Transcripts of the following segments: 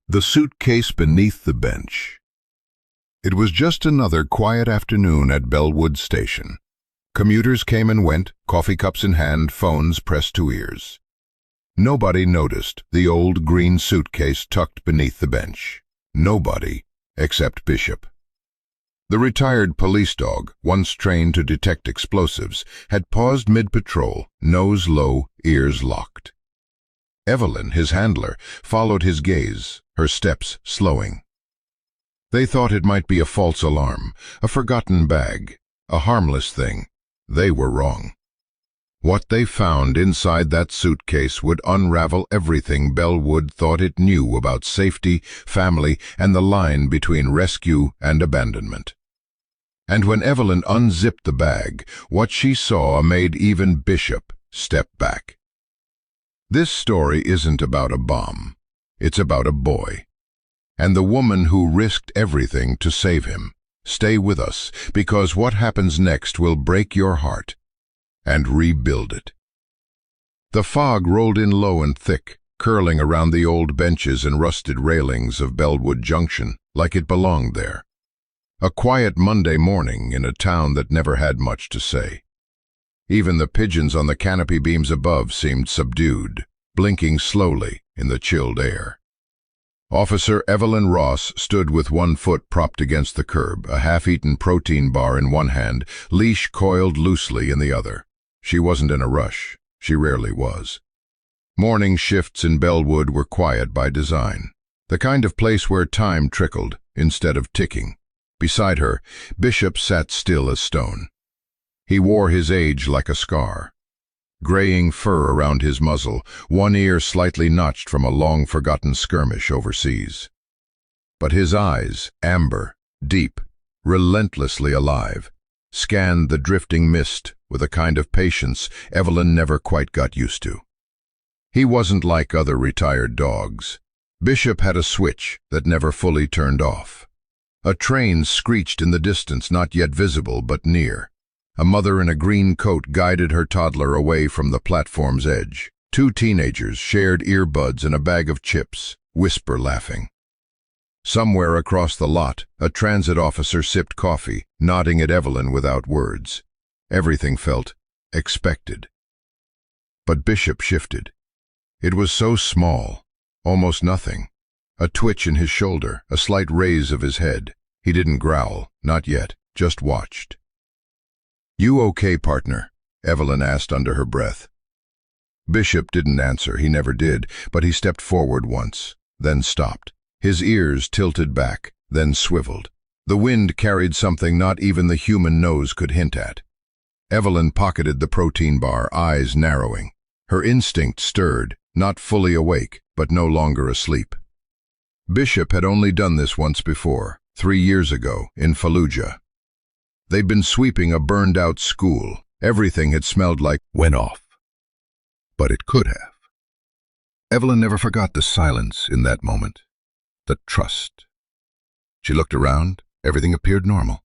The suitcase beneath the bench. It was just another quiet afternoon at Bellwood Station. Commuters came and went, coffee cups in hand, phones pressed to ears. Nobody noticed the old green suitcase tucked beneath the bench. Nobody except Bishop. The retired police dog, once trained to detect explosives, had paused mid-patrol, nose low, ears locked. Evelyn, his handler, followed his gaze, her steps slowing. They thought it might be a false alarm, a forgotten bag, a harmless thing. They were wrong. What they found inside that suitcase would unravel everything Bellwood thought it knew about safety, family, and the line between rescue and abandonment. And when Evelyn unzipped the bag, what she saw made even Bishop step back. This story isn't about a bomb. It's about a boy. And the woman who risked everything to save him. Stay with us, because what happens next will break your heart and rebuild it. The fog rolled in low and thick, curling around the old benches and rusted railings of Bellwood Junction like it belonged there. A quiet Monday morning in a town that never had much to say. Even the pigeons on the canopy beams above seemed subdued, blinking slowly in the chilled air. Officer Evelyn Ross stood with one foot propped against the curb, a half-eaten protein bar in one hand, leash coiled loosely in the other. She wasn't in a rush. She rarely was. Morning shifts in Bellwood were quiet by design, the kind of place where time trickled instead of ticking. Beside her, Bishop sat still as stone. He wore his age like a scar. Graying fur around his muzzle, one ear slightly notched from a long-forgotten skirmish overseas. But his eyes, amber, deep, relentlessly alive, scanned the drifting mist with a kind of patience Evelyn never quite got used to. He wasn't like other retired dogs. Bishop had a switch that never fully turned off. A train screeched in the distance, not yet visible but near. A mother in a green coat guided her toddler away from the platform's edge. Two teenagers shared earbuds and a bag of chips, whisper laughing. Somewhere across the lot, a transit officer sipped coffee, nodding at Evelyn without words. Everything felt expected. But Bishop shifted. It was so small, almost nothing. A twitch in his shoulder, a slight raise of his head. He didn't growl, not yet, just watched. "You okay, partner?" Evelyn asked under her breath. Bishop didn't answer, he never did, but he stepped forward once, then stopped. His ears tilted back, then swiveled. The wind carried something not even the human nose could hint at. Evelyn pocketed the protein bar, eyes narrowing. Her instinct stirred, not fully awake, but no longer asleep. Bishop had only done this once before, 3 years ago, in Fallujah. They'd been sweeping a burned-out school. Everything had smelled like went off. But it could have. Evelyn never forgot the silence in that moment. The trust. She looked around. Everything appeared normal.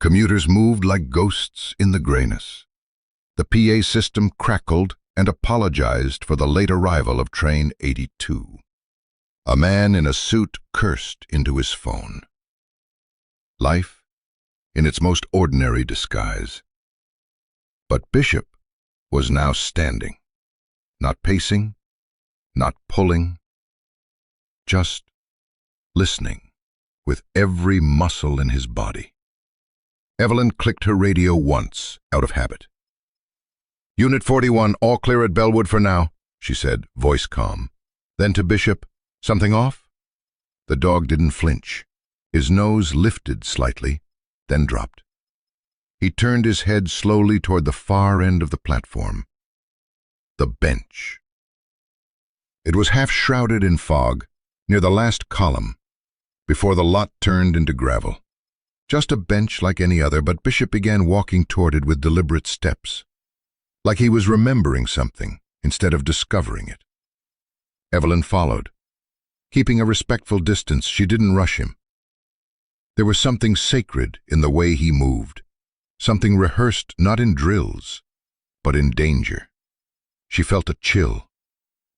Commuters moved like ghosts in the grayness. The PA system crackled and apologized for the late arrival of Train 82. A man in a suit cursed into his phone. Life in its most ordinary disguise. But Bishop was now standing, not pacing, not pulling, just listening with every muscle in his body. Evelyn clicked her radio once, out of habit. "Unit 41, all clear at Bellwood for now," she said, voice calm. Then to Bishop, "Something off?" The dog didn't flinch. His nose lifted slightly, then dropped. He turned his head slowly toward the far end of the platform. The bench. It was half shrouded in fog, near the last column, before the lot turned into gravel. Just a bench like any other, but Bishop began walking toward it with deliberate steps, like he was remembering something instead of discovering it. Evelyn followed. Keeping a respectful distance, she didn't rush him. There was something sacred in the way he moved, something rehearsed not in drills, but in danger. She felt a chill,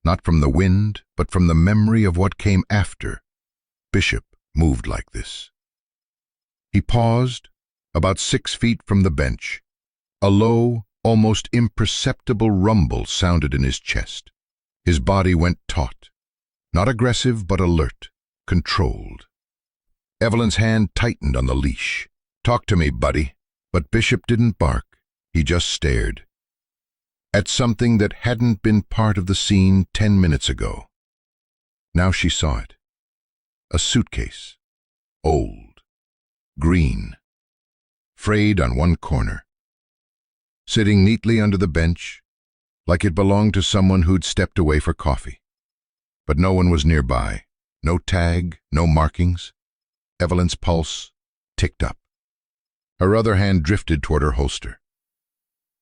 Not from the wind, but from the memory of what came after. Bishop moved like this. He paused, about 6 feet from the bench. A low, almost imperceptible rumble sounded in his chest. His body went taut. Not aggressive, but alert, controlled. Evelyn's hand tightened on the leash. "Talk to me, buddy." But Bishop didn't bark. He just stared. At something that hadn't been part of the scene 10 minutes ago. Now she saw it. A suitcase. Old. Green. Frayed on one corner. Sitting neatly under the bench, like it belonged to someone who'd stepped away for coffee. But no one was nearby. No tag, no markings. Evelyn's pulse ticked up. Her other hand drifted toward her holster.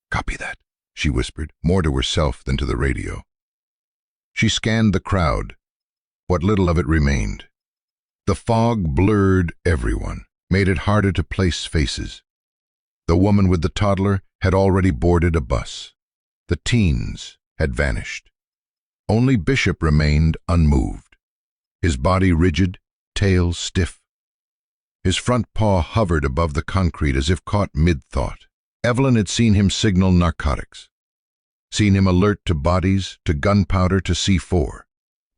"Copy that," she whispered, more to herself than to the radio. She scanned the crowd, what little of it remained. The fog blurred everyone, made it harder to place faces. The woman with the toddler had already boarded a bus. The teens had vanished. Only Bishop remained unmoved, his body rigid, tail stiff. His front paw hovered above the concrete as if caught mid-thought. Evelyn had seen him signal narcotics, seen him alert to bodies, to gunpowder, to C4.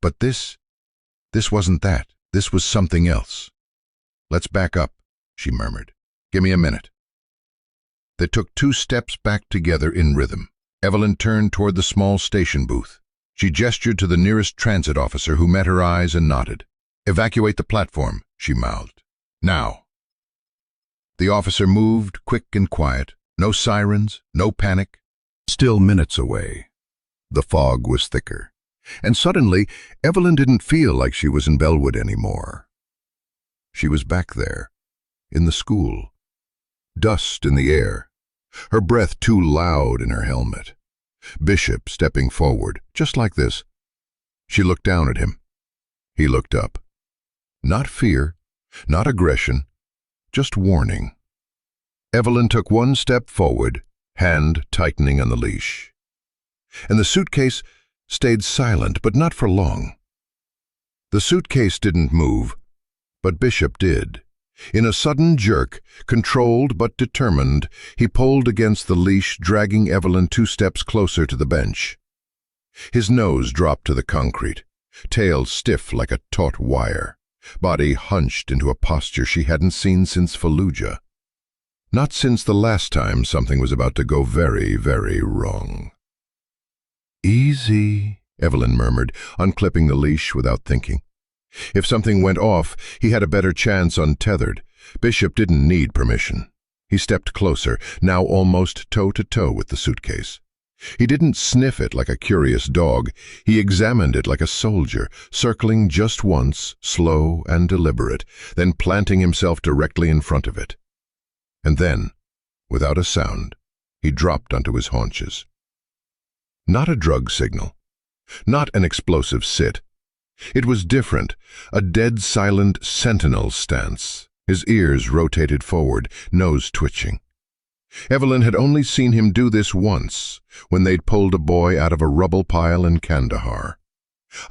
But this wasn't that. This was something else. "Let's back up," she murmured. "Give me a minute." They took 2 steps back together in rhythm. Evelyn turned toward the small station booth. She gestured to the nearest transit officer, who met her eyes and nodded. "Evacuate the platform," she mouthed. "Now." The officer moved, quick and quiet. No sirens, no panic. Still minutes away. The fog was thicker. And suddenly, Evelyn didn't feel like she was in Bellwood anymore. She was back there, in the school. Dust in the air. Her breath too loud in her helmet. Bishop stepping forward, just like this. She looked down at him. He looked up. Not fear, not aggression, just warning. Evelyn took 1 step forward, hand tightening on the leash. And the suitcase stayed silent, but not for long. The suitcase didn't move, but Bishop did. In a sudden jerk, controlled but determined, he pulled against the leash, dragging Evelyn 2 steps closer to the bench. His nose dropped to the concrete, tail stiff like a taut wire, body hunched into a posture she hadn't seen since Fallujah. Not since the last time something was about to go very, very wrong. "Easy," Evelyn murmured, unclipping the leash without thinking. If something went off, he had a better chance untethered. Bishop didn't need permission. He stepped closer, now almost toe-to-toe with the suitcase. He didn't sniff it like a curious dog. He examined it like a soldier, circling just once, slow and deliberate, then planting himself directly in front of it. And then, without a sound, he dropped onto his haunches. Not a drug signal. Not an explosive sit. It was different, a dead silent sentinel stance, his ears rotated forward, nose twitching. Evelyn had only seen him do this once, when they'd pulled a boy out of a rubble pile in Kandahar.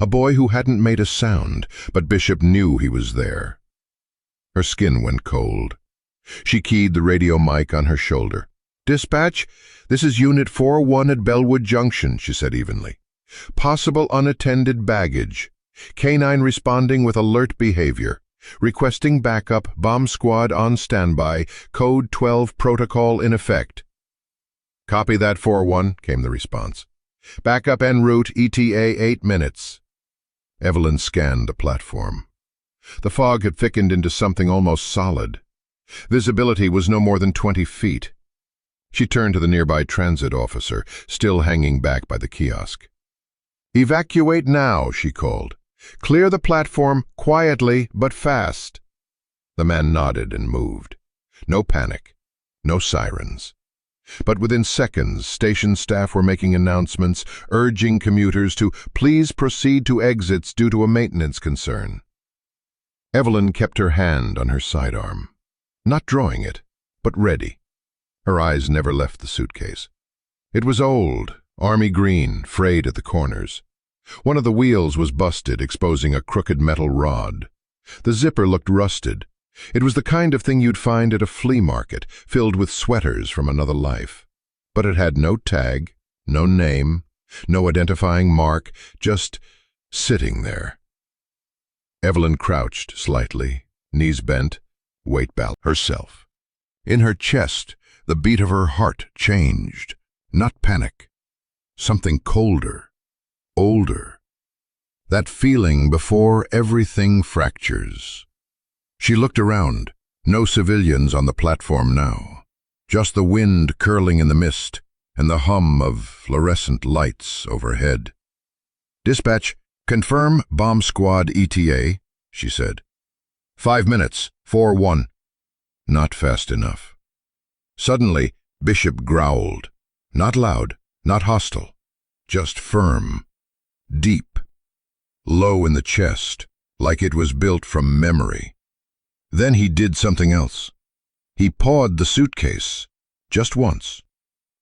A boy who hadn't made a sound, but Bishop knew he was there. Her skin went cold. She keyed the radio mic on her shoulder. "Dispatch, this is Unit 4-1 at Bellwood Junction," she said evenly. "Possible unattended baggage. Canine responding with alert behavior. Requesting backup, bomb squad on standby, Code 12 protocol in effect." "Copy that, 4-1, came the response. "Backup en route, ETA 8 minutes. Evelyn scanned the platform. The fog had thickened into something almost solid. Visibility was no more than 20 feet. She turned to the nearby transit officer, still hanging back by the kiosk. "Evacuate now," she called. "Clear the platform, quietly but fast." The man nodded and moved. No panic, no sirens. But within seconds, station staff were making announcements, urging commuters to please proceed to exits due to a maintenance concern. Evelyn kept her hand on her sidearm, not drawing it, but ready. Her eyes never left the suitcase. It was old, army green, frayed at the corners. One of the wheels was busted, exposing a crooked metal rod. The zipper looked rusted. It was the kind of thing you'd find at a flea market, filled with sweaters from another life. But it had no tag, no name, no identifying mark, just sitting there. Evelyn crouched slightly, knees bent, weight balanced herself. In her chest, the beat of her heart changed. Not panic. Something colder, older. That feeling before everything fractures. She looked around. No civilians on the platform now. Just the wind curling in the mist and the hum of fluorescent lights overhead. "Dispatch, confirm bomb squad ETA," she said. 5 minutes, 4-1. Not fast enough. Suddenly, Bishop growled. Not loud, not hostile. Just firm. Deep. Low in the chest, like it was built from memory. Then he did something else. He pawed the suitcase, just once.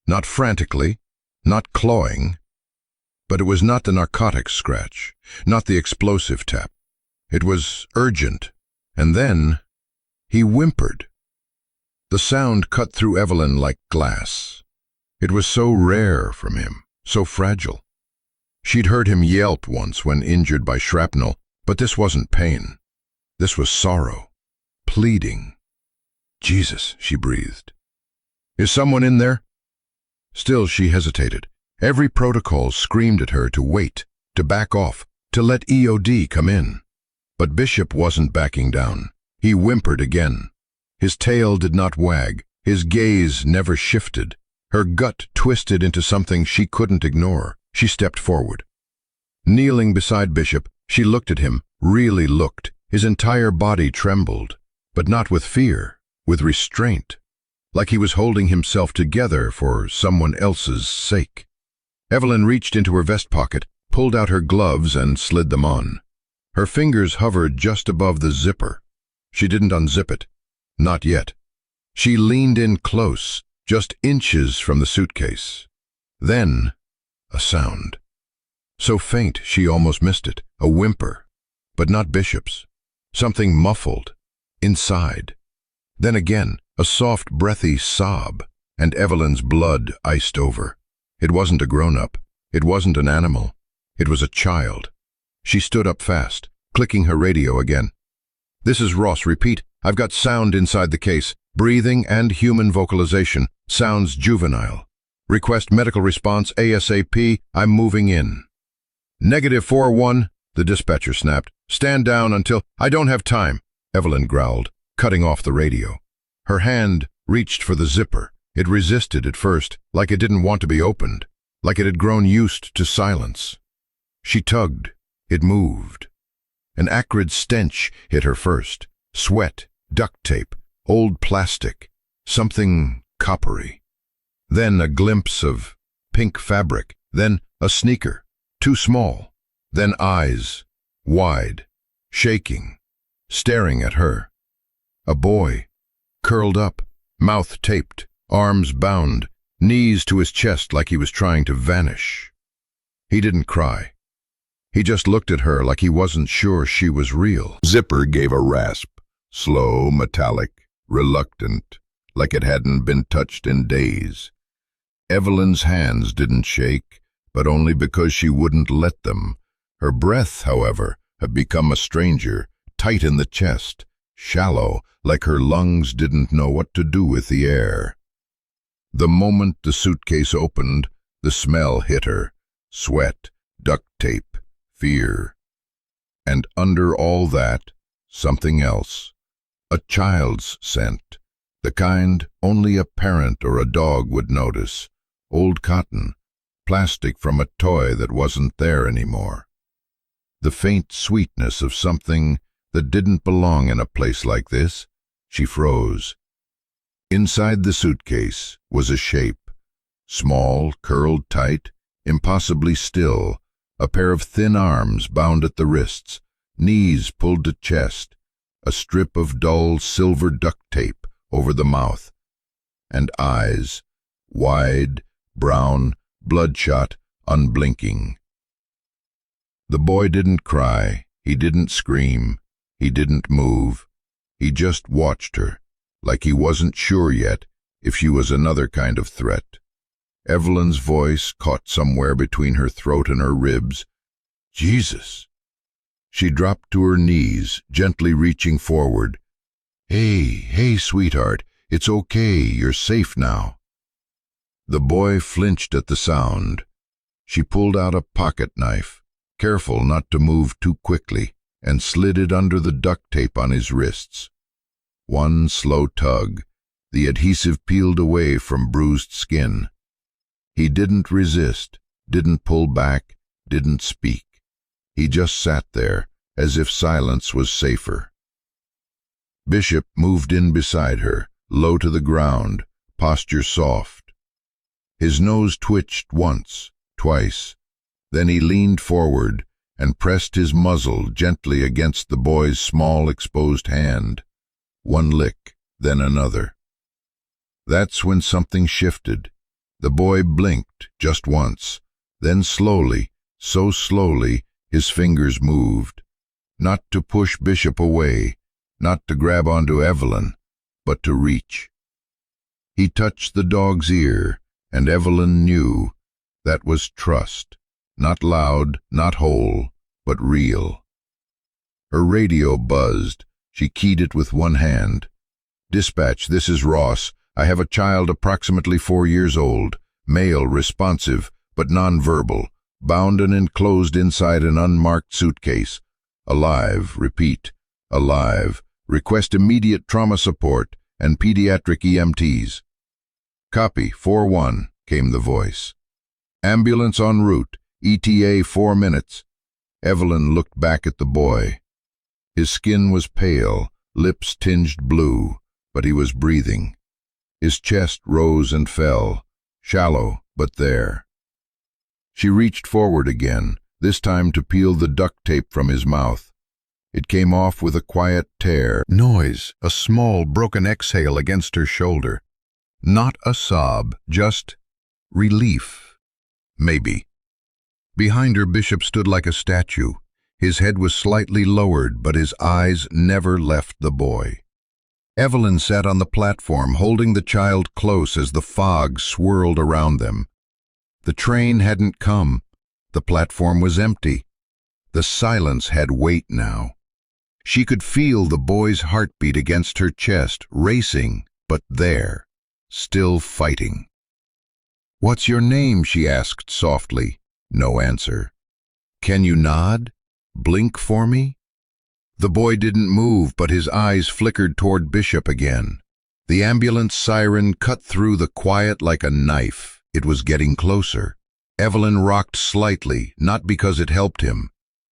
Not frantically, not clawing. But it was not the narcotics scratch, not the explosive tap. It was urgent, and then he whimpered. The sound cut through Evelyn like glass. It was so rare from him, so fragile. She'd heard him yelp once when injured by shrapnel, but this wasn't pain. This was sorrow, pleading. "Jesus," she breathed. "Is someone in there?" Still she hesitated. Every protocol screamed at her to wait, to back off, to let EOD come in. But Bishop wasn't backing down. He whimpered again. His tail did not wag. His gaze never shifted. Her gut twisted into something she couldn't ignore. She stepped forward. Kneeling beside Bishop, she looked at him, really looked. His entire body trembled, but not with fear, with restraint, like he was holding himself together for someone else's sake. Evelyn reached into her vest pocket, pulled out her gloves and slid them on. Her fingers hovered just above the zipper. She didn't unzip it. Not yet. She leaned in close, just inches from the suitcase. Then, a sound. So faint she almost missed it, a whimper, but not Bishop's. Something muffled, inside. Then again, a soft, breathy sob, and Evelyn's blood iced over. It wasn't a grown-up. It wasn't an animal. It was a child. She stood up fast, clicking her radio again. "This is Ross. Repeat, I've got sound inside the case. Breathing and human vocalization. Sounds juvenile. Request medical response ASAP. I'm moving in." "-4-1, the dispatcher snapped. "Stand down until—" "I don't have time," Evelyn growled, cutting off the radio. Her hand reached for the zipper. It resisted at first, like it didn't want to be opened, like it had grown used to silence. She tugged. It moved. An acrid stench hit her first. Sweat, duct tape, old plastic, something coppery. Then a glimpse of pink fabric, then a sneaker, too small, then eyes, wide, shaking, staring at her. A boy, curled up, mouth taped, arms bound, knees to his chest like he was trying to vanish. He didn't cry. He just looked at her like he wasn't sure she was real. Zipper gave a rasp, slow, metallic, reluctant, like it hadn't been touched in days. Evelyn's hands didn't shake, but only because she wouldn't let them. Her breath, however, had become a stranger, tight in the chest, shallow, like her lungs didn't know what to do with the air. The moment the suitcase opened, the smell hit her. Sweat, duct tape, fear. And under all that, something else. A child's scent, the kind only a parent or a dog would notice. Old cotton, plastic from a toy that wasn't there anymore. The faint sweetness of something that didn't belong in a place like this. She froze. Inside the suitcase was a shape, small, curled tight, impossibly still, a pair of thin arms bound at the wrists, knees pulled to chest, a strip of dull silver duct tape over the mouth, and eyes, wide, brown, bloodshot, unblinking. The boy didn't cry, he didn't scream, he didn't move. He just watched her, like he wasn't sure yet if she was another kind of threat. Evelyn's voice caught somewhere between her throat and her ribs. Jesus! She dropped to her knees, gently reaching forward. Hey, sweetheart, it's okay, you're safe now. The boy flinched at the sound. She pulled out a pocket knife, careful not to move too quickly, and slid it under the duct tape on his wrists. One slow tug, the adhesive peeled away from bruised skin. He didn't resist, didn't pull back, didn't speak. He just sat there, as if silence was safer. Bishop moved in beside her, low to the ground, posture soft. His nose twitched once, twice. Then he leaned forward and pressed his muzzle gently against the boy's small exposed hand. One lick, then another. That's when something shifted. The boy blinked just once, then slowly, so slowly, his fingers moved. Not to push Bishop away, not to grab onto Evelyn, but to reach. He touched the dog's ear, and Evelyn knew that was trust. Not loud, not whole, but real. Her radio buzzed. She keyed it with one hand. "Dispatch, this is Ross. I have a child approximately 4 years old, male, responsive, but non-verbal, bound and enclosed inside an unmarked suitcase. Alive, repeat, alive. Request immediate trauma support and pediatric EMTs." "Copy, 4-1, came the voice. "Ambulance en route, ETA 4 minutes. Evelyn looked back at the boy. His skin was pale, lips tinged blue, but he was breathing. His chest rose and fell, shallow but there. She reached forward again, this time to peel the duct tape from his mouth. It came off with a quiet tear. Noise, a small broken exhale against her shoulder. Not a sob, just relief. Maybe. Behind her, Bishop stood like a statue. His head was slightly lowered, but his eyes never left the boy. Evelyn sat on the platform, holding the child close as the fog swirled around them. The train hadn't come. The platform was empty. The silence had weight now. She could feel the boy's heartbeat against her chest, racing, but there, still fighting. "What's your name?" she asked softly. No answer. "Can you nod? Blink for me?" The boy didn't move, but his eyes flickered toward Bishop again. The ambulance siren cut through the quiet like a knife. It was getting closer. Evelyn rocked slightly, not because it helped him,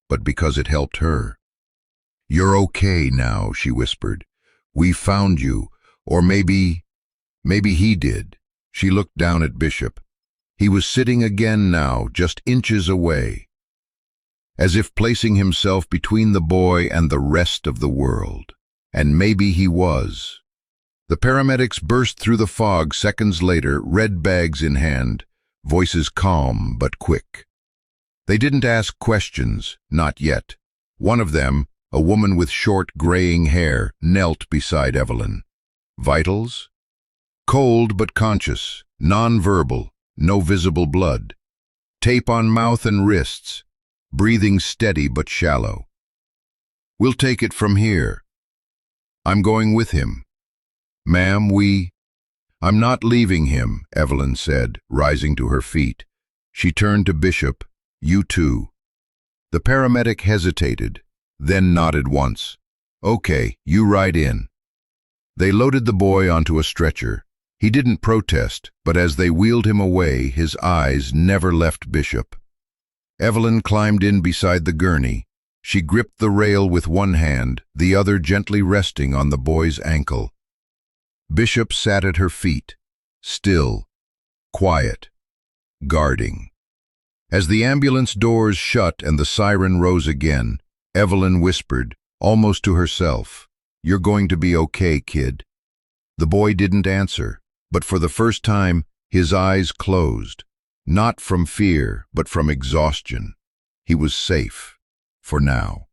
but because it helped her. "You're okay now," she whispered. "We found you, or maybe he did." She looked down at Bishop. He was sitting again now, just inches away, as if placing himself between the boy and the rest of the world. And maybe he was. The paramedics burst through the fog seconds later, red bags in hand, voices calm but quick. They didn't ask questions, not yet. One of them, a woman with short, graying hair, knelt beside Evelyn. Vitals? Cold but conscious, non-verbal, no visible blood. Tape on mouth and wrists, breathing steady but shallow. "We'll take it from here. I'm going with him." "Ma'am, I'm not leaving him," Evelyn said, rising to her feet. She turned to Bishop. "You too." The paramedic hesitated, then nodded once. "Okay, you ride in." They loaded the boy onto a stretcher. He didn't protest, but as they wheeled him away, his eyes never left Bishop. Evelyn climbed in beside the gurney. She gripped the rail with one hand, the other gently resting on the boy's ankle. Bishop sat at her feet, still, quiet, guarding. As the ambulance doors shut and the siren rose again, Evelyn whispered, almost to herself, "You're going to be okay, kid." The boy didn't answer, but for the first time, his eyes closed, not from fear, but from exhaustion. He was safe. For now.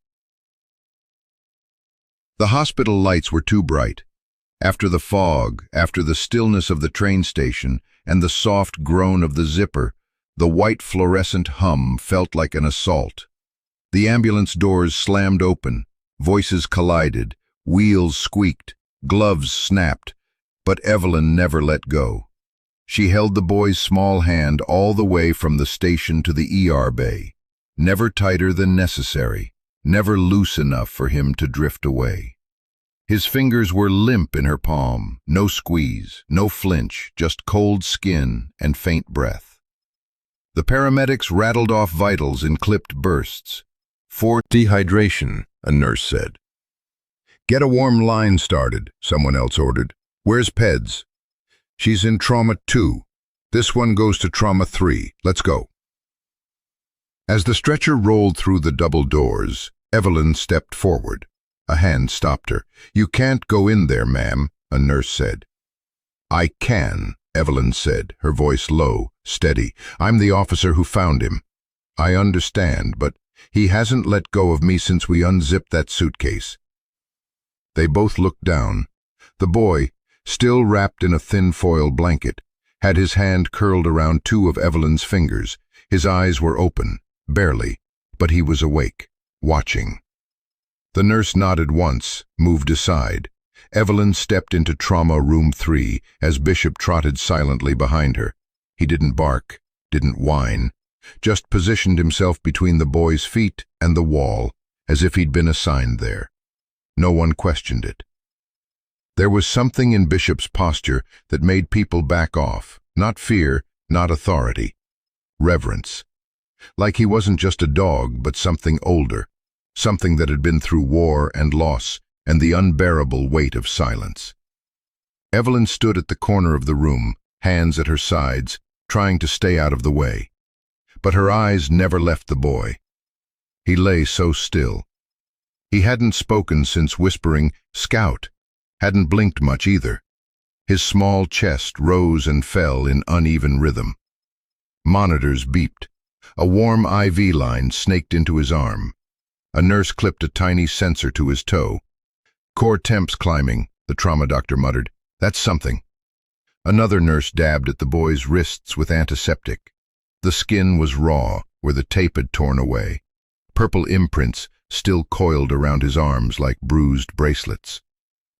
The hospital lights were too bright. After the fog, after the stillness of the train station, and the soft groan of the zipper, the white fluorescent hum felt like an assault. The ambulance doors slammed open, voices collided, wheels squeaked, gloves snapped, but Evelyn never let go. She held the boy's small hand all the way from the station to the ER bay, never tighter than necessary, never loose enough for him to drift away. His fingers were limp in her palm, no squeeze, no flinch, just cold skin and faint breath. The paramedics rattled off vitals in clipped bursts. "For dehydration," a nurse said. "Get a warm line started," someone else ordered. "Where's Peds?" "She's in trauma 2. This one goes to trauma 3. Let's go." As the stretcher rolled through the double doors, Evelyn stepped forward. A hand stopped her. "You can't go in there, ma'am," a nurse said. "I can," Evelyn said, her voice low, steady. "I'm the officer who found him. I understand, but he hasn't let go of me since we unzipped that suitcase." They both looked down. The boy, still wrapped in a thin foil blanket, had his hand curled around 2 of Evelyn's fingers. His eyes were open, barely, but he was awake, watching. The nurse nodded once, moved aside. Evelyn stepped into trauma room 3 as Bishop trotted silently behind her. He didn't bark, didn't whine, just positioned himself between the boy's feet and the wall, as if he'd been assigned there. No one questioned it. There was something in Bishop's posture that made people back off, not fear, not authority. Reverence. Like he wasn't just a dog, but something older, something that had been through war and loss and the unbearable weight of silence. Evelyn stood at the corner of the room, hands at her sides, trying to stay out of the way. But her eyes never left the boy. He lay so still. He hadn't spoken since whispering, "Scout," hadn't blinked much either. His small chest rose and fell in uneven rhythm. Monitors beeped. A warm IV line snaked into his arm. A nurse clipped a tiny sensor to his toe. "Core temps climbing," the trauma doctor muttered. "That's something." Another nurse dabbed at the boy's wrists with antiseptic. The skin was raw, where the tape had torn away. Purple imprints still coiled around his arms like bruised bracelets.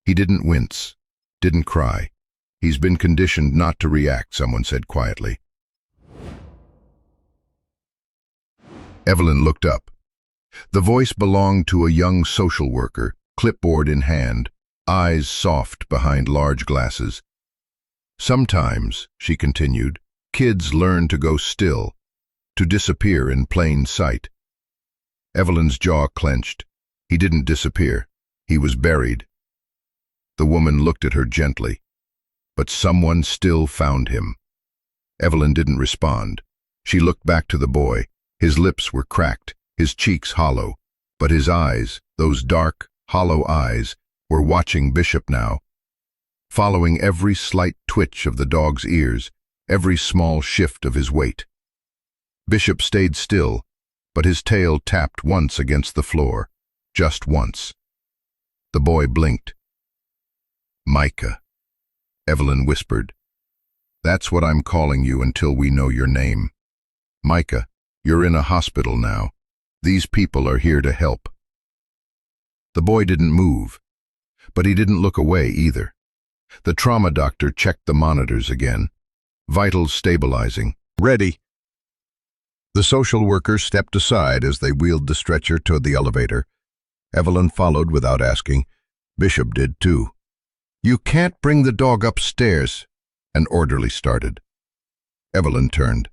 He didn't wince, didn't cry. "He's been conditioned not to react," someone said quietly. Evelyn looked up. The voice belonged to a young social worker, clipboard in hand, eyes soft behind large glasses. "Sometimes," she continued, "kids learn to go still, to disappear in plain sight." Evelyn's jaw clenched. He didn't disappear. He was buried. The woman looked at her gently. But someone still found him. Evelyn didn't respond. She looked back to the boy. His lips were cracked, his cheeks hollow, but his eyes, those dark, hollow eyes, were watching Bishop now, following every slight twitch of the dog's ears, every small shift of his weight. Bishop stayed still, but his tail tapped once against the floor, just once. The boy blinked. "Micah," Evelyn whispered. "That's what I'm calling you until we know your name. Micah, you're in a hospital now. These people are here to help." The boy didn't move, but he didn't look away either. The trauma doctor checked the monitors again. Vitals stabilizing. "Ready." The social worker stepped aside as they wheeled the stretcher toward the elevator. Evelyn followed without asking. Bishop did too. "You can't bring the dog upstairs," an orderly started. Evelyn turned.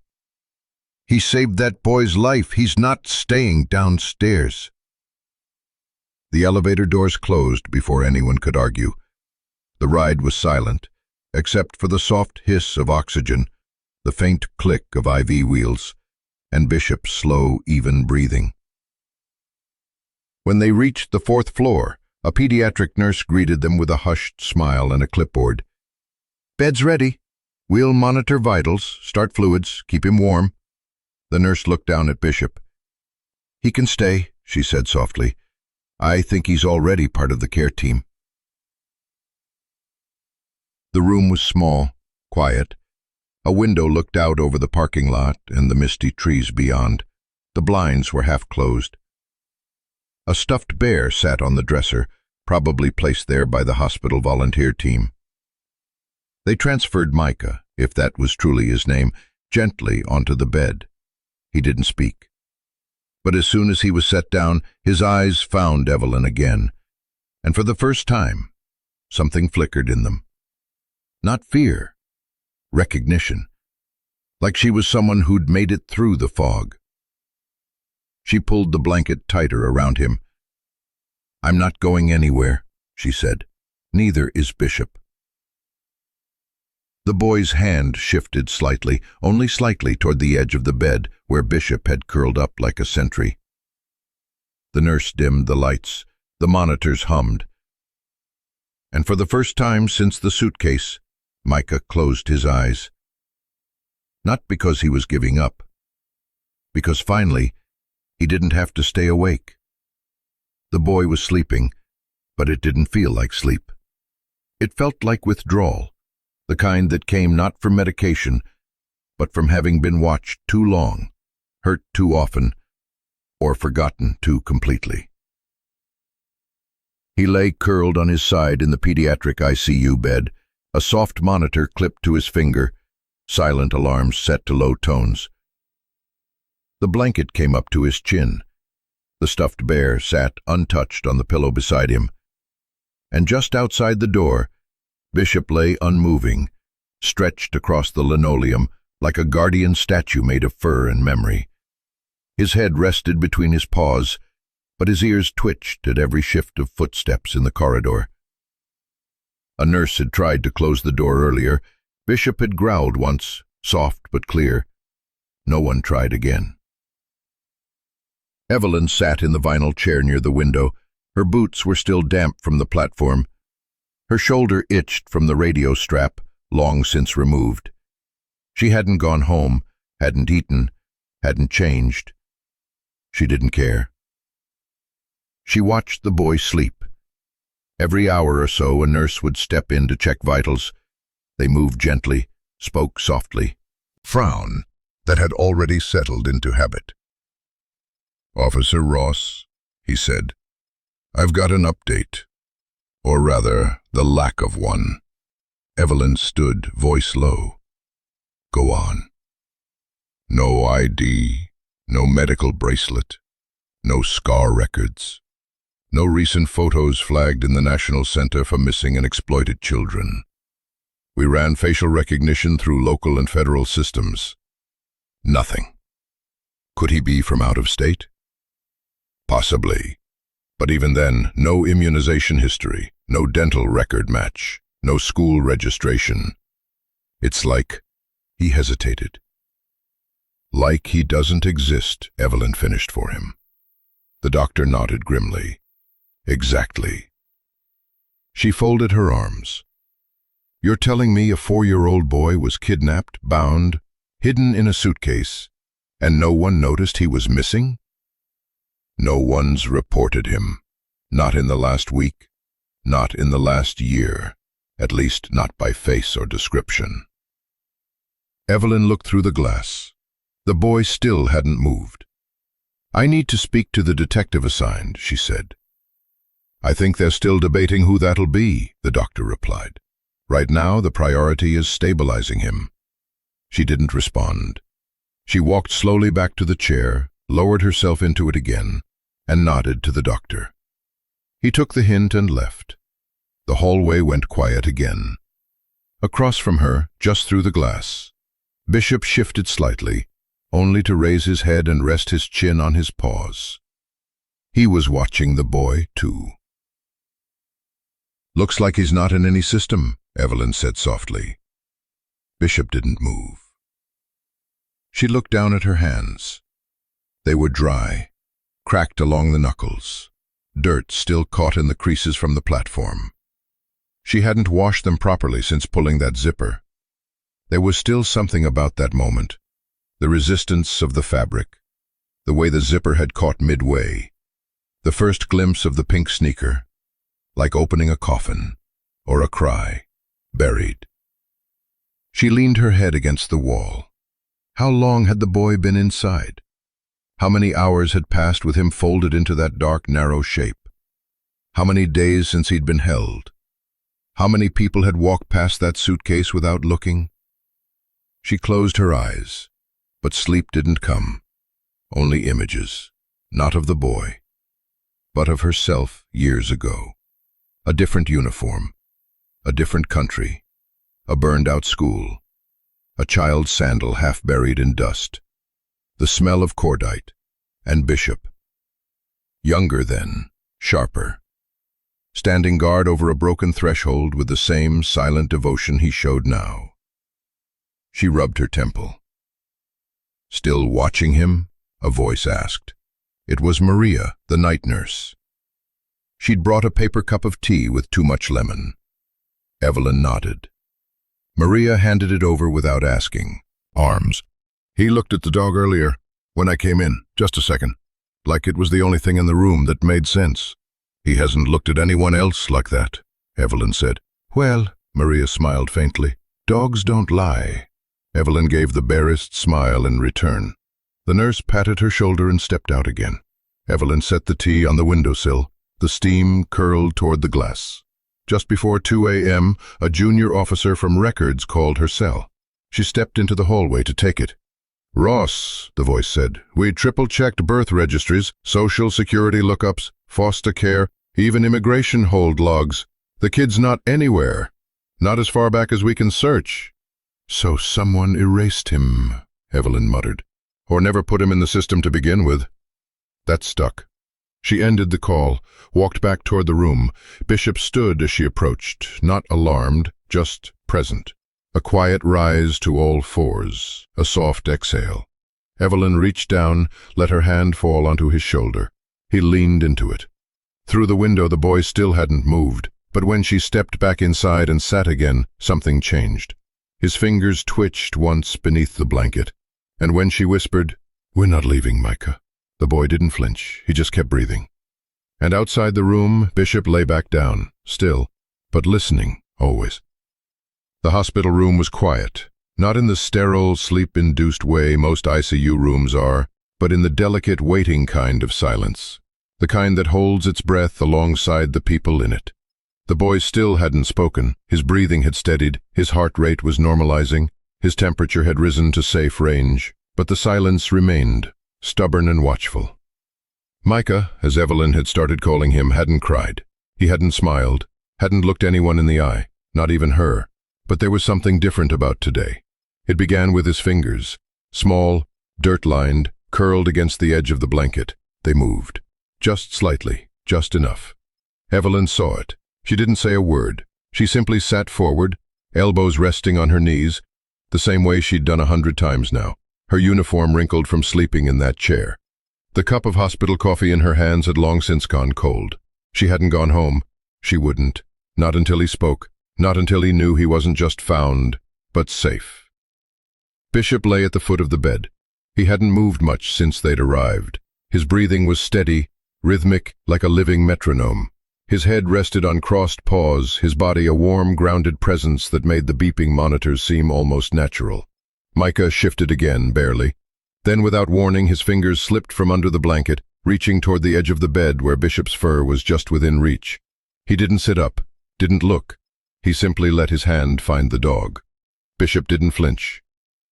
"He saved that boy's life. He's not staying downstairs." The elevator doors closed before anyone could argue. The ride was silent, except for the soft hiss of oxygen, the faint click of IV wheels, and Bishop's slow, even breathing. When they reached the 4th floor, a pediatric nurse greeted them with a hushed smile and a clipboard. "Bed's ready. We'll monitor vitals, start fluids, keep him warm." The nurse looked down at Bishop. "He can stay," she said softly. "I think he's already part of the care team." The room was small, quiet. A window looked out over the parking lot and the misty trees beyond. The blinds were half closed. A stuffed bear sat on the dresser, probably placed there by the hospital volunteer team. They transferred Micah, if that was truly his name, gently onto the bed. He didn't speak. But as soon as he was set down, his eyes found Evelyn again, and for the first time, something flickered in them. Not fear, recognition, like she was someone who'd made it through the fog. She pulled the blanket tighter around him. "I'm not going anywhere," she said. "Neither is Bishop." The boy's hand shifted slightly, only slightly, toward the edge of the bed where Bishop had curled up like a sentry. The nurse dimmed the lights. The monitors hummed. And for the first time since the suitcase, Micah closed his eyes. Not because he was giving up, because finally he didn't have to stay awake. The boy was sleeping, but it didn't feel like sleep. It felt like withdrawal, the kind that came not from medication, but from having been watched too long, hurt too often, or forgotten too completely. He lay curled on his side in the pediatric ICU bed, a soft monitor clipped to his finger, silent alarms set to low tones. The blanket came up to his chin. The stuffed bear sat untouched on the pillow beside him. And just outside the door, Bishop lay unmoving, stretched across the linoleum like a guardian statue made of fur and memory. His head rested between his paws, but his ears twitched at every shift of footsteps in the corridor. A nurse had tried to close the door earlier. Bishop had growled once, soft but clear. No one tried again. Evelyn sat in the vinyl chair near the window. Her boots were still damp from the platform. Her shoulder itched from the radio strap, long since removed. She hadn't gone home, hadn't eaten, hadn't changed. She didn't care. She watched the boy sleep. Every hour or so, a nurse would step in to check vitals. They moved gently, spoke softly. Frown that had already settled into habit. "Officer Ross," he said, "I've got an update. Or rather, the lack of one." Evelyn stood, voice low. "Go on." "No ID, no medical bracelet, no scar records, no recent photos flagged in the National Center for Missing and Exploited Children. We ran facial recognition through local and federal systems. Nothing. Could he be from out of state? Possibly. But even then, no immunization history, no dental record match, no school registration. It's like..." He hesitated. "Like he doesn't exist," Evelyn finished for him. The doctor nodded grimly. "Exactly." She folded her arms. "You're telling me a 4-year-old boy was kidnapped, bound, hidden in a suitcase, and no one noticed he was missing? No one's reported him. Not in the last week, not in the last year, at least not by face or description." Evelyn looked through the glass. The boy still hadn't moved. "I need to speak to the detective assigned," she said. "I think they're still debating who that'll be," the doctor replied. "Right now, the priority is stabilizing him." She didn't respond. She walked slowly back to the chair, lowered herself into it again, and nodded to the doctor. He took the hint and left. The hallway went quiet again. Across from her, just through the glass, Bishop shifted slightly, only to raise his head and rest his chin on his paws. He was watching the boy, too. "Looks like he's not in any system," Evelyn said softly. Bishop didn't move. She looked down at her hands. They were dry, cracked along the knuckles, dirt still caught in the creases from the platform. She hadn't washed them properly since pulling that zipper. There was still something about that moment, the resistance of the fabric, the way the zipper had caught midway. The first glimpse of the pink sneaker, like opening a coffin, or a cry, buried. She leaned her head against the wall. How long had the boy been inside? How many hours had passed with him folded into that dark, narrow shape? How many days since he'd been held? How many people had walked past that suitcase without looking? She closed her eyes, but sleep didn't come. Only images, not of the boy, but of herself years ago. A different uniform, a different country, a burned-out school, a child's sandal half buried in dust, the smell of cordite and bishop. Younger then, sharper, standing guard over a broken threshold with the same silent devotion he showed now. She rubbed her temple. Still watching him? A voice asked. It was Maria, the night nurse. She'd brought a paper cup of tea with too much lemon. Evelyn nodded. Maria handed it over without asking. Arms. He looked at the dog earlier, when I came in, just a second, like it was the only thing in the room that made sense. He hasn't looked at anyone else like that, Evelyn said. Well, Maria smiled faintly. Dogs don't lie. Evelyn gave the barest smile in return. The nurse patted her shoulder and stepped out again. Evelyn set the tea on the windowsill. The steam curled toward the glass. Just before 2 a.m., a junior officer from Records called her cell. She stepped into the hallway to take it. Ross, the voice said, we triple-checked birth registries, social security lookups, foster care, even immigration hold logs. The kid's not anywhere. Not as far back as we can search. So someone erased him, Evelyn muttered. Or never put him in the system to begin with. That stuck. She ended the call, walked back toward the room. Bishop stood as she approached, not alarmed, just present. A quiet rise to all fours, a soft exhale. Evelyn reached down, let her hand fall onto his shoulder. He leaned into it. Through the window the boy still hadn't moved, but when she stepped back inside and sat again, something changed. His fingers twitched once beneath the blanket, and when she whispered, "We're not leaving, Micah," the boy didn't flinch, he just kept breathing. And outside the room, Bishop lay back down, still, but listening, always. The hospital room was quiet, not in the sterile, sleep-induced way most ICU rooms are, but in the delicate, waiting kind of silence, the kind that holds its breath alongside the people in it. The boy still hadn't spoken, his breathing had steadied, his heart rate was normalizing, his temperature had risen to safe range, but the silence remained, stubborn and watchful. Micah, as Evelyn had started calling him, hadn't cried. He hadn't smiled, hadn't looked anyone in the eye, not even her. But there was something different about today. It began with his fingers, small, dirt-lined, curled against the edge of the blanket. They moved. Just slightly, just enough. Evelyn saw it. She didn't say a word. She simply sat forward, elbows resting on her knees, the same way she'd done 100 times now, her uniform wrinkled from sleeping in that chair. The cup of hospital coffee in her hands had long since gone cold. She hadn't gone home. She wouldn't. Not until he spoke. Not until he knew he wasn't just found, but safe. Bishop lay at the foot of the bed. He hadn't moved much since they'd arrived. His breathing was steady, rhythmic, like a living metronome. His head rested on crossed paws, his body a warm, grounded presence that made the beeping monitors seem almost natural. Micah shifted again, barely. Then, without warning, his fingers slipped from under the blanket, reaching toward the edge of the bed where Bishop's fur was just within reach. He didn't sit up, didn't look. He simply let his hand find the dog. Bishop didn't flinch.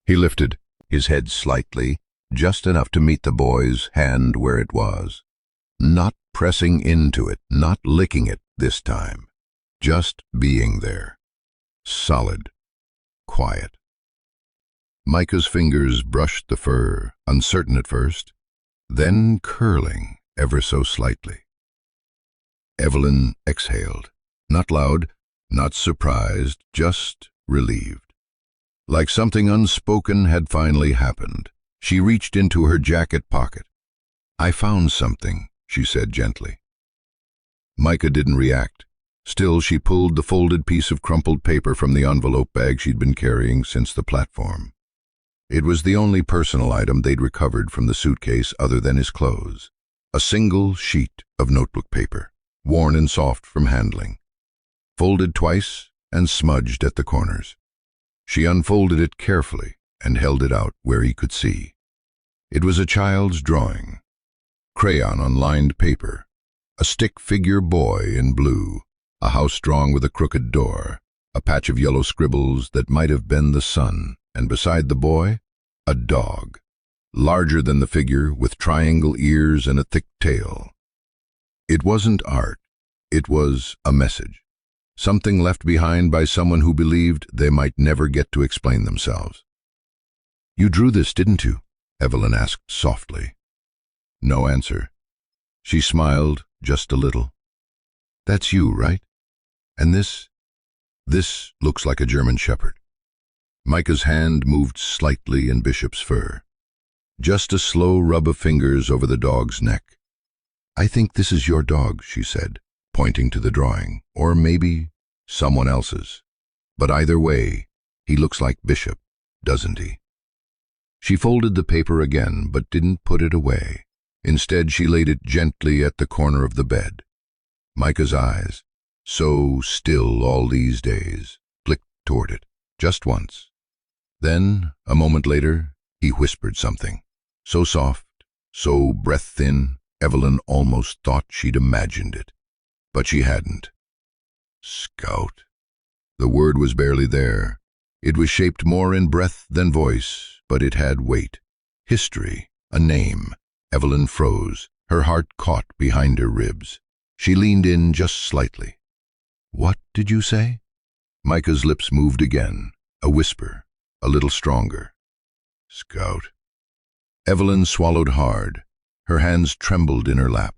He lifted, his head slightly, just enough to meet the boy's hand where it was. Not pressing into it, not licking it this time. Just being there. Solid. Quiet. Micah's fingers brushed the fur, uncertain at first, then curling ever so slightly. Evelyn exhaled. Not loud, not surprised, just relieved. Like something unspoken had finally happened. She reached into her jacket pocket. "I found something," she said gently. Micah didn't react. Still, she pulled the folded piece of crumpled paper from the envelope bag she'd been carrying since the platform. It was the only personal item they'd recovered from the suitcase other than his clothes. A single sheet of notebook paper, worn and soft from handling, folded twice and smudged at the corners. She unfolded it carefully and held it out where he could see. It was a child's drawing, crayon on lined paper, a stick figure boy in blue, a house drawn with a crooked door, a patch of yellow scribbles that might have been the sun, and beside the boy, a dog, larger than the figure, with triangle ears and a thick tail. It wasn't art, it was a message, something left behind by someone who believed they might never get to explain themselves. "You drew this, didn't you?" Evelyn asked softly. No answer. She smiled just a little. "That's you, right? And this looks like a German Shepherd." Micah's hand moved slightly in Bishop's fur. Just a slow rub of fingers over the dog's neck. "I think this is your dog," she said, pointing to the drawing, "or maybe someone else's. But either way, he looks like Bishop, doesn't he?" She folded the paper again, but didn't put it away. Instead, she laid it gently at the corner of the bed. Micah's eyes, so still all these days, flicked toward it, just once. Then, a moment later, he whispered something, so soft, so breath-thin, Evelyn almost thought she'd imagined it. But she hadn't. Scout. The word was barely there. It was shaped more in breath than voice, but it had weight. History, a name. Evelyn froze, her heart caught behind her ribs. She leaned in just slightly. "What did you say?" Micah's lips moved again, a whisper, a little stronger. "Scout." Evelyn swallowed hard. Her hands trembled in her lap.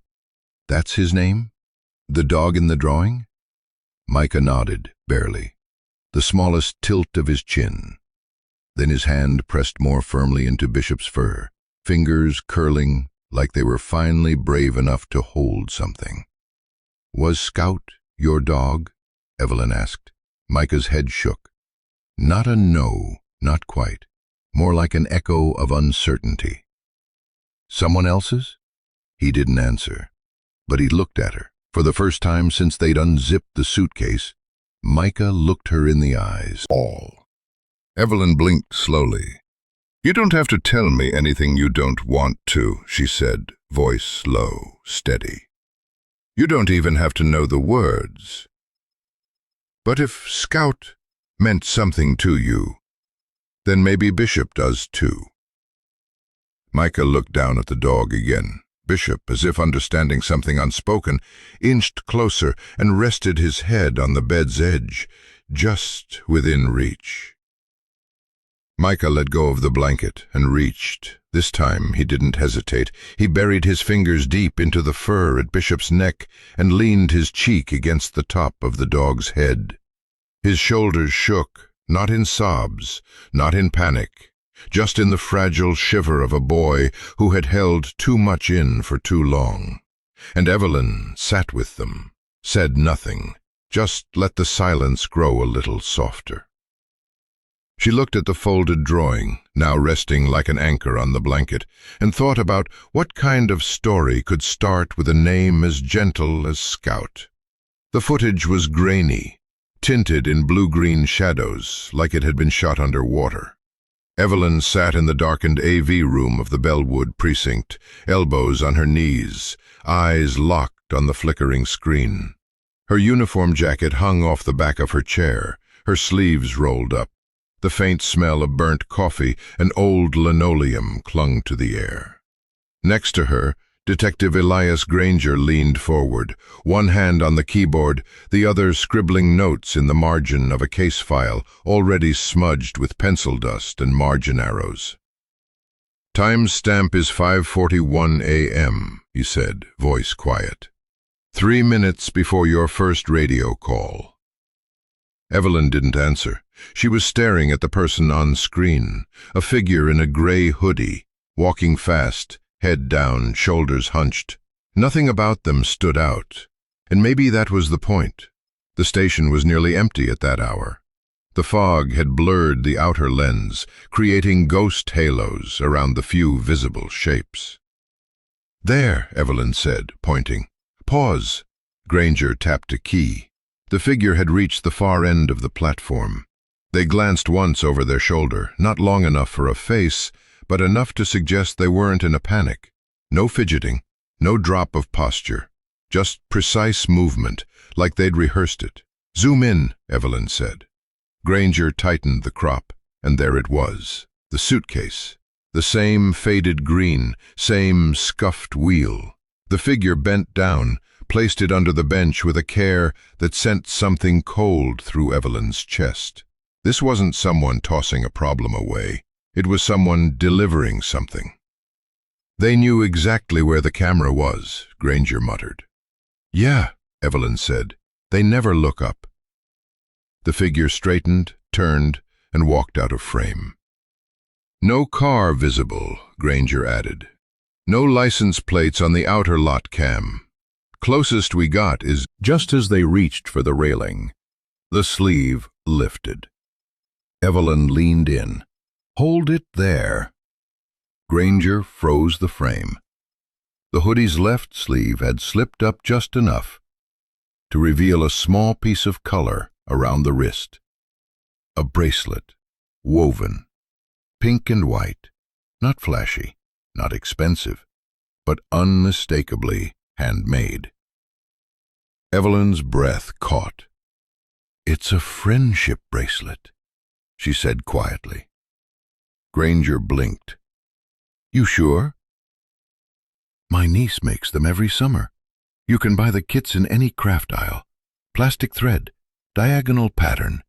"That's his name? The dog in the drawing?" Micah nodded, barely, the smallest tilt of his chin. Then his hand pressed more firmly into Bishop's fur, fingers curling like they were finally brave enough to hold something. "Was Scout your dog?" Evelyn asked. Micah's head shook. Not a no, not quite. More like an echo of uncertainty. "Someone else's?" He didn't answer, but he looked at her. For the first time since they'd unzipped the suitcase, Micah looked her in the eyes. All. Evelyn blinked slowly. "You don't have to tell me anything you don't want to," she said, voice low, steady. "You don't even have to know the words. But if Scout meant something to you, then maybe Bishop does too." Micah looked down at the dog again. Bishop, as if understanding something unspoken, inched closer and rested his head on the bed's edge, just within reach. Micah let go of the blanket and reached. This time he didn't hesitate. He buried his fingers deep into the fur at Bishop's neck and leaned his cheek against the top of the dog's head. His shoulders shook, not in sobs, not in panic, just in the fragile shiver of a boy who had held too much in for too long. And Evelyn sat with them, said nothing, just let the silence grow a little softer. She looked at the folded drawing, now resting like an anchor on the blanket, and thought about what kind of story could start with a name as gentle as Scout. The footage was grainy, tinted in blue-green shadows, like it had been shot under water. Evelyn sat in the darkened AV room of the Bellwood precinct, elbows on her knees, eyes locked on the flickering screen. Her uniform jacket hung off the back of her chair, her sleeves rolled up. The faint smell of burnt coffee and old linoleum clung to the air. Next to her, Detective Elias Granger leaned forward, one hand on the keyboard, the other scribbling notes in the margin of a case file already smudged with pencil dust and margin arrows. "Timestamp is 5:41 a.m., he said, voice quiet. 3 minutes before your first radio call." Evelyn didn't answer. She was staring at the person on screen, a figure in a gray hoodie, walking fast, head down, shoulders hunched. Nothing about them stood out, and maybe that was the point. The station was nearly empty at that hour. The fog had blurred the outer lens, creating ghost halos around the few visible shapes. "There," Evelyn said, pointing. "Pause." Granger tapped a key. The figure had reached the far end of the platform. They glanced once over their shoulder, not long enough for a face, but enough to suggest they weren't in a panic. No fidgeting, no drop of posture, just precise movement, like they'd rehearsed it. "Zoom in," Evelyn said. Granger tightened the crop, and there it was, the suitcase. The same faded green, same scuffed wheel. The figure bent down, placed it under the bench with a care that sent something cold through Evelyn's chest. This wasn't someone tossing a problem away. It was someone delivering something. "They knew exactly where the camera was," Granger muttered. "Yeah," Evelyn said. "They never look up." The figure straightened, turned, and walked out of frame. "No car visible," Granger added. "No license plates on the outer lot cam. Closest we got is..." Just as they reached for the railing, the sleeve lifted. Evelyn leaned in. "Hold it there." Granger froze the frame. The hoodie's left sleeve had slipped up just enough to reveal a small piece of color around the wrist. A bracelet, woven, pink and white, not flashy, not expensive, but unmistakably handmade. Evelyn's breath caught. "It's a friendship bracelet," she said quietly. Granger blinked. "You sure?" "My niece makes them every summer. You can buy the kits in any craft aisle. Plastic thread, diagonal pattern."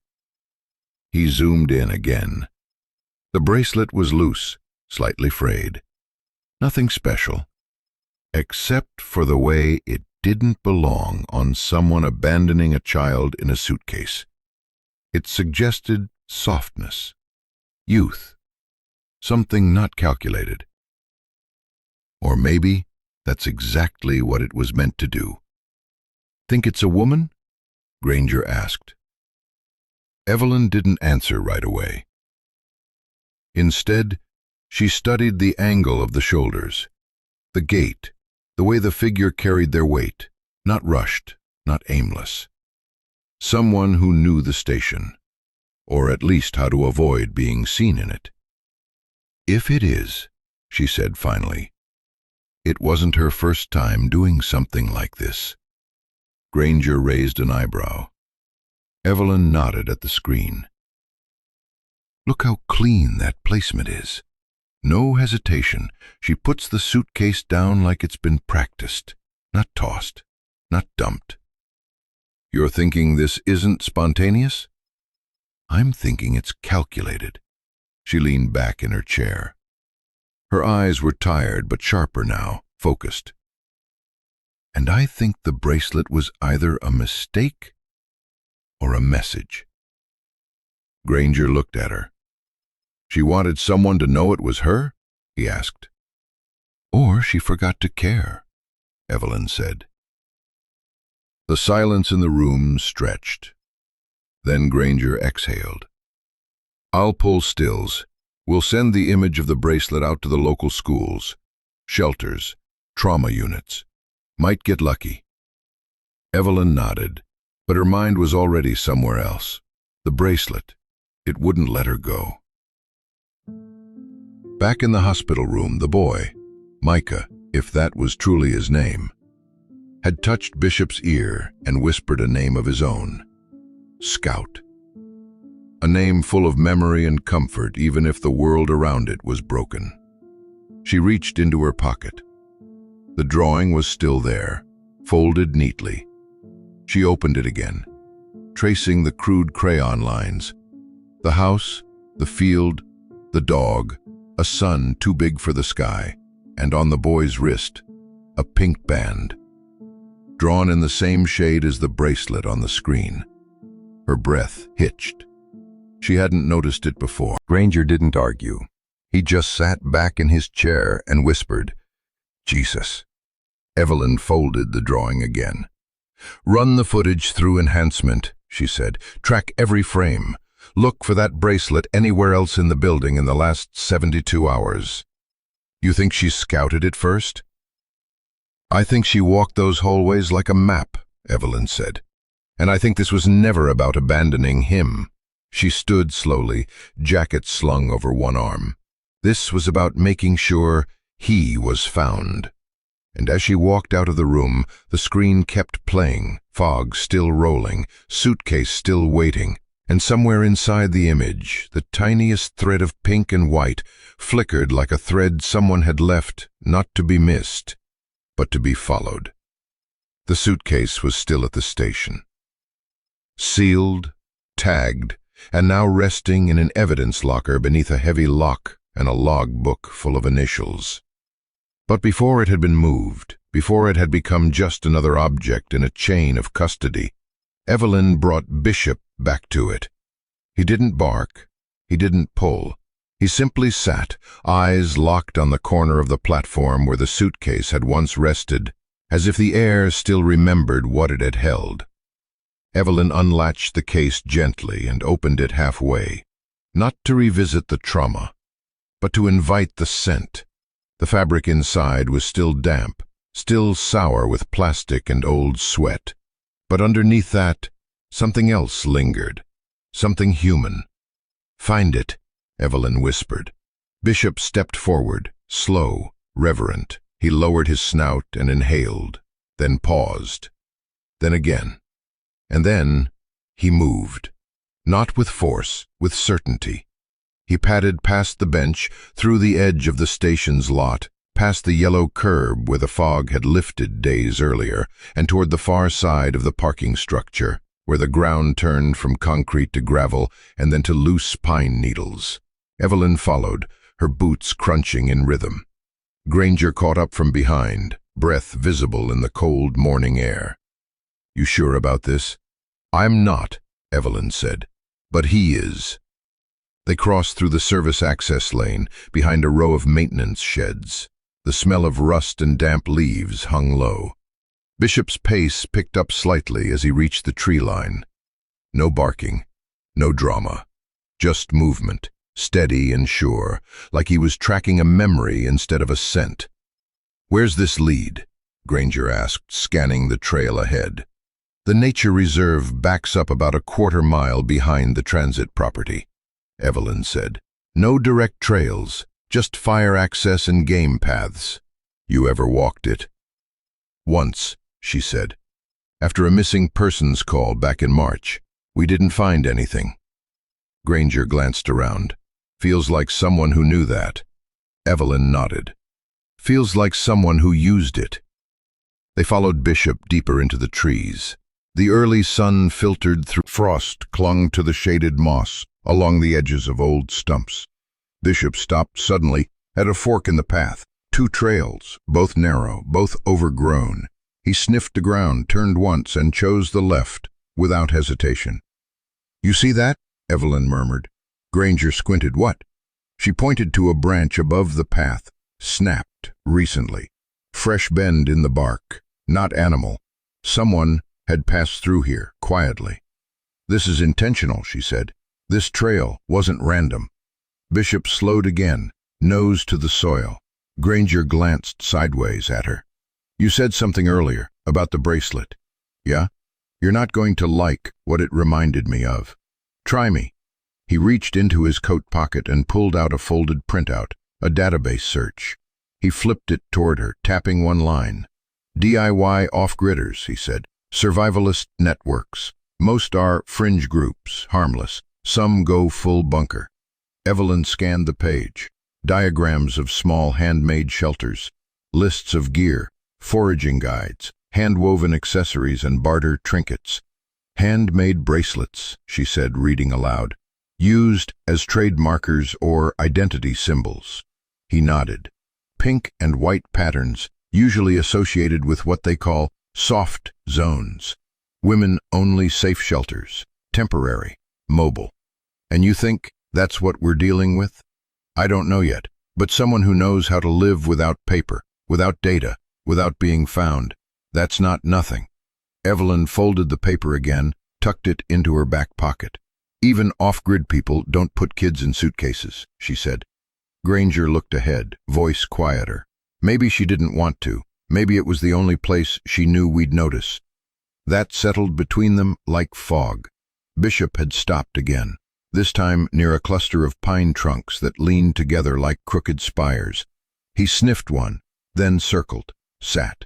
He zoomed in again. The bracelet was loose, slightly frayed. Nothing special, except for the way it didn't belong on someone abandoning a child in a suitcase. It suggested softness, youth, something not calculated. Or maybe that's exactly what it was meant to do. "Think it's a woman?" Granger asked. Evelyn didn't answer right away. Instead, she studied the angle of the shoulders, the gait, the way the figure carried their weight, not rushed, not aimless. Someone who knew the station, or at least how to avoid being seen in it. "If it is," she said finally. It wasn't her first time doing something like this. Granger raised an eyebrow. Evelyn nodded at the screen. "Look how clean that placement is. No hesitation. She puts the suitcase down like it's been practiced, not tossed, not dumped." "You're thinking this isn't spontaneous?" "I'm thinking it's calculated." She leaned back in her chair. Her eyes were tired but sharper now, focused. "And I think the bracelet was either a mistake or a message." Granger looked at her. "She wanted someone to know it was her?" he asked. "Or she forgot to care," Evelyn said. The silence in the room stretched. Then Granger exhaled. "I'll pull stills. We'll send the image of the bracelet out to the local schools, shelters, trauma units. Might get lucky." Evelyn nodded, but her mind was already somewhere else. The bracelet. It wouldn't let her go. Back in the hospital room, the boy, Micah, if that was truly his name, had touched Bishop's ear and whispered a name of his own. Scout. A name full of memory and comfort, even if the world around it was broken. She reached into her pocket. The drawing was still there, folded neatly. She opened it again, tracing the crude crayon lines. The house, the field, the dog, a sun too big for the sky, and on the boy's wrist, a pink band, drawn in the same shade as the bracelet on the screen. Her breath hitched. She hadn't noticed it before. Granger didn't argue. He just sat back in his chair and whispered, "Jesus." Evelyn folded the drawing again. "Run the footage through enhancement," she said. "Track every frame. Look for that bracelet anywhere else in the building in the last 72 hours. You think she scouted it first? I think she walked those hallways like a map, Evelyn said. And I think this was never about abandoning him. She stood slowly, jacket slung over one arm. This was about making sure he was found. And as she walked out of the room, the screen kept playing, fog still rolling, Suitcase still waiting, and somewhere inside the image, the tiniest thread of pink and white flickered like a thread someone had left, not to be missed, but to be followed. The suitcase was still at the station. Sealed, tagged, and now resting in an evidence locker beneath a heavy lock and a log book full of initials. But before it had been moved, before it had become just another object in a chain of custody, Evelyn brought Bishop back to it. He didn't bark, he didn't pull. He simply sat, eyes locked on the corner of the platform where the suitcase had once rested, as if the air still remembered what it had held. Evelyn unlatched the case gently and opened it halfway, not to revisit the trauma, but to invite the scent. The fabric inside was still damp, still sour with plastic and old sweat. But underneath that, something else lingered, something human. "Find it," Evelyn whispered. Bishop stepped forward, slow, reverent. He lowered his snout and inhaled, then paused. Then again. And then he moved. Not with force, with certainty. He padded past the bench, through the edge of the station's lot, past the yellow curb where the fog had lifted days earlier, and toward the far side of the parking structure, where the ground turned from concrete to gravel and then to loose pine needles. Evelyn followed, her boots crunching in rhythm. Granger caught up from behind, breath visible in the cold morning air. "You sure about this?" "I'm not," Evelyn said, "but he is." They crossed through the service access lane, behind a row of maintenance sheds. The smell of rust and damp leaves hung low. Bishop's pace picked up slightly as he reached the tree line. No barking, no drama, just movement, steady and sure, like he was tracking a memory instead of a scent. "Where's this lead?" Granger asked, scanning the trail ahead. "The nature reserve backs up about a quarter-mile behind the transit property," Evelyn said. "No direct trails, just fire access and game paths. You ever walked it?" "Once," she said. "After a missing persons call back in March. We didn't find anything." Granger glanced around. "Feels like someone who knew that." Evelyn nodded. "Feels like someone who used it." They followed Bishop deeper into the trees. The early sun filtered through frost, clung to the shaded moss along the edges of old stumps. Bishop stopped suddenly at a fork in the path. Two trails, both narrow, both overgrown. He sniffed the ground, turned once, and chose the left, without hesitation. "You see that?" Evelyn murmured. Granger squinted. "What?" She pointed to a branch above the path, snapped recently. Fresh bend in the bark, not animal. Someone had passed through here, quietly. "This is intentional," she said. "This trail wasn't random." Bishop slowed again, nose to the soil. Granger glanced sideways at her. "You said something earlier about the bracelet. Yeah? You're not going to like what it reminded me of. Try me." He reached into his coat pocket and pulled out a folded printout, a database search. He flipped it toward her, tapping one line. "DIY off-gridders," he said. "Survivalist networks. Most are fringe groups, harmless. Some go full bunker." Evelyn scanned the page. Diagrams of small handmade shelters, lists of gear, foraging guides, hand-woven accessories and barter trinkets. "Handmade bracelets," she said, reading aloud. "Used as trade markers or identity symbols." He nodded. "Pink and white patterns, usually associated with what they call soft zones. Women-only safe shelters. Temporary. Mobile. And you think that's what we're dealing with?" "I don't know yet, but someone who knows how to live without paper, without data, without being found. That's not nothing." Evelyn folded the paper again, tucked it into her back pocket. Even off-grid people don't put kids in suitcases, she said. Granger looked ahead, voice quieter. Maybe she didn't want to. Maybe it was the only place she knew we'd notice. That settled between them like fog. Bishop had stopped again, this time near a cluster of pine trunks that leaned together like crooked spires. He sniffed one, then circled, sat.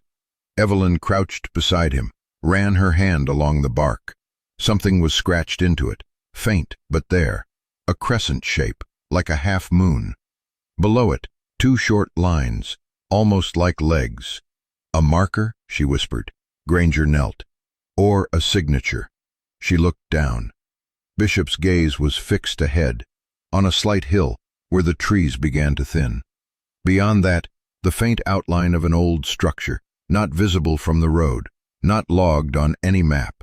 Evelyn crouched beside him, ran her hand along the bark. Something was scratched into it, faint but there, a crescent shape, like a half moon. Below it, 2 short lines, almost like legs. A marker, she whispered. Granger knelt. Or a signature. She looked down. Bishop's gaze was fixed ahead, on a slight hill where the trees began to thin. Beyond that, the faint outline of an old structure, not visible from the road, not logged on any map.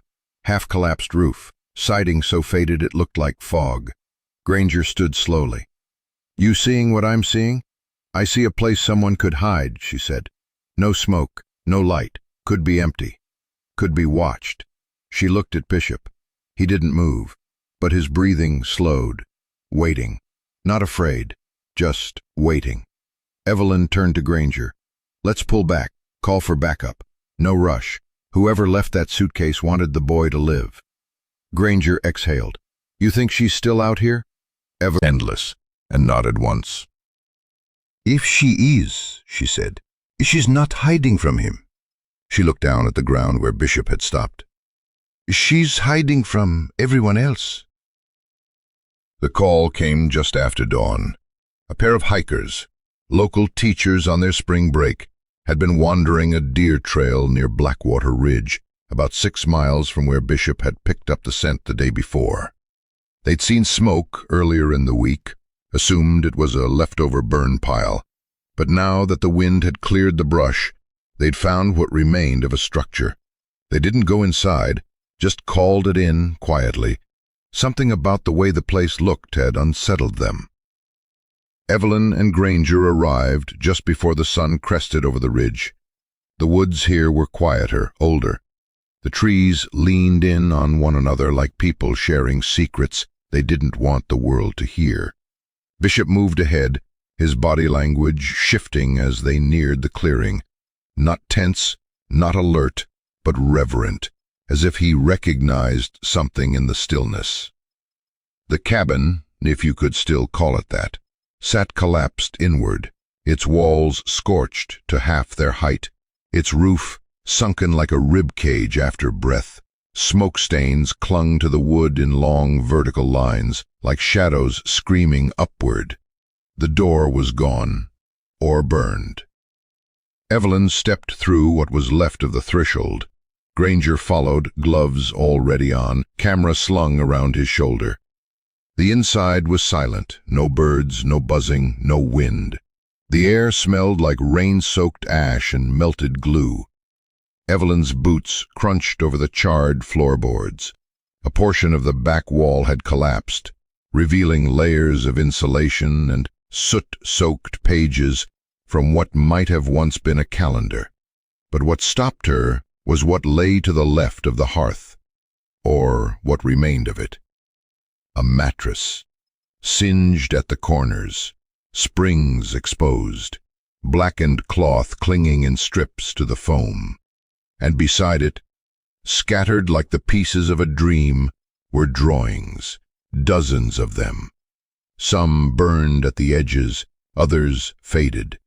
Half-collapsed roof, siding so faded it looked like fog. Granger stood slowly. "You seeing what I'm seeing? I see a place someone could hide," she said. "No smoke, no light, could be empty. Could be watched." She looked at Bishop. He didn't move, but his breathing slowed, waiting. Not afraid, just waiting. Evelyn turned to Granger. "Let's pull back, call for backup. No rush. Whoever left that suitcase wanted the boy to live." Granger exhaled. "You think she's still out here?" Evelyn endless, and nodded once. "If she is," she said, "she's not hiding from him." She looked down at the ground where Bishop had stopped. "She's hiding from everyone else." The call came just after dawn. A pair of hikers, local teachers on their spring break, had been wandering a deer trail near Blackwater Ridge, about 6 miles from where Bishop had picked up the scent the day before. They'd seen smoke earlier in the week, assumed it was a leftover burn pile, but now that the wind had cleared the brush, they'd found what remained of a structure. They didn't go inside, just called it in quietly. Something about the way the place looked had unsettled them. Evelyn and Granger arrived just before the sun crested over the ridge. The woods here were quieter, older. The trees leaned in on one another like people sharing secrets they didn't want the world to hear. Bishop moved ahead, his body language shifting as they neared the clearing. Not tense, not alert, but reverent, as if he recognized something in the stillness. The cabin, if you could still call it that, sat collapsed inward, its walls scorched to half their height, its roof sunken like a rib cage after breath. Smoke stains clung to the wood in long vertical lines, like shadows screaming upward. The door was gone, or burned. Evelyn stepped through what was left of the threshold. Granger followed, gloves already on, camera slung around his shoulder. The inside was silent, no birds, no buzzing, no wind. The air smelled like rain-soaked ash and melted glue. Evelyn's boots crunched over the charred floorboards. A portion of the back wall had collapsed, revealing layers of insulation and soot-soaked pages from what might have once been a calendar. But what stopped her was what lay to the left of the hearth, or what remained of it. A mattress, singed at the corners, springs exposed, blackened cloth clinging in strips to the foam. And beside it, scattered like the pieces of a dream, were drawings, dozens of them. Some burned at the edges, others faded,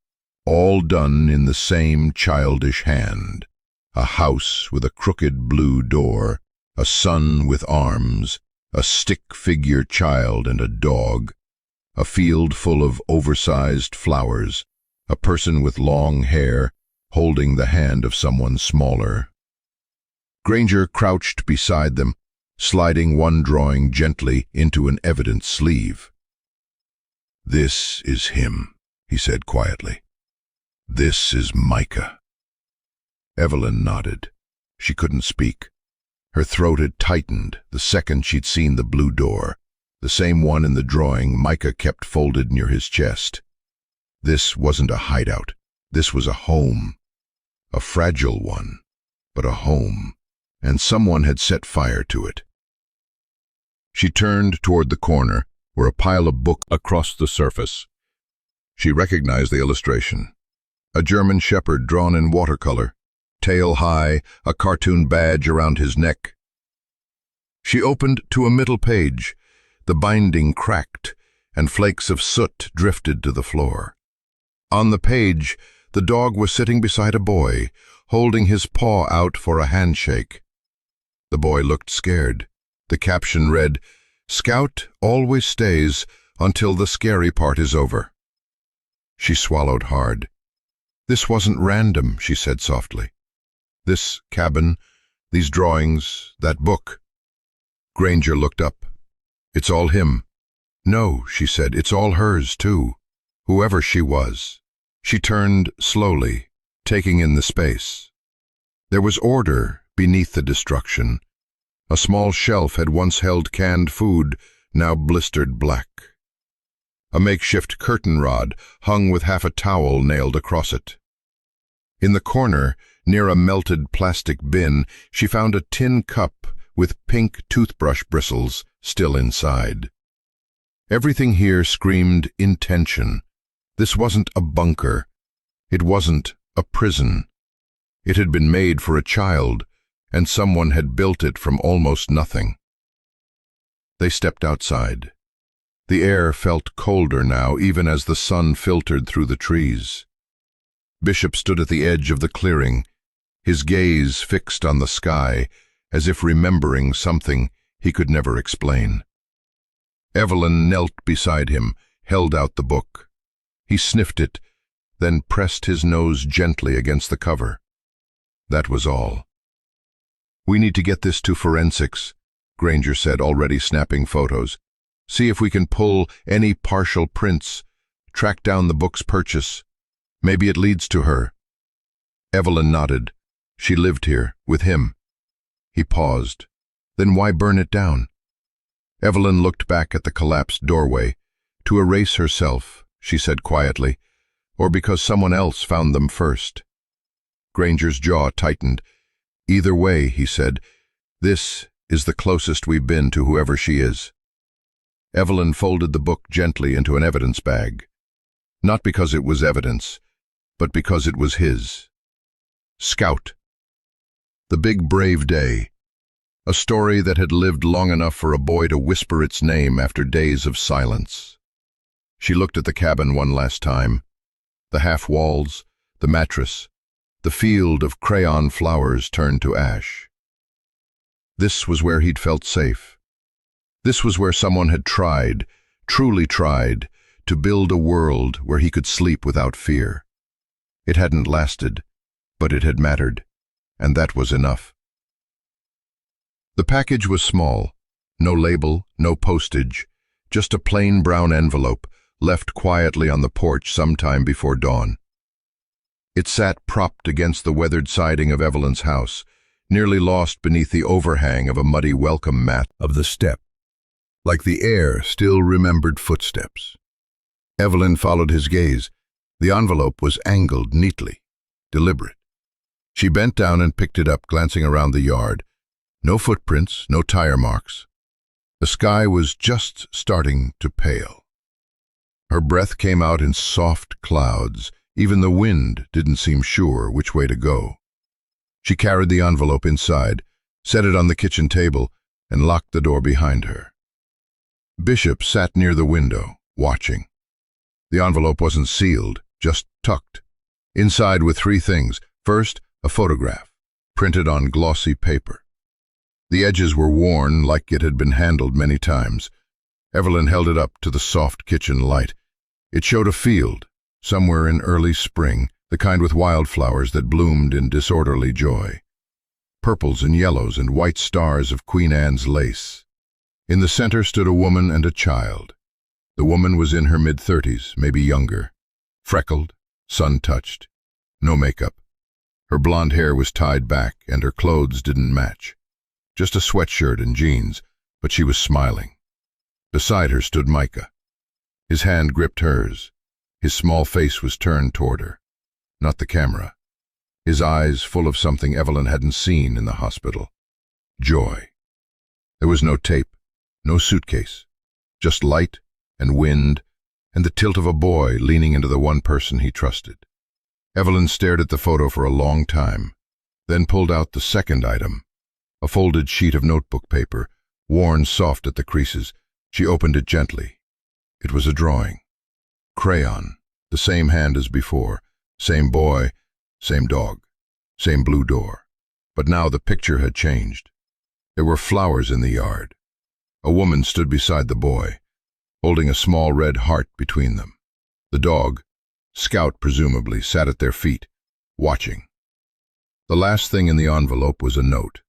all done in the same childish hand. A house with a crooked blue door, a sun with arms, a stick-figure child and a dog, a field full of oversized flowers, a person with long hair holding the hand of someone smaller. Granger crouched beside them, sliding one drawing gently into an evident sleeve. "This is him," he said quietly. "This is Micah." Evelyn nodded. She couldn't speak. Her throat had tightened the second she'd seen the blue door, the same one in the drawing Micah kept folded near his chest. This wasn't a hideout. This was a home. A fragile one, but a home, and someone had set fire to it. She turned toward the corner, where a pile of books across the surface. She recognized the illustration. A German shepherd drawn in watercolor, tail high, a cartoon badge around his neck. She opened to a middle page. The binding cracked, and flakes of soot drifted to the floor. On the page, the dog was sitting beside a boy, holding his paw out for a handshake. The boy looked scared. The caption read, "Scout always stays until the scary part is over." She swallowed hard. "This wasn't random," she said softly. "This cabin, these drawings, that book." Granger looked up. "It's all him." "No," she said, "it's all hers, too. Whoever she was." She turned slowly, taking in the space. There was order beneath the destruction. A small shelf had once held canned food, now blistered black. A makeshift curtain rod hung with half a towel nailed across it. In the corner, near a melted plastic bin, she found a tin cup with pink toothbrush bristles still inside. Everything here screamed intention. This wasn't a bunker. It wasn't a prison. It had been made for a child, and someone had built it from almost nothing. They stepped outside. The air felt colder now, even as the sun filtered through the trees. Bishop stood at the edge of the clearing, his gaze fixed on the sky, as if remembering something he could never explain. Evelyn knelt beside him, held out the book. He sniffed it, then pressed his nose gently against the cover. That was all. "We need to get this to forensics," Granger said, already snapping photos. "See if we can pull any partial prints, track down the book's purchase. Maybe it leads to her." Evelyn nodded. She lived here, with him. He paused. "Then why burn it down?" Evelyn looked back at the collapsed doorway. "To erase herself," she said quietly, "or because someone else found them first." Granger's jaw tightened. "Either way," he said, "this is the closest we've been to whoever she is." Evelyn folded the book gently into an evidence bag. Not because it was evidence, but because it was his. Scout. The big brave day. A story that had lived long enough for a boy to whisper its name after days of silence. She looked at the cabin one last time. The half walls, the mattress, the field of crayon flowers turned to ash. This was where he'd felt safe. This was where someone had tried, truly tried, to build a world where he could sleep without fear. It hadn't lasted, but it had mattered, and that was enough. The package was small, no label, no postage, just a plain brown envelope left quietly on the porch sometime before dawn. It sat propped against the weathered siding of Evelyn's house, nearly lost beneath the overhang of a muddy welcome mat of the step, like the air still remembered footsteps. Evelyn followed his gaze. The envelope was angled neatly, deliberate. She bent down and picked it up, glancing around the yard. No footprints, no tire marks. The sky was just starting to pale. Her breath came out in soft clouds. Even the wind didn't seem sure which way to go. She carried the envelope inside, set it on the kitchen table, and locked the door behind her. Bishop sat near the window, watching. The envelope wasn't sealed, just tucked. Inside were three things. First, a photograph, printed on glossy paper. The edges were worn like it had been handled many times. Evelyn held it up to the soft kitchen light. It showed a field, somewhere in early spring, the kind with wildflowers that bloomed in disorderly joy. Purples and yellows and white stars of Queen Anne's lace. In the center stood a woman and a child. The woman was in her mid-30s, maybe younger. Freckled, sun-touched, no makeup. Her blonde hair was tied back and her clothes didn't match. Just a sweatshirt and jeans, but she was smiling. Beside her stood Micah. His hand gripped hers. His small face was turned toward her, not the camera. His eyes full of something Evelyn hadn't seen in the hospital. Joy. There was no tape, No suitcase. Just light and wind and the tilt of a boy leaning into the one person he trusted. Evelyn stared at the photo for a long time, then pulled out the second item, a folded sheet of notebook paper, worn soft at the creases. She opened it gently. It was a drawing. Crayon, the same hand as before, same boy, same dog, same blue door. But now the picture had changed. There were flowers in the yard. A woman stood beside the boy, holding a small red heart between them. The dog, Scout presumably, sat at their feet, watching. The last thing in the envelope was a note.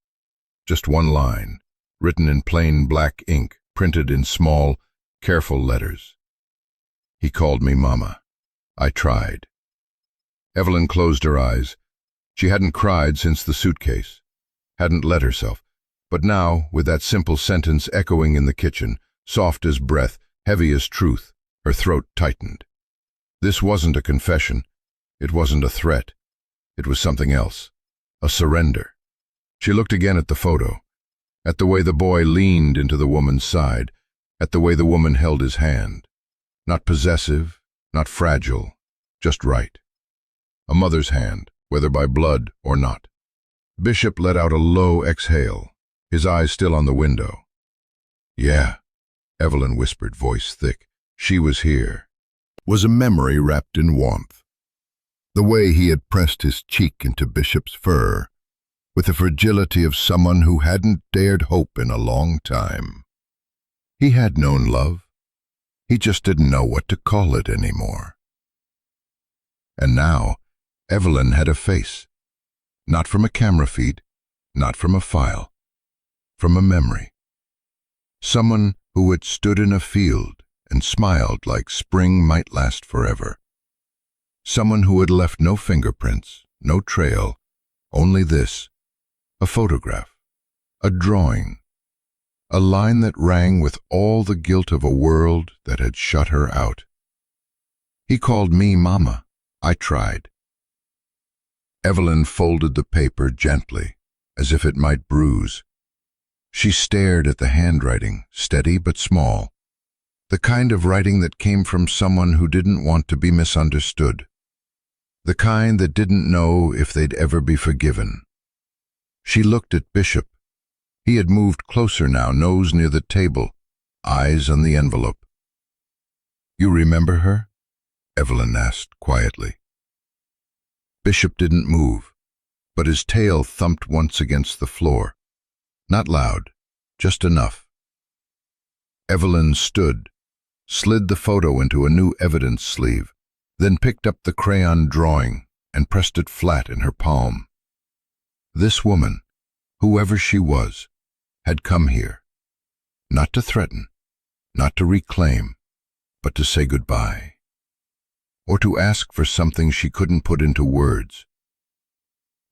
Just one line, written in plain black ink, printed in small, careful letters. He called me Mama. I tried. Evelyn closed her eyes. She hadn't cried since the suitcase, hadn't let herself. But now, with that simple sentence echoing in the kitchen, soft as breath, heavy as truth, her throat tightened. This wasn't a confession. It wasn't a threat. It was something else. A surrender. She looked again at the photo, at the way the boy leaned into the woman's side, at the way the woman held his hand. Not possessive, not fragile, just right. A mother's hand, whether by blood or not. Bishop let out a low exhale, his eyes still on the window. Yeah, Evelyn whispered, voice thick. She was here. Was a memory wrapped in warmth. The way he had pressed his cheek into Bishop's fur, with the fragility of someone who hadn't dared hope in a long time. He had known love. He just didn't know what to call it anymore. And now, Evelyn had a face. Not from a camera feed, not from a file. From a memory. Someone who had stood in a field and smiled like spring might last forever. Someone who had left no fingerprints, no trail, only this, a photograph, a drawing, a line that rang with all the guilt of a world that had shut her out. He called me Mama. I tried. Evelyn folded the paper gently, as if it might bruise. She stared at the handwriting, steady but small, the kind of writing that came from someone who didn't want to be misunderstood, the kind that didn't know if they'd ever be forgiven. She looked at Bishop. He had moved closer now, nose near the table, eyes on the envelope. You remember her? Evelyn asked quietly. Bishop didn't move, but his tail thumped once against the floor. Not loud, just enough. Evelyn stood, slid the photo into a new evidence sleeve, then picked up the crayon drawing and pressed it flat in her palm. This woman, whoever she was, had come here, not to threaten, not to reclaim, but to say goodbye, or to ask for something she couldn't put into words.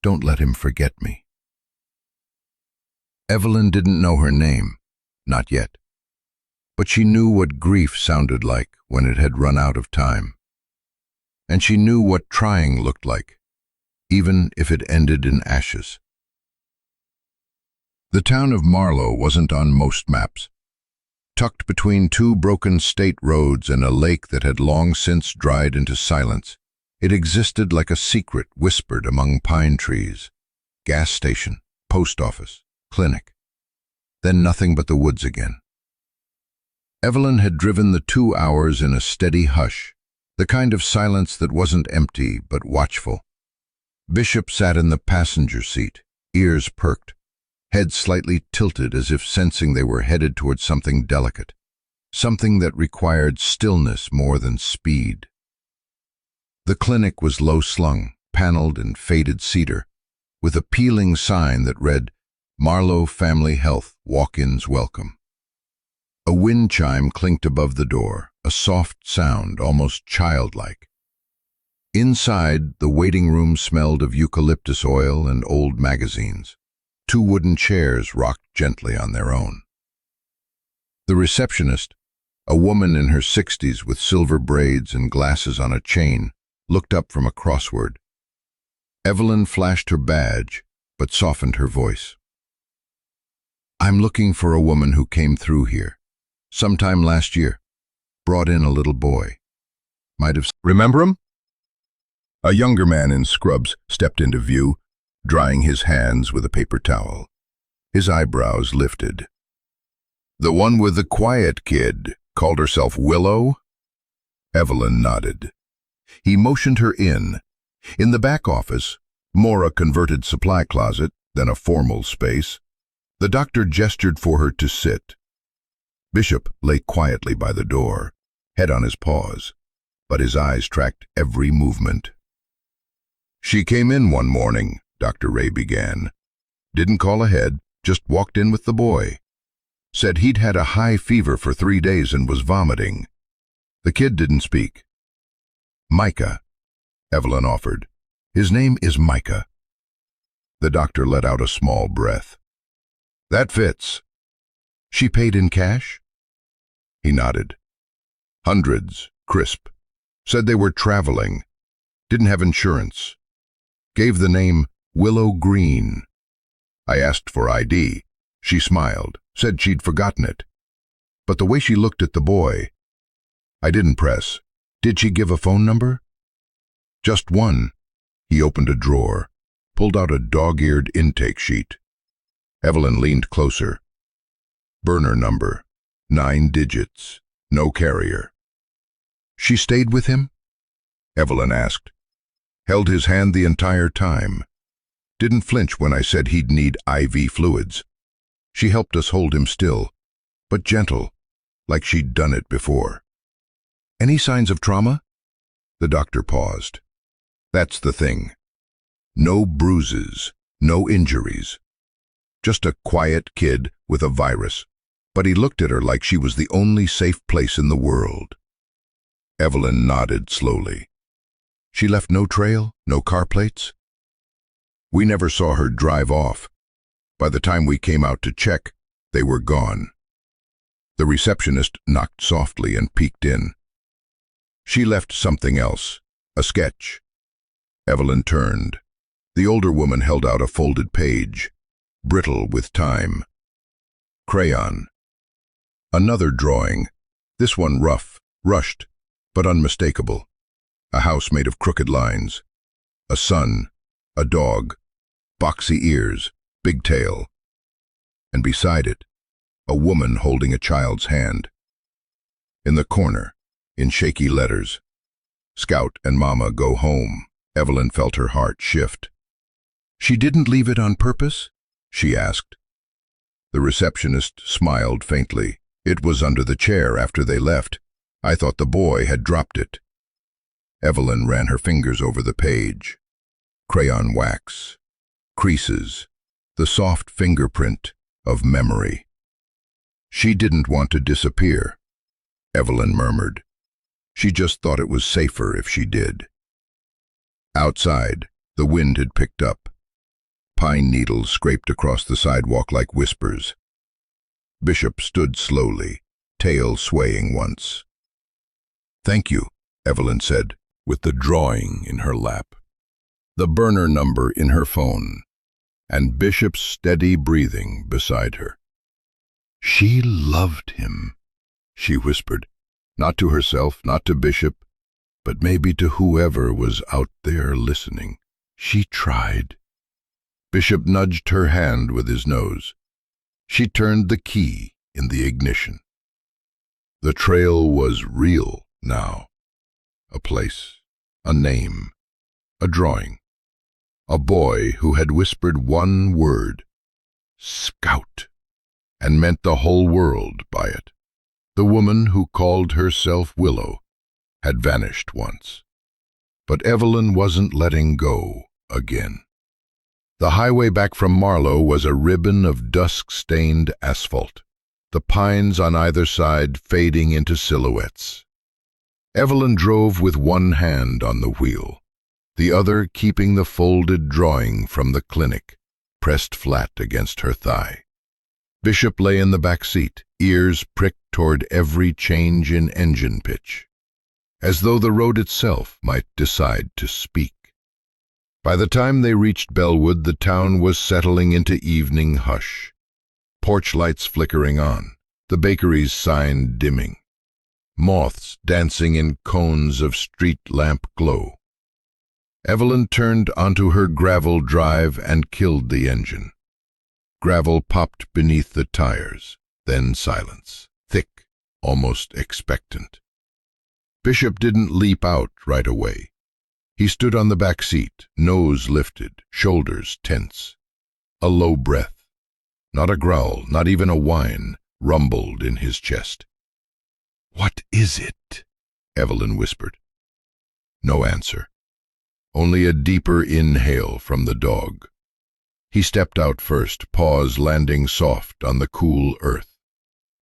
Don't let him forget me. Evelyn didn't know her name, not yet, but she knew what grief sounded like when it had run out of time. And she knew what trying looked like, even if it ended in ashes. The town of Marlow wasn't on most maps. Tucked between two broken state roads and a lake that had long since dried into silence, it existed like a secret whispered among pine trees. Gas station, post office, clinic. Then nothing but the woods again. Evelyn had driven the 2 hours in a steady hush, the kind of silence that wasn't empty but watchful. Bishop sat in the passenger seat, ears perked, head slightly tilted as if sensing they were headed towards something delicate, something that required stillness more than speed. The clinic was low-slung, paneled in faded cedar, with a peeling sign that read, Marlow Family Health, Walk-ins Welcome. A wind chime clinked above the door, a soft sound, almost childlike. Inside, the waiting room smelled of eucalyptus oil and old magazines. 2 wooden chairs rocked gently on their own. The receptionist, a woman in her 60s with silver braids and glasses on a chain, looked up from a crossword. Evelyn flashed her badge, but softened her voice. I'm looking for a woman who came through here. Sometime last year. Brought in a little boy. Might have... Remember him? A younger man in scrubs stepped into view, drying his hands with a paper towel. His eyebrows lifted. The one with the quiet kid called herself Willow? Evelyn nodded. He motioned her in. In the back office, more a converted supply closet than a formal space, the doctor gestured for her to sit. Bishop lay quietly by the door, head on his paws, but his eyes tracked every movement. She came in one morning, Dr. Ray began. Didn't call ahead, just walked in with the boy. Said he'd had a high fever for 3 days and was vomiting. The kid didn't speak. Micah, Evelyn offered. His name is Micah. The doctor let out a small breath. That fits. She paid in cash? He nodded. Hundreds, crisp. Said they were traveling. Didn't have insurance. Gave the name Willow Green. I asked for ID. She smiled, said she'd forgotten it. But the way she looked at the boy... I didn't press. Did she give a phone number? Just one. He opened a drawer, pulled out a dog-eared intake sheet. Evelyn leaned closer. Burner number, 9 digits, no carrier. She stayed with him? Evelyn asked. Held his hand the entire time. Didn't flinch when I said he'd need IV fluids. She helped us hold him still, but gentle, like she'd done it before. Any signs of trauma? The doctor paused. That's the thing. No bruises, no injuries. Just a quiet kid with a virus, but he looked at her like she was the only safe place in the world. Evelyn nodded slowly. She left no trail, no car plates? We never saw her drive off. By the time we came out to check, they were gone. The receptionist knocked softly and peeked in. She left something else, a sketch. Evelyn turned. The older woman held out a folded page, brittle with time. Crayon. Another drawing, this one rough, rushed, but unmistakable. A house made of crooked lines. A sun, a dog, boxy ears, big tail. And beside it, a woman holding a child's hand. In the corner, in shaky letters, Scout and Mama go home. Evelyn felt her heart shift. She didn't leave it on purpose? She asked. The receptionist smiled faintly. It was under the chair after they left. I thought the boy had dropped it. Evelyn ran her fingers over the page. Crayon wax, creases, the soft fingerprint of memory. She didn't want to disappear, Evelyn murmured. She just thought it was safer if she did. Outside, the wind had picked up. Pine needles scraped across the sidewalk like whispers. Bishop stood slowly, tail swaying once. Thank you, Evelyn said, with the drawing in her lap, the burner number in her phone, and Bishop's steady breathing beside her. She loved him, she whispered, not to herself, not to Bishop, but maybe to whoever was out there listening. She tried. Bishop nudged her hand with his nose. She turned the key in the ignition. The trail was real now. A place, a name, a drawing. A boy who had whispered one word, Scout, and meant the whole world by it. The woman who called herself Willow had vanished once. But Evelyn wasn't letting go again. The highway back from Marlow was a ribbon of dusk-stained asphalt, the pines on either side fading into silhouettes. Evelyn drove with one hand on the wheel, the other keeping the folded drawing from the clinic pressed flat against her thigh. Bishop lay in the back seat, ears pricked toward every change in engine pitch, as though the road itself might decide to speak. By the time they reached Bellwood, the town was settling into evening hush. porch lights flickering on, the bakery's sign dimming, moths dancing in cones of street lamp glow. Evelyn turned onto her gravel drive and killed the engine. Gravel popped beneath the tires, then silence, thick, almost expectant. Bishop didn't leap out right away. He stood on the back seat, nose lifted, shoulders tense. A low breath, not a growl, not even a whine, rumbled in his chest. "What is it?" Evelyn whispered. No answer. Only a deeper inhale from the dog. He stepped out first, paws landing soft on the cool earth.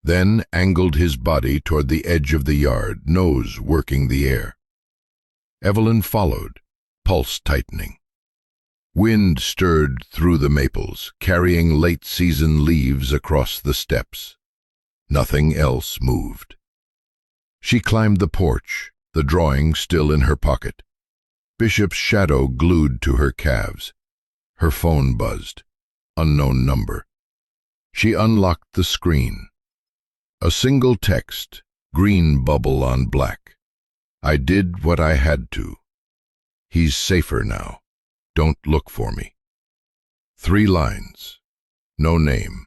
Then angled his body toward the edge of the yard, nose working the air. Evelyn followed, pulse tightening. Wind stirred through the maples, carrying late-season leaves across the steps. Nothing else moved. She climbed the porch, the drawing still in her pocket. Bishop's shadow glued to her calves. Her phone buzzed. Unknown number. She unlocked the screen. A single text, green bubble on black. "I did what I had to. He's safer now. Don't look for me." 3 lines. No name.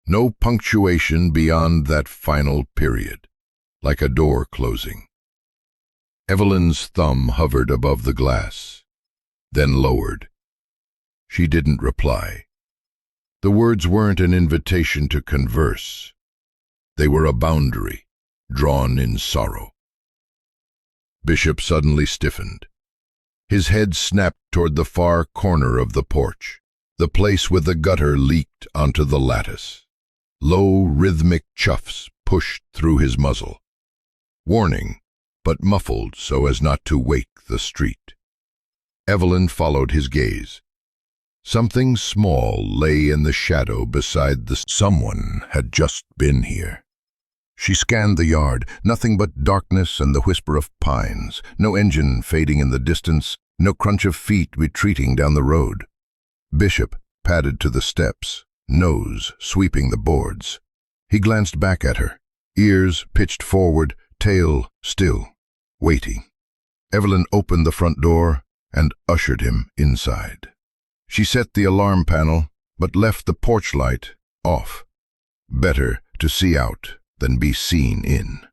No punctuation beyond that final period, like a door closing. Evelyn's thumb hovered above the glass, then lowered. She didn't reply. The words weren't an invitation to converse. They were a boundary, drawn in sorrow. Bishop suddenly stiffened. His head snapped toward the far corner of the porch, the place with the gutter leaked onto the lattice. Low, rhythmic chuffs pushed through his muzzle. Warning, but muffled so as not to wake the street. Evelyn followed his gaze. Something small lay in the shadow beside the someone had just been here. She scanned the yard, nothing but darkness and the whisper of pines, no engine fading in the distance, no crunch of feet retreating down the road. Bishop padded to the steps, nose sweeping the boards. He glanced back at her, ears pitched forward, tail still, waiting. Evelyn opened the front door and ushered him inside. She set the alarm panel, but left the porch light off. Better to see out than be seen in.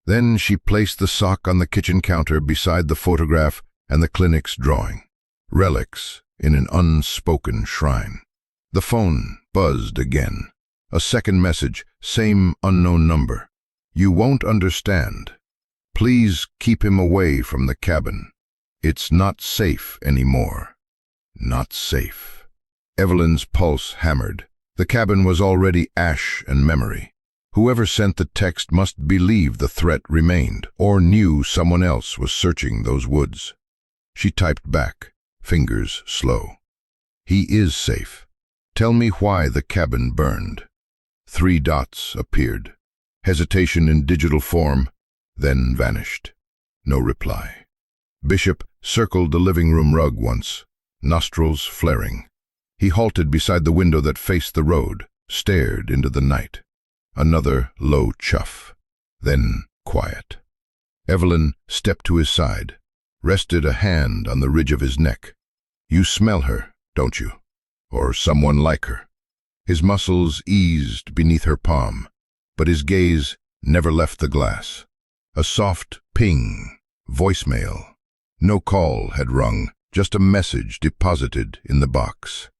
Then she placed the sock on the kitchen counter beside the photograph and the clinic's drawing. Relics in an unspoken shrine. The phone buzzed again. A second message, same unknown number. "You won't understand. Please keep him away from the cabin. It's not safe anymore." Not safe. Evelyn's pulse hammered. The cabin was already ash and memory. Whoever sent the text must believe the threat remained, or knew someone else was searching those woods. She typed back, fingers slow. "He is safe. Tell me why the cabin burned." 3 dots appeared. Hesitation in digital form, then vanished. No reply. Bishop circled the living room rug once, nostrils flaring. He halted beside the window that faced the road, stared into the night. Another low chuff, then quiet. Evelyn stepped to his side, rested a hand on the ridge of his neck. "You smell her, don't you? Or someone like her?" His muscles eased beneath her palm, but his gaze never left the glass. A soft ping, voicemail. No call had rung, just a message deposited in the box.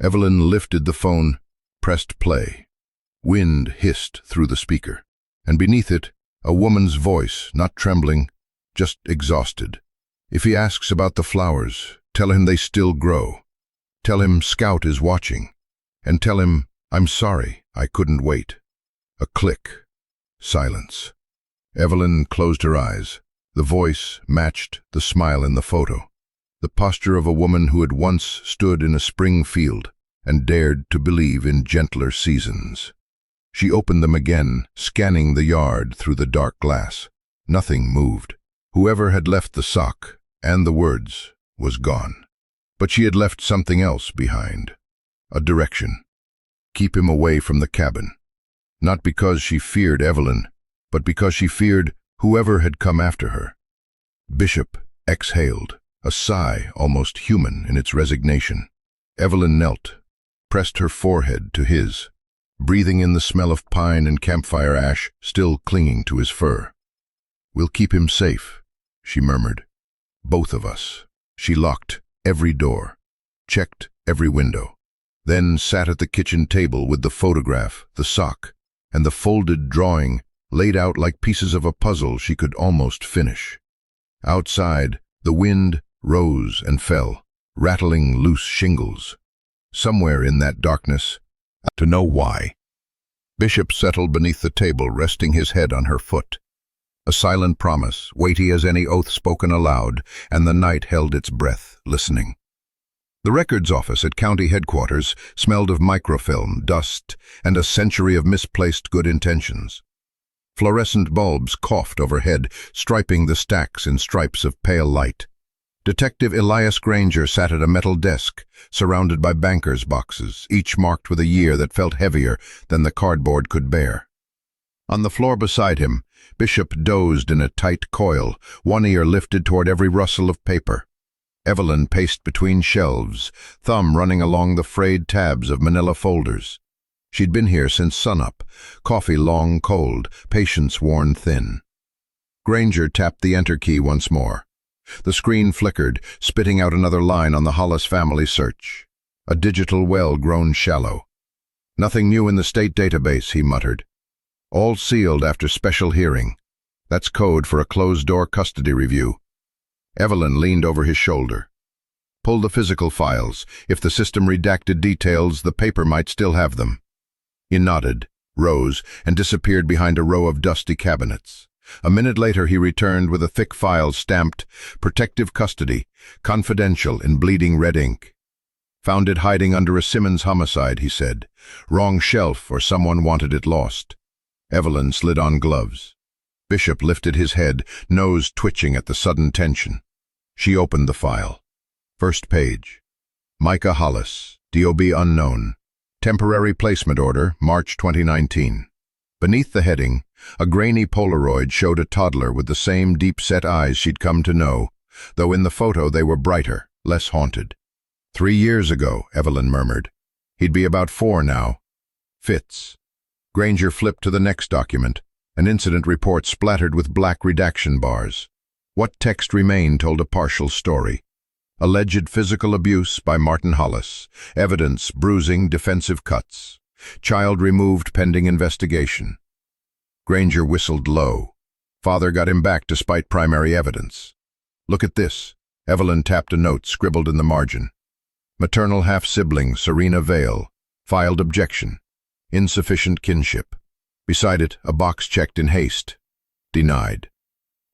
Evelyn lifted the phone, pressed play. Wind hissed through the speaker, and beneath it, a woman's voice, not trembling, just exhausted. "If he asks about the flowers, tell him they still grow. Tell him Scout is watching. And tell him, I'm sorry, I couldn't wait." A click. Silence. Evelyn closed her eyes. The voice matched the smile in the photo. The posture of a woman who had once stood in a spring field and dared to believe in gentler seasons. She opened them again, scanning the yard through the dark glass. Nothing moved. Whoever had left the sock and the words was gone. But she had left something else behind. A direction. keep him away from the cabin. Not because she feared Evelyn, but because she feared whoever had come after her. Bishop exhaled, a sigh almost human in its resignation. Evelyn knelt, pressed her forehead to his, breathing in the smell of pine and campfire ash still clinging to his fur. "We'll keep him safe," she murmured. "Both of us." She locked every door, checked every window, then sat at the kitchen table with the photograph, the sock, and the folded drawing laid out like pieces of a puzzle she could almost finish. Outside, the wind rose and fell, rattling loose shingles. Somewhere in that darkness, to know why. Bishop settled beneath the table, resting his head on her foot. A silent promise, weighty as any oath spoken aloud, and the night held its breath, listening. The records office at county headquarters smelled of microfilm, dust, and a century of misplaced good intentions. Fluorescent bulbs coughed overhead, striping the stacks in stripes of pale light. Detective Elias Granger sat at a metal desk, surrounded by bankers' boxes, each marked with a year that felt heavier than the cardboard could bear. On the floor beside him, Bishop dozed in a tight coil, one ear lifted toward every rustle of paper. Evelyn paced between shelves, thumb running along the frayed tabs of manila folders. She'd been here since sunup, coffee long cold, patience worn thin. Granger tapped the enter key once more. The screen flickered, spitting out another line on the Hollis family search. A digital well grown shallow. "Nothing new in the state database," he muttered. "All sealed after special hearing. That's code for a closed-door custody review." Evelyn leaned over his shoulder. "Pull the physical files. If the system redacted details, the paper might still have them." He nodded, rose, and disappeared behind a row of dusty cabinets. A minute later he returned with a thick file stamped "Protective Custody, Confidential" in bleeding red ink. "Found it hiding under a Simmons homicide," he said. "Wrong shelf, or someone wanted it lost." Evelyn slid on gloves. Bishop lifted his head, nose twitching at the sudden tension. She opened the file. First page. Micah Hollis, DOB unknown. Temporary placement order, March 2019. Beneath the heading, a grainy Polaroid showed a toddler with the same deep-set eyes she'd come to know, though in the photo they were brighter, less haunted. 3 years ago, Evelyn murmured. He'd be about 4 now. Fits. Granger flipped to the next document, an incident report splattered with black redaction bars. What text remained told a partial story. Alleged physical abuse by Martin Hollis. Evidence, bruising, defensive cuts. Child removed pending investigation. Granger whistled low. Father got him back despite primary evidence. "Look at this." Evelyn tapped a note scribbled in the margin. "Maternal half-sibling, Serena Vale. Filed objection. Insufficient kinship." Beside it, a box checked in haste. Denied.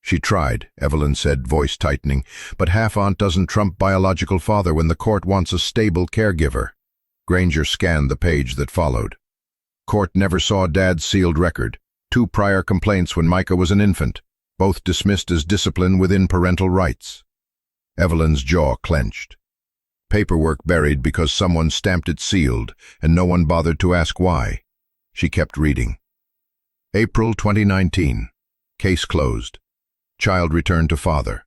"She tried," Evelyn said, voice tightening, "but half-aunt doesn't trump biological father when the court wants a stable caregiver." Granger scanned the page that followed. Court never saw Dad's sealed record. 2 prior complaints when Micah was an infant, both dismissed as discipline within parental rights. Evelyn's jaw clenched. Paperwork buried because someone stamped it sealed, and no one bothered to ask why. She kept reading. April 2019. Case closed. Child returned to father.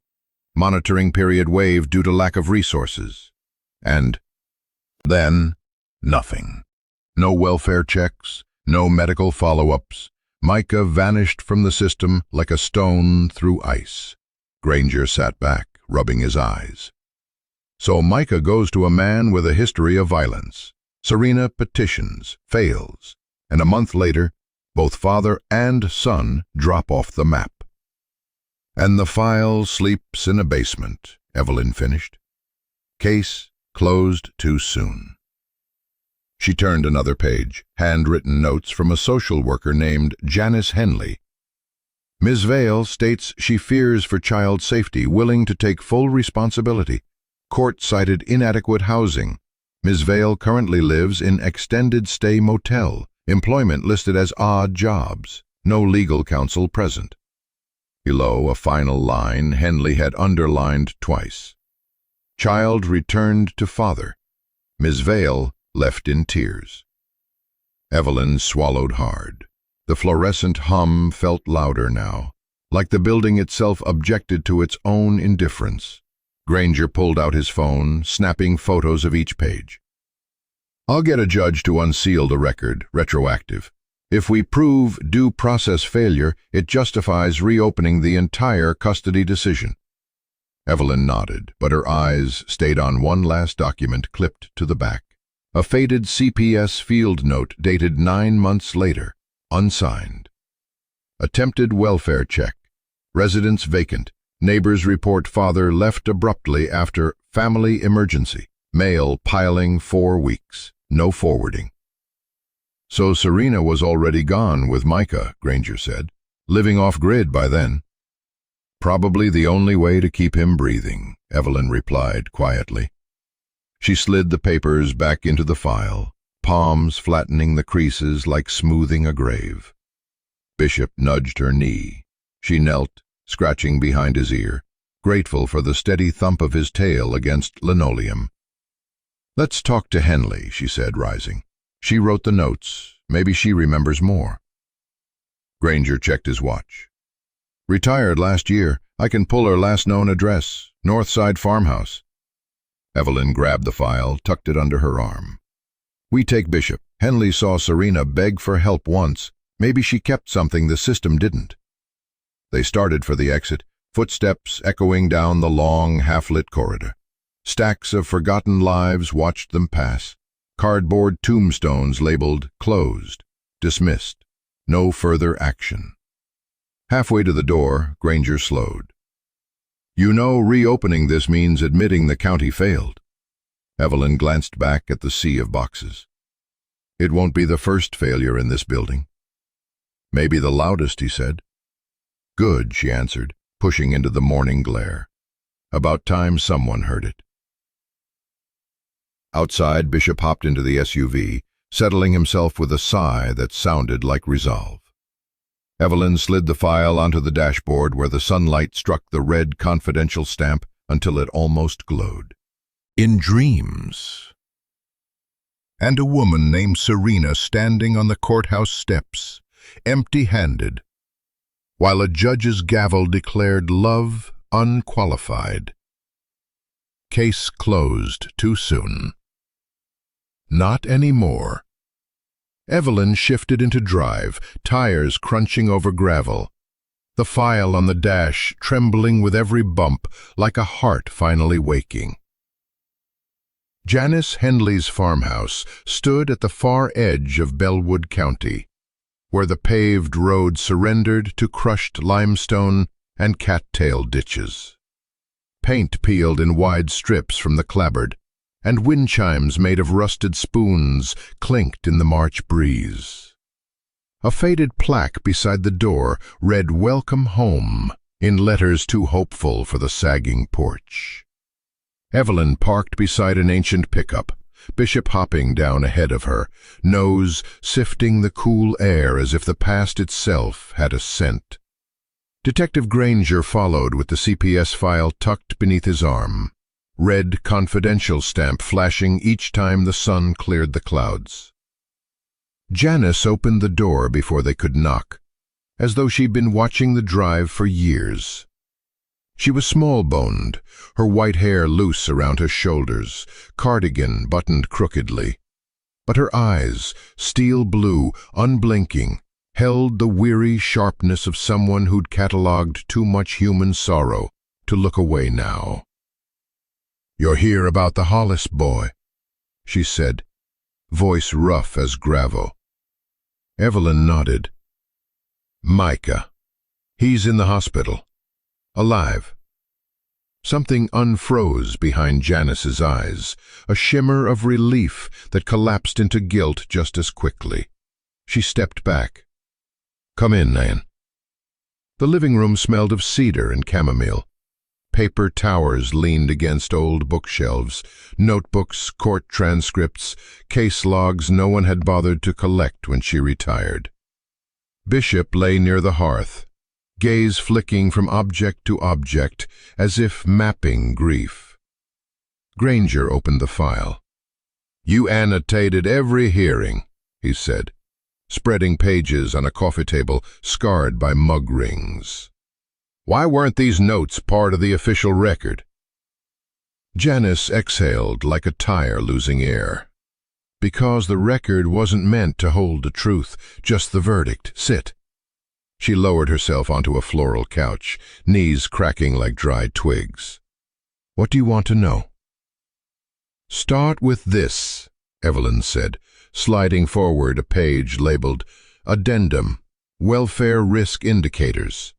Monitoring period waived due to lack of resources. And then, nothing. No welfare checks, no medical follow-ups. Micah vanished from the system like a stone through ice. Granger sat back, rubbing his eyes. So Micah goes to a man with a history of violence. Serena petitions, fails, and a month later, both father and son drop off the map. "And the file sleeps in a basement," Evelyn finished. "Case closed too soon." She turned another page, handwritten notes from a social worker named Janice Henley. "Ms. Vale states she fears for child safety, willing to take full responsibility. Court cited inadequate housing. Ms. Vale currently lives in extended stay motel, employment listed as odd jobs, no legal counsel present." Below, a final line Henley had underlined twice. "Child returned to father. Ms. Vale left in tears." Evelyn swallowed hard. The fluorescent hum felt louder now, like the building itself objected to its own indifference. Granger pulled out his phone, snapping photos of each page. "I'll get a judge to unseal the record, retroactive. If we prove due process failure, it justifies reopening the entire custody decision." Evelyn nodded, but her eyes stayed on one last document clipped to the back. A faded CPS field note dated 9 months later, unsigned. Attempted welfare check. Residence vacant. Neighbors report father left abruptly after family emergency. Mail piling 4 weeks. No forwarding. "So Serena was already gone with Micah," Granger said. "Living off-grid by then." "Probably the only way to keep him breathing," Evelyn replied quietly. She slid the papers back into the file, palms flattening the creases like smoothing a grave. Bishop nudged her knee. She knelt, scratching behind his ear, grateful for the steady thump of his tail against linoleum. "Let's talk to Henley," she said, rising. "She wrote the notes. Maybe she remembers more." Granger checked his watch. "Retired last year. I can pull her last known address, Northside Farmhouse." Evelyn grabbed the file, tucked it under her arm. "We take Bishop. Henley saw Serena beg for help once. Maybe she kept something the system didn't." They started for the exit, footsteps echoing down the long, half-lit corridor. Stacks of forgotten lives watched them pass. Cardboard tombstones labeled "Closed," "Dismissed," "No further action." Halfway to the door, Granger slowed. "You know, reopening this means admitting the county failed." Evelyn glanced back at the sea of boxes. "It won't be the first failure in this building." "Maybe the loudest," he said. "Good," she answered, pushing into the morning glare. "About time someone heard it." Outside, Bishop hopped into the SUV, settling himself with a sigh that sounded like resolve. Evelyn slid the file onto the dashboard where the sunlight struck the red confidential stamp until it almost glowed. "In dreams." And a woman named Serena standing on the courthouse steps, empty-handed, while a judge's gavel declared love unqualified. Case closed too soon. Not anymore. Evelyn shifted into drive, tires crunching over gravel, the file on the dash trembling with every bump like a heart finally waking. Janice Henley's farmhouse stood at the far edge of Bellwood County, where the paved road surrendered to crushed limestone and cattail ditches. Paint peeled in wide strips from the clapboard, and wind chimes made of rusted spoons clinked in the March breeze. A faded plaque beside the door read "Welcome Home" in letters too hopeful for the sagging porch. Evelyn parked beside an ancient pickup, Bishop hopping down ahead of her, nose sifting the cool air as if the past itself had a scent. Detective Granger followed with the CPS file tucked beneath his arm, red confidential stamp flashing each time the sun cleared the clouds. Janice opened the door before they could knock, as though she'd been watching the drive for years. She was small-boned, her white hair loose around her shoulders, cardigan buttoned crookedly. But her eyes, steel blue, unblinking, held the weary sharpness of someone who'd catalogued too much human sorrow to look away now. "You're here about the Hollis boy," she said, voice rough as gravel. Evelyn nodded. "Micah. He's in the hospital. Alive." Something unfroze behind Janice's eyes, a shimmer of relief that collapsed into guilt just as quickly. She stepped back. "Come in, Nan." The living room smelled of cedar and chamomile. Paper towers leaned against old bookshelves, notebooks, court transcripts, case logs no one had bothered to collect when she retired. Bishop lay near the hearth, gaze flicking from object to object as if mapping grief. Granger opened the file. "You annotated every hearing," he said, spreading pages on a coffee table scarred by mug rings. Why weren't these notes part of the official record? Janice exhaled like a tire losing air. Because the record wasn't meant to hold the truth, just the verdict. Sit. She lowered herself onto a floral couch, knees cracking like dried twigs. What do you want to know? Start with this, Evelyn said, sliding forward a page labeled Addendum, Welfare Risk Indicators.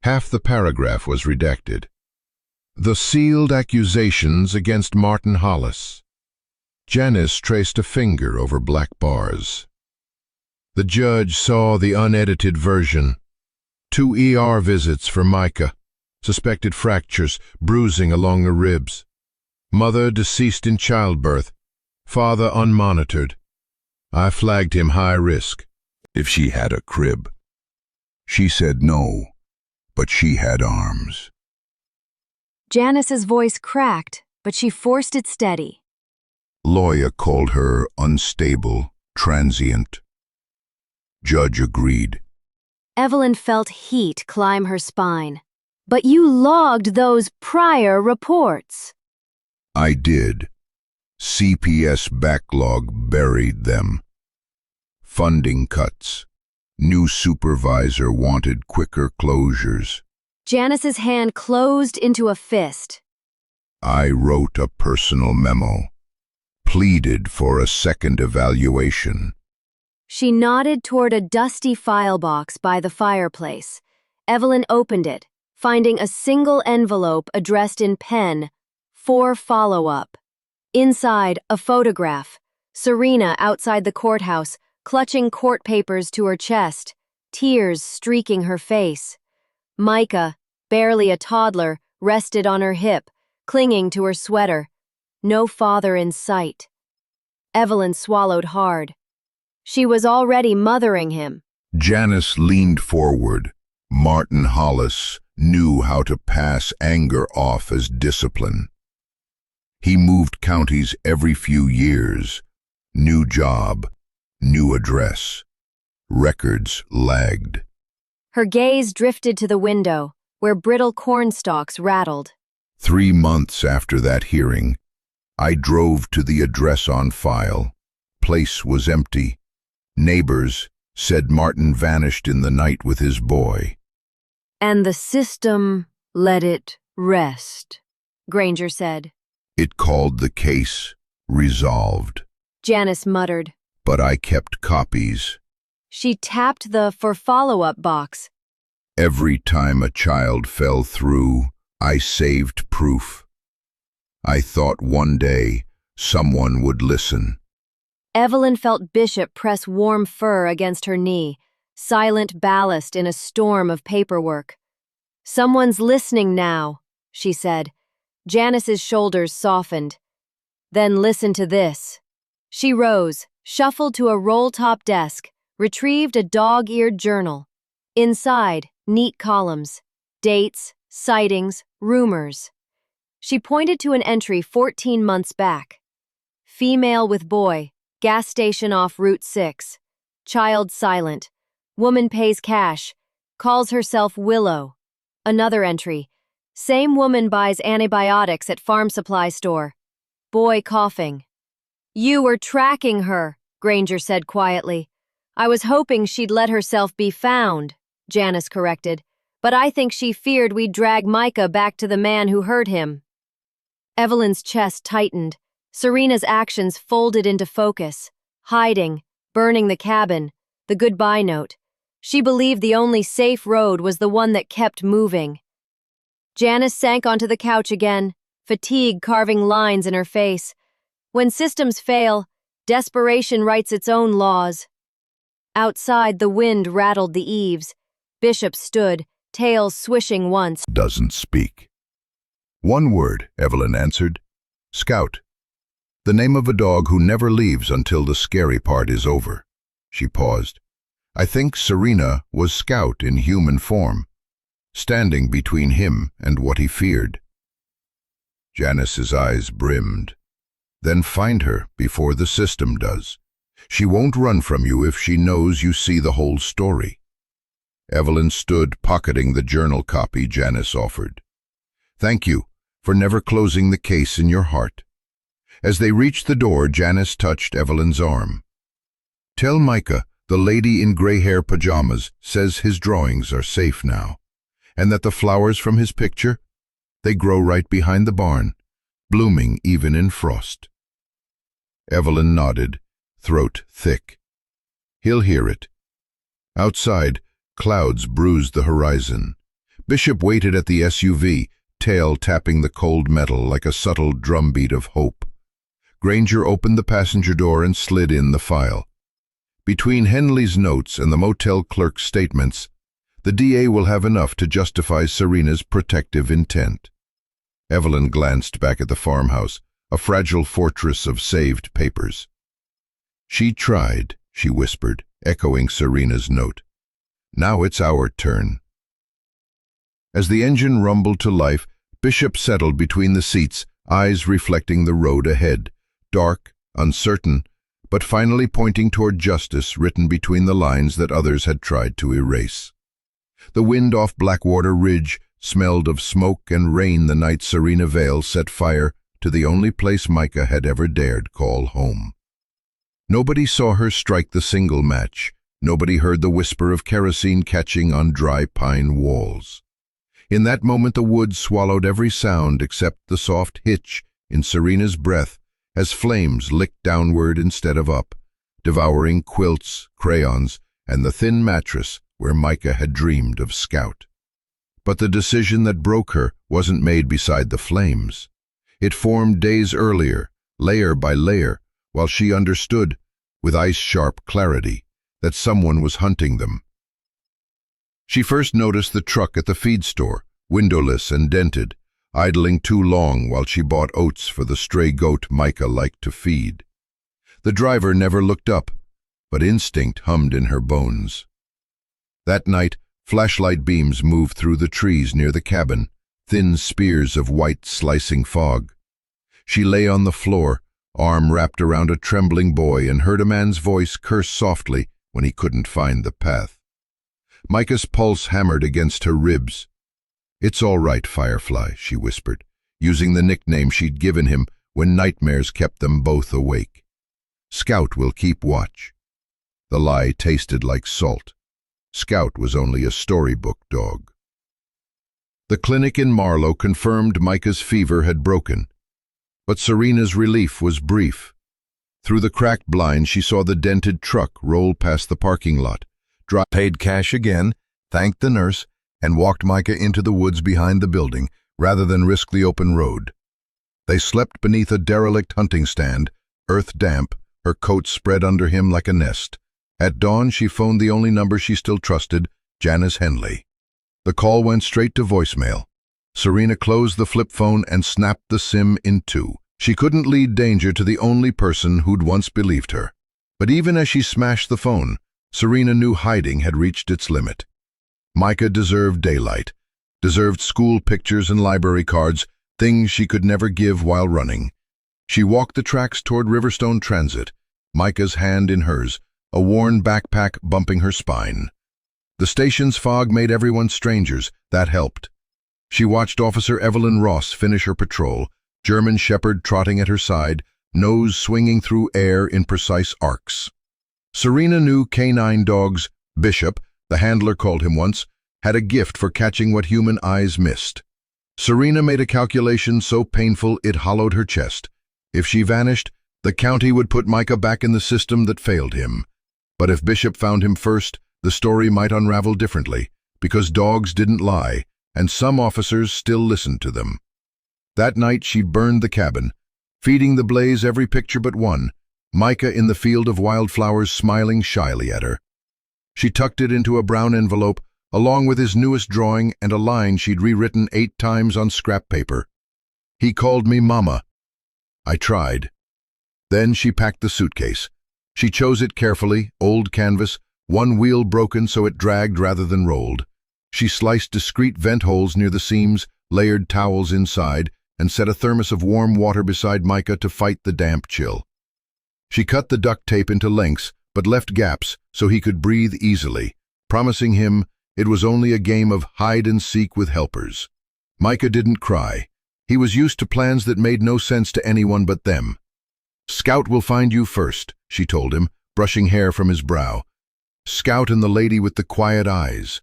Half the paragraph was redacted. The sealed accusations against Martin Hollis. Janice traced a finger over black bars. The judge saw the unedited version. 2 ER visits for Micah. Suspected fractures, bruising along the ribs. Mother deceased in childbirth. Father unmonitored. I flagged him high risk. If she had a crib. She said no, but she had arms. Janice's voice cracked, but she forced it steady. Lawyer called her unstable, transient. Judge agreed. Evelyn felt heat climb her spine. But you logged those prior reports. I did. CPS backlog buried them. Funding cuts. New supervisor wanted quicker closures. Janice's hand closed into a fist. I wrote a personal memo. Pleaded for a second evaluation. She nodded toward a dusty file box by the fireplace. Evelyn opened it, finding a single envelope addressed in pen, for follow-up. Inside, a photograph. Serena outside the courthouse, clutching court papers to her chest, tears streaking her face. Micah, barely a toddler, rested on her hip, clinging to her sweater. No father in sight. Evelyn swallowed hard. She was already mothering him. Janice leaned forward. Martin Hollis knew how to pass anger off as discipline. He moved counties every few years. New job, new address. Records lagged. Her gaze drifted to the window, where brittle corn stalks rattled. 3 months after that hearing, I drove to the address on file. Place was empty. Neighbors said Martin vanished in the night with his boy. And the system let it rest, Granger said. It called the case resolved. Janice muttered. But I kept copies. She tapped the for follow-up box. Every time a child fell through, I saved proof. I thought one day someone would listen. Evelyn felt Bishop press warm fur against her knee, silent ballast in a storm of paperwork. Someone's listening now, she said. Janice's shoulders softened. Then listen to this. She rose, shuffled to a roll-top desk, retrieved a dog-eared journal. Inside, neat columns, dates, sightings, rumors. She pointed to an entry 14 months back. Female with boy, gas station off Route 6. Child silent. Woman pays cash. Calls herself Willow. Another entry. Same woman buys antibiotics at farm supply store. Boy coughing. You were tracking her, Granger said quietly. I was hoping she'd let herself be found, Janice corrected. But I think she feared we'd drag Micah back to the man who hurt him. Evelyn's chest tightened. Serena's actions folded into focus. Hiding, burning the cabin, the goodbye note. She believed the only safe road was the one that kept moving. Janice sank onto the couch again, fatigue carving lines in her face. When systems fail, desperation writes its own laws. Outside, the wind rattled the eaves. Bishop stood, tail swishing once. Doesn't speak. One word, Evelyn answered. Scout. The name of a dog who never leaves until the scary part is over. She paused. I think Serena was Scout in human form, standing between him and what he feared. Janice's eyes brimmed. Then find her before the system does. She won't run from you if she knows you see the whole story. Evelyn stood, pocketing the journal copy Janice offered. Thank you for never closing the case in your heart. As they reached the door, Janice touched Evelyn's arm. Tell Micah the lady in gray-hair pajamas says his drawings are safe now, and that the flowers from his picture, they grow right behind the barn, blooming even in frost. Evelyn nodded, throat thick. He'll hear it. Outside, clouds bruised the horizon. Bishop waited at the SUV, tail tapping the cold metal like a subtle drumbeat of hope. Granger opened the passenger door and slid in the file. Between Henley's notes and the motel clerk's statements, the DA will have enough to justify Serena's protective intent. Evelyn glanced back at the farmhouse, a fragile fortress of saved papers. She tried, she whispered, echoing Serena's note. Now it's our turn. As the engine rumbled to life, Bishop settled between the seats, eyes reflecting the road ahead, dark, uncertain, but finally pointing toward justice written between the lines that others had tried to erase. The wind off Blackwater Ridge smelled of smoke and rain the night Serena Vale set fire to the only place Micah had ever dared call home. Nobody saw her strike the single match. Nobody heard the whisper of kerosene catching on dry pine walls. In that moment the woods swallowed every sound except the soft hitch in Serena's breath as flames licked downward instead of up, devouring quilts, crayons, and the thin mattress where Micah had dreamed of Scout. But the decision that broke her wasn't made beside the flames. It formed days earlier, layer by layer, while she understood, with ice-sharp clarity, that someone was hunting them. She first noticed the truck at the feed store, windowless and dented, idling too long while she bought oats for the stray goat Micah liked to feed. The driver never looked up, but instinct hummed in her bones. That night, flashlight beams moved through the trees near the cabin, thin spears of white slicing fog. She lay on the floor, arm wrapped around a trembling boy, and heard a man's voice curse softly when he couldn't find the path. Micah's pulse hammered against her ribs. "It's all right, Firefly," she whispered, using the nickname she'd given him when nightmares kept them both awake. "Scout will keep watch." The lie tasted like salt. Scout was only a storybook dog. The clinic in Marlow confirmed Micah's fever had broken, but Serena's relief was brief. Through the cracked blind, she saw the dented truck roll past the parking lot, paid cash again, thanked the nurse, and walked Micah into the woods behind the building rather than risk the open road. They slept beneath a derelict hunting stand, earth damp, her coat spread under him like a nest. At dawn, she phoned the only number she still trusted, Janice Henley. The call went straight to voicemail. Serena closed the flip phone and snapped the SIM in two. She couldn't lead danger to the only person who'd once believed her. But even as she smashed the phone, Serena knew hiding had reached its limit. Micah deserved daylight, deserved school pictures and library cards, things she could never give while running. She walked the tracks toward Riverstone Transit, Micah's hand in hers, a worn backpack bumping her spine. The station's fog made everyone strangers. That helped. She watched Officer Evelyn Ross finish her patrol, German Shepherd trotting at her side, nose swinging through air in precise arcs. Serena knew canine dogs. Bishop, the handler called him once, had a gift for catching what human eyes missed. Serena made a calculation so painful it hollowed her chest. If she vanished, the county would put Micah back in the system that failed him. But if Bishop found him first, the story might unravel differently, because dogs didn't lie, and some officers still listened to them. That night she burned the cabin, feeding the blaze every picture but one, Micah in the field of wildflowers smiling shyly at her. She tucked it into a brown envelope, along with his newest drawing and a line she'd rewritten 8 times on scrap paper. "He called me Mama." I tried. Then she packed the suitcase. She chose it carefully, old canvas, one wheel broken so it dragged rather than rolled. She sliced discreet vent holes near the seams, layered towels inside, and set a thermos of warm water beside Micah to fight the damp chill. She cut the duct tape into lengths, but left gaps so he could breathe easily, promising him it was only a game of hide-and-seek with helpers. Micah didn't cry. He was used to plans that made no sense to anyone but them. "Scout will find you first," she told him, brushing hair from his brow. Scout and the lady with the quiet eyes.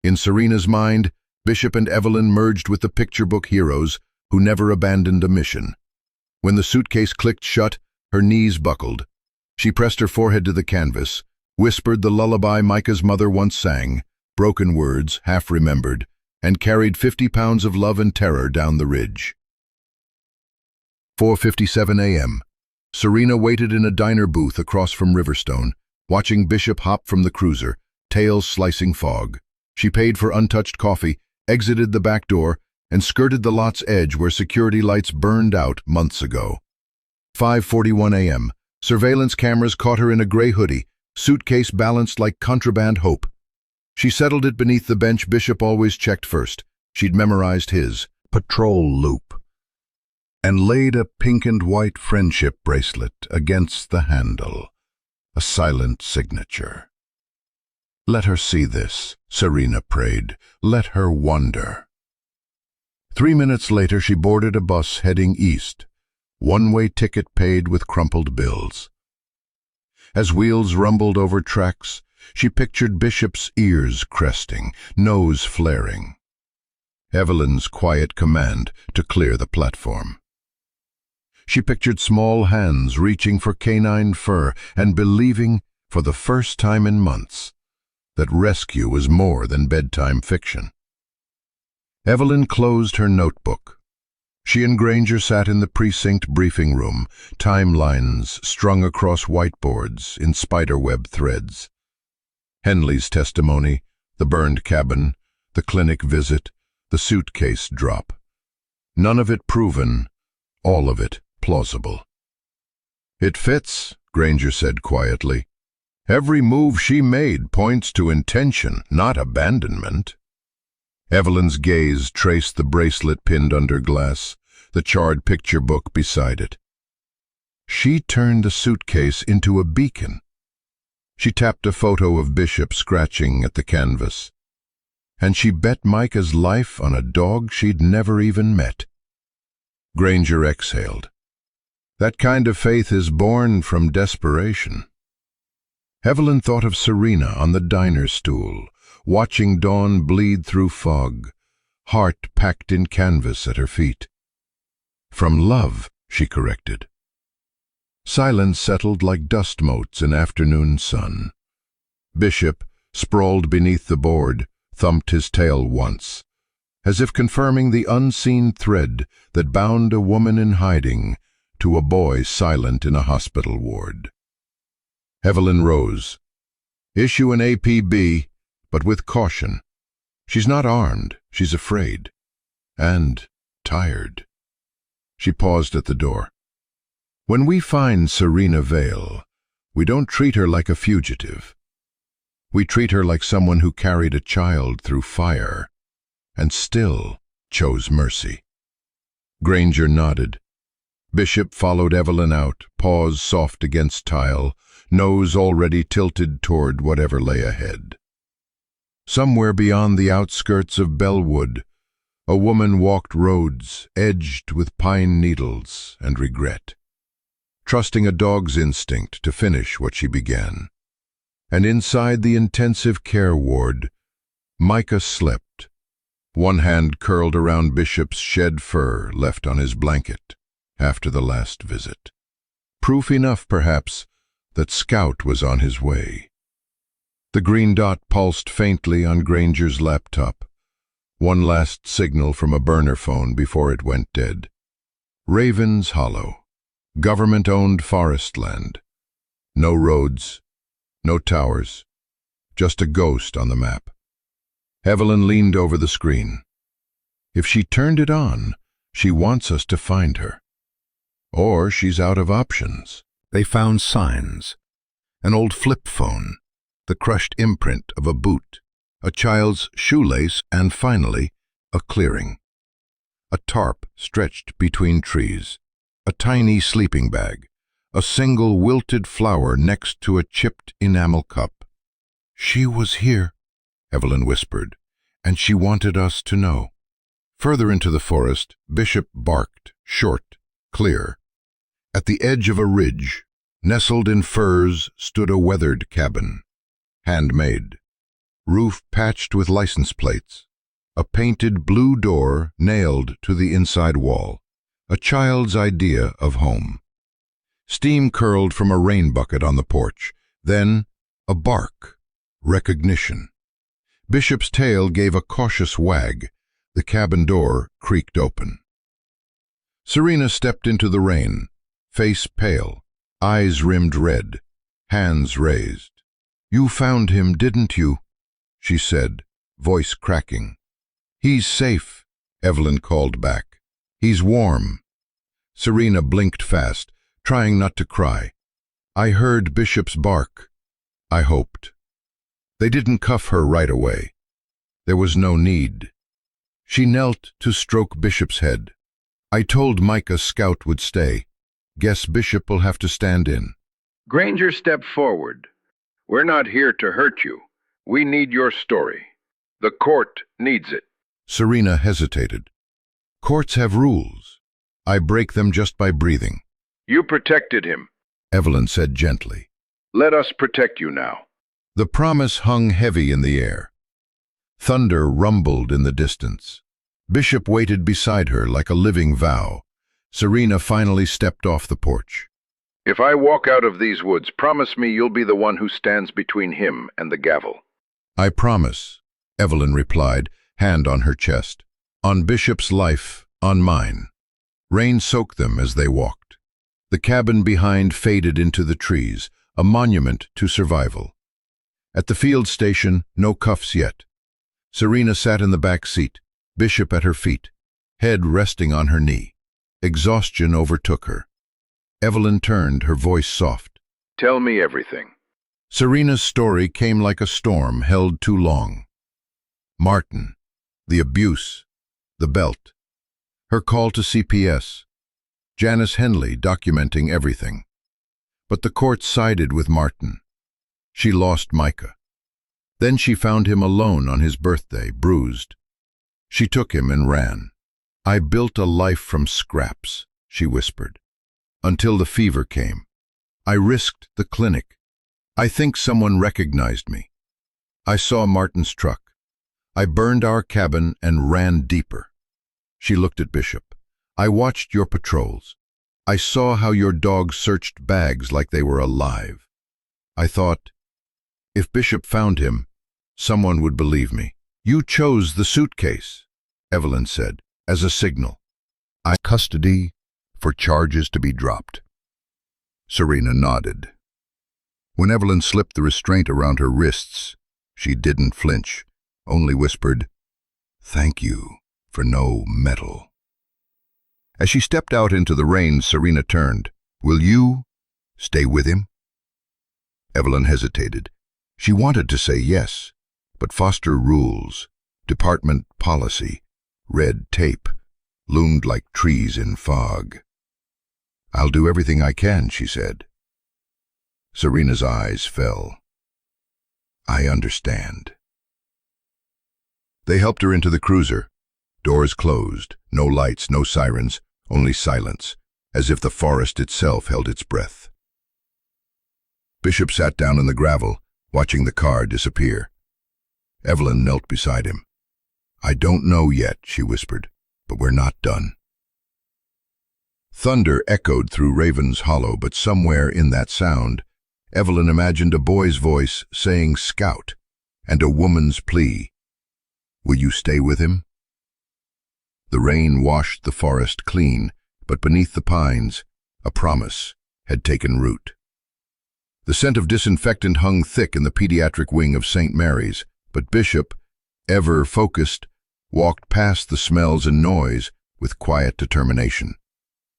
In Serena's mind, Bishop and Evelyn merged with the picture book heroes who never abandoned a mission. When the suitcase clicked shut, her knees buckled. She pressed her forehead to the canvas, whispered the lullaby Micah's mother once sang, broken words, half-remembered, and carried 50 pounds of love and terror down the ridge. 4:57 a.m. Serena waited in a diner booth across from Riverstone, watching Bishop hop from the cruiser, tails slicing fog. She paid for untouched coffee, exited the back door, and skirted the lot's edge where security lights burned out months ago. 5:41 a.m. Surveillance cameras caught her in a gray hoodie, suitcase balanced like contraband hope. She settled it beneath the bench Bishop always checked first. She'd memorized his patrol loop and laid a pink and white friendship bracelet against the handle, a silent signature. Let her see this, Serena prayed. Let her wonder. 3 minutes later, she boarded a bus heading east, one-way ticket paid with crumpled bills. As wheels rumbled over tracks, she pictured Bishop's ears cresting, nose flaring. Evelyn's quiet command to clear the platform. She pictured small hands reaching for canine fur and believing, for the first time in months, that rescue was more than bedtime fiction. Evelyn closed her notebook. She and Granger sat in the precinct briefing room, timelines strung across whiteboards in spiderweb threads. Henley's testimony, the burned cabin, the clinic visit, the suitcase drop. None of it proven, all of it plausible. "It fits," Granger said quietly. "Every move she made points to intention, not abandonment." Evelyn's gaze traced the bracelet pinned under glass, the charred picture book beside it. She turned the suitcase into a beacon. She tapped a photo of Bishop scratching at the canvas. And she bet Micah's life on a dog she'd never even met. Granger exhaled. That kind of faith is born from desperation. Evelyn thought of Serena on the diner stool, watching dawn bleed through fog, heart packed in canvas at her feet. "From love," she corrected. Silence settled like dust motes in afternoon sun. Bishop, sprawled beneath the board, thumped his tail once, as if confirming the unseen thread that bound a woman in hiding to a boy silent in a hospital ward. Evelyn rose. "Issue an APB, but with caution. She's not armed, she's afraid. And tired." She paused at the door. "When we find Serena Vale, we don't treat her like a fugitive. We treat her like someone who carried a child through fire and still chose mercy." Granger nodded. Bishop followed Evelyn out, paws soft against tile, nose already tilted toward whatever lay ahead. Somewhere beyond the outskirts of Bellwood, a woman walked roads edged with pine needles and regret, trusting a dog's instinct to finish what she began. And inside the intensive care ward, Micah slept, one hand curled around Bishop's shed fur left on his blanket after the last visit. Proof enough, perhaps, that Scout was on his way. The green dot pulsed faintly on Granger's laptop, one last signal from a burner phone before it went dead. Ravens Hollow, government-owned forest land. No roads, no towers, just a ghost on the map. Evelyn leaned over the screen. If she turned it on, she wants us to find her. Or she's out of options. They found signs. An old flip phone, the crushed imprint of a boot, a child's shoelace, and finally, a clearing. A tarp stretched between trees, a tiny sleeping bag, a single wilted flower next to a chipped enamel cup. "She was here," Evelyn whispered, "and she wanted us to know." Further into the forest, Bishop barked, short, clear. At the edge of a ridge, nestled in firs, stood a weathered cabin. Handmade. Roof patched with license plates. A painted blue door nailed to the inside wall. A child's idea of home. Steam curled from a rain bucket on the porch. Then, a bark. Recognition. Bishop's tail gave a cautious wag. The cabin door creaked open. Serena stepped into the rain, face pale, eyes rimmed red, hands raised. "You found him, didn't you?" she said, voice cracking. "He's safe," Evelyn called back. "He's warm." Serena blinked fast, trying not to cry. "I heard Bishop's bark," I hoped. They didn't cuff her right away. There was no need. She knelt to stroke Bishop's head. "I told Micah Scout would stay. Guess Bishop will have to stand in." Granger stepped forward. "We're not here to hurt you. We need your story. The court needs it." Serena hesitated. "Courts have rules. I break them just by breathing." "You protected him," Evelyn said gently. "Let us protect you now." The promise hung heavy in the air. Thunder rumbled in the distance. Bishop waited beside her like a living vow. Serena finally stepped off the porch. "If I walk out of these woods, promise me you'll be the one who stands between him and the gavel." "I promise," Evelyn replied, hand on her chest. "On Bishop's life, on mine." Rain soaked them as they walked. The cabin behind faded into the trees, a monument to survival. At the field station, no cuffs yet. Serena sat in the back seat, Bishop at her feet, head resting on her knee. Exhaustion overtook her. Evelyn turned, her voice soft. "Tell me everything." Serena's story came like a storm held too long. Martin, the abuse, the belt, her call to CPS, Janice Henley documenting everything. But the court sided with Martin. She lost Micah. Then she found him alone on his birthday, bruised. She took him and ran. "I built a life from scraps," she whispered, "until the fever came. I risked the clinic. I think someone recognized me. I saw Martin's truck. I burned our cabin and ran deeper." She looked at Bishop. "I watched your patrols. I saw how your dogs searched bags like they were alive. I thought, if Bishop found him, someone would believe me." "You chose the suitcase," Evelyn said, as a signal. "I custody for charges to be dropped." Serena nodded. When Evelyn slipped the restraint around her wrists, she didn't flinch, only whispered, "Thank you for no metal." As she stepped out into the rain, Serena turned. "Will you stay with him?" Evelyn hesitated. She wanted to say yes, but Foster rules, department policy, red tape, loomed like trees in fog. "I'll do everything I can," she said. Serena's eyes fell. "I understand." They helped her into the cruiser. Doors closed, no lights, no sirens, only silence, as if the forest itself held its breath. Bishop sat down in the gravel, watching the car disappear. Evelyn knelt beside him. "I don't know yet," she whispered, "but we're not done." Thunder echoed through Raven's Hollow, but somewhere in that sound, Evelyn imagined a boy's voice saying "Scout," and a woman's plea. "Will you stay with him?" The rain washed the forest clean, but beneath the pines, a promise had taken root. The scent of disinfectant hung thick in the pediatric wing of St. Mary's, but Bishop, ever focused, walked past the smells and noise with quiet determination.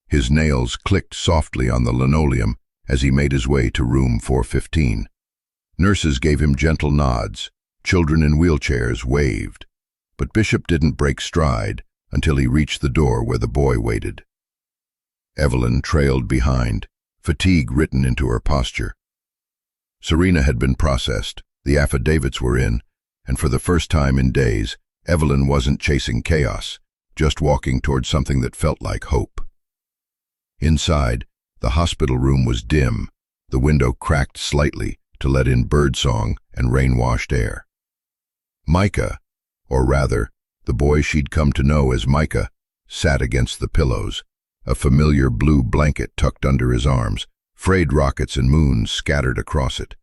His nails clicked softly on the linoleum as he made his way to room 415. Nurses gave him gentle nods. Children in wheelchairs waved. But Bishop didn't break stride until he reached the door where the boy waited. Evelyn trailed behind, fatigue written into her posture. Serena had been processed, the affidavits were in, and for the first time in days, Evelyn wasn't chasing chaos, just walking toward something that felt like hope. Inside, the hospital room was dim, the window cracked slightly to let in birdsong and rain-washed air. Micah, or rather, the boy she'd come to know as Micah, sat against the pillows, a familiar blue blanket tucked under his arms, frayed rockets and moons scattered across it.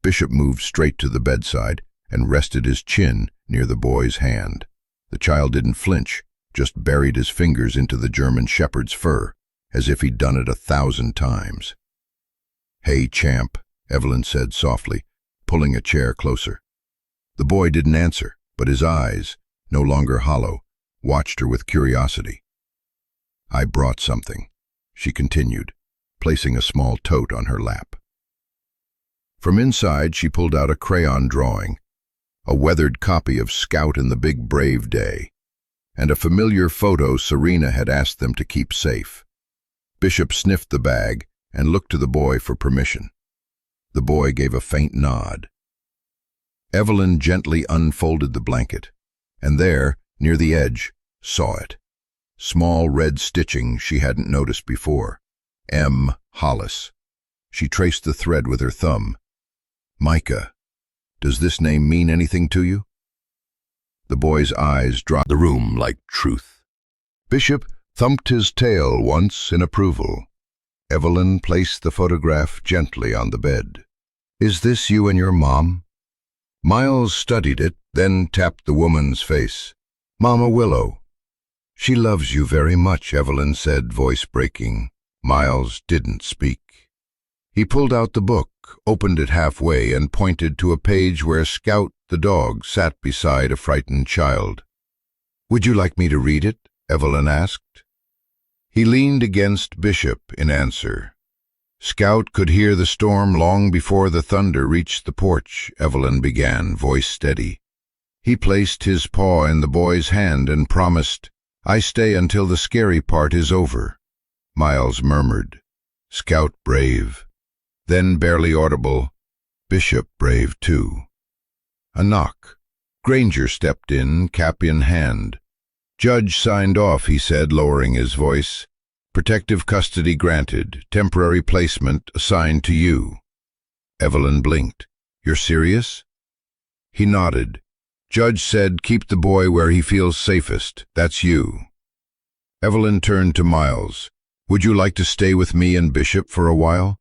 Bishop moved straight to the bedside and rested his chin near the boy's hand. The child didn't flinch, just buried his fingers into the German shepherd's fur, as if he'd done it 1,000 times. "Hey, champ," Evelyn said softly, pulling a chair closer. The boy didn't answer, but his eyes, no longer hollow, watched her with curiosity. "I brought something," she continued, placing a small tote on her lap. From inside, she pulled out a crayon drawing, a weathered copy of Scout and the Big Brave Day, and a familiar photo Serena had asked them to keep safe. Bishop sniffed the bag and looked to the boy for permission. The boy gave a faint nod. Evelyn gently unfolded the blanket, and there, near the edge, saw it. Small red stitching she hadn't noticed before. M. Hollis. She traced the thread with her thumb. "Micah, does this name mean anything to you?" The boy's eyes dropped the room like truth. Bishop thumped his tail once in approval. Evelyn placed the photograph gently on the bed. "Is this you and your mom?" Miles studied it, then tapped the woman's face. "Mama Willow." "She loves you very much," Evelyn said, voice breaking. Miles didn't speak. He pulled out the book, opened it halfway, and pointed to a page where Scout, the dog, sat beside a frightened child. "Would you like me to read it?" Evelyn asked. He leaned against Bishop in answer. "Scout could hear the storm long before the thunder reached the porch," Evelyn began, voice steady. "He placed his paw in the boy's hand and promised, 'I stay until the scary part is over.'" Miles murmured, "Scout brave." Then, barely audible, "Bishop brave too." A knock. Granger stepped in, cap in hand. "Judge signed off," he said, lowering his voice. "Protective custody granted. Temporary placement assigned to you." Evelyn blinked. "You're serious?" He nodded. "Judge said keep the boy where he feels safest. That's you." Evelyn turned to Miles. "Would you like to stay with me and Bishop for a while?"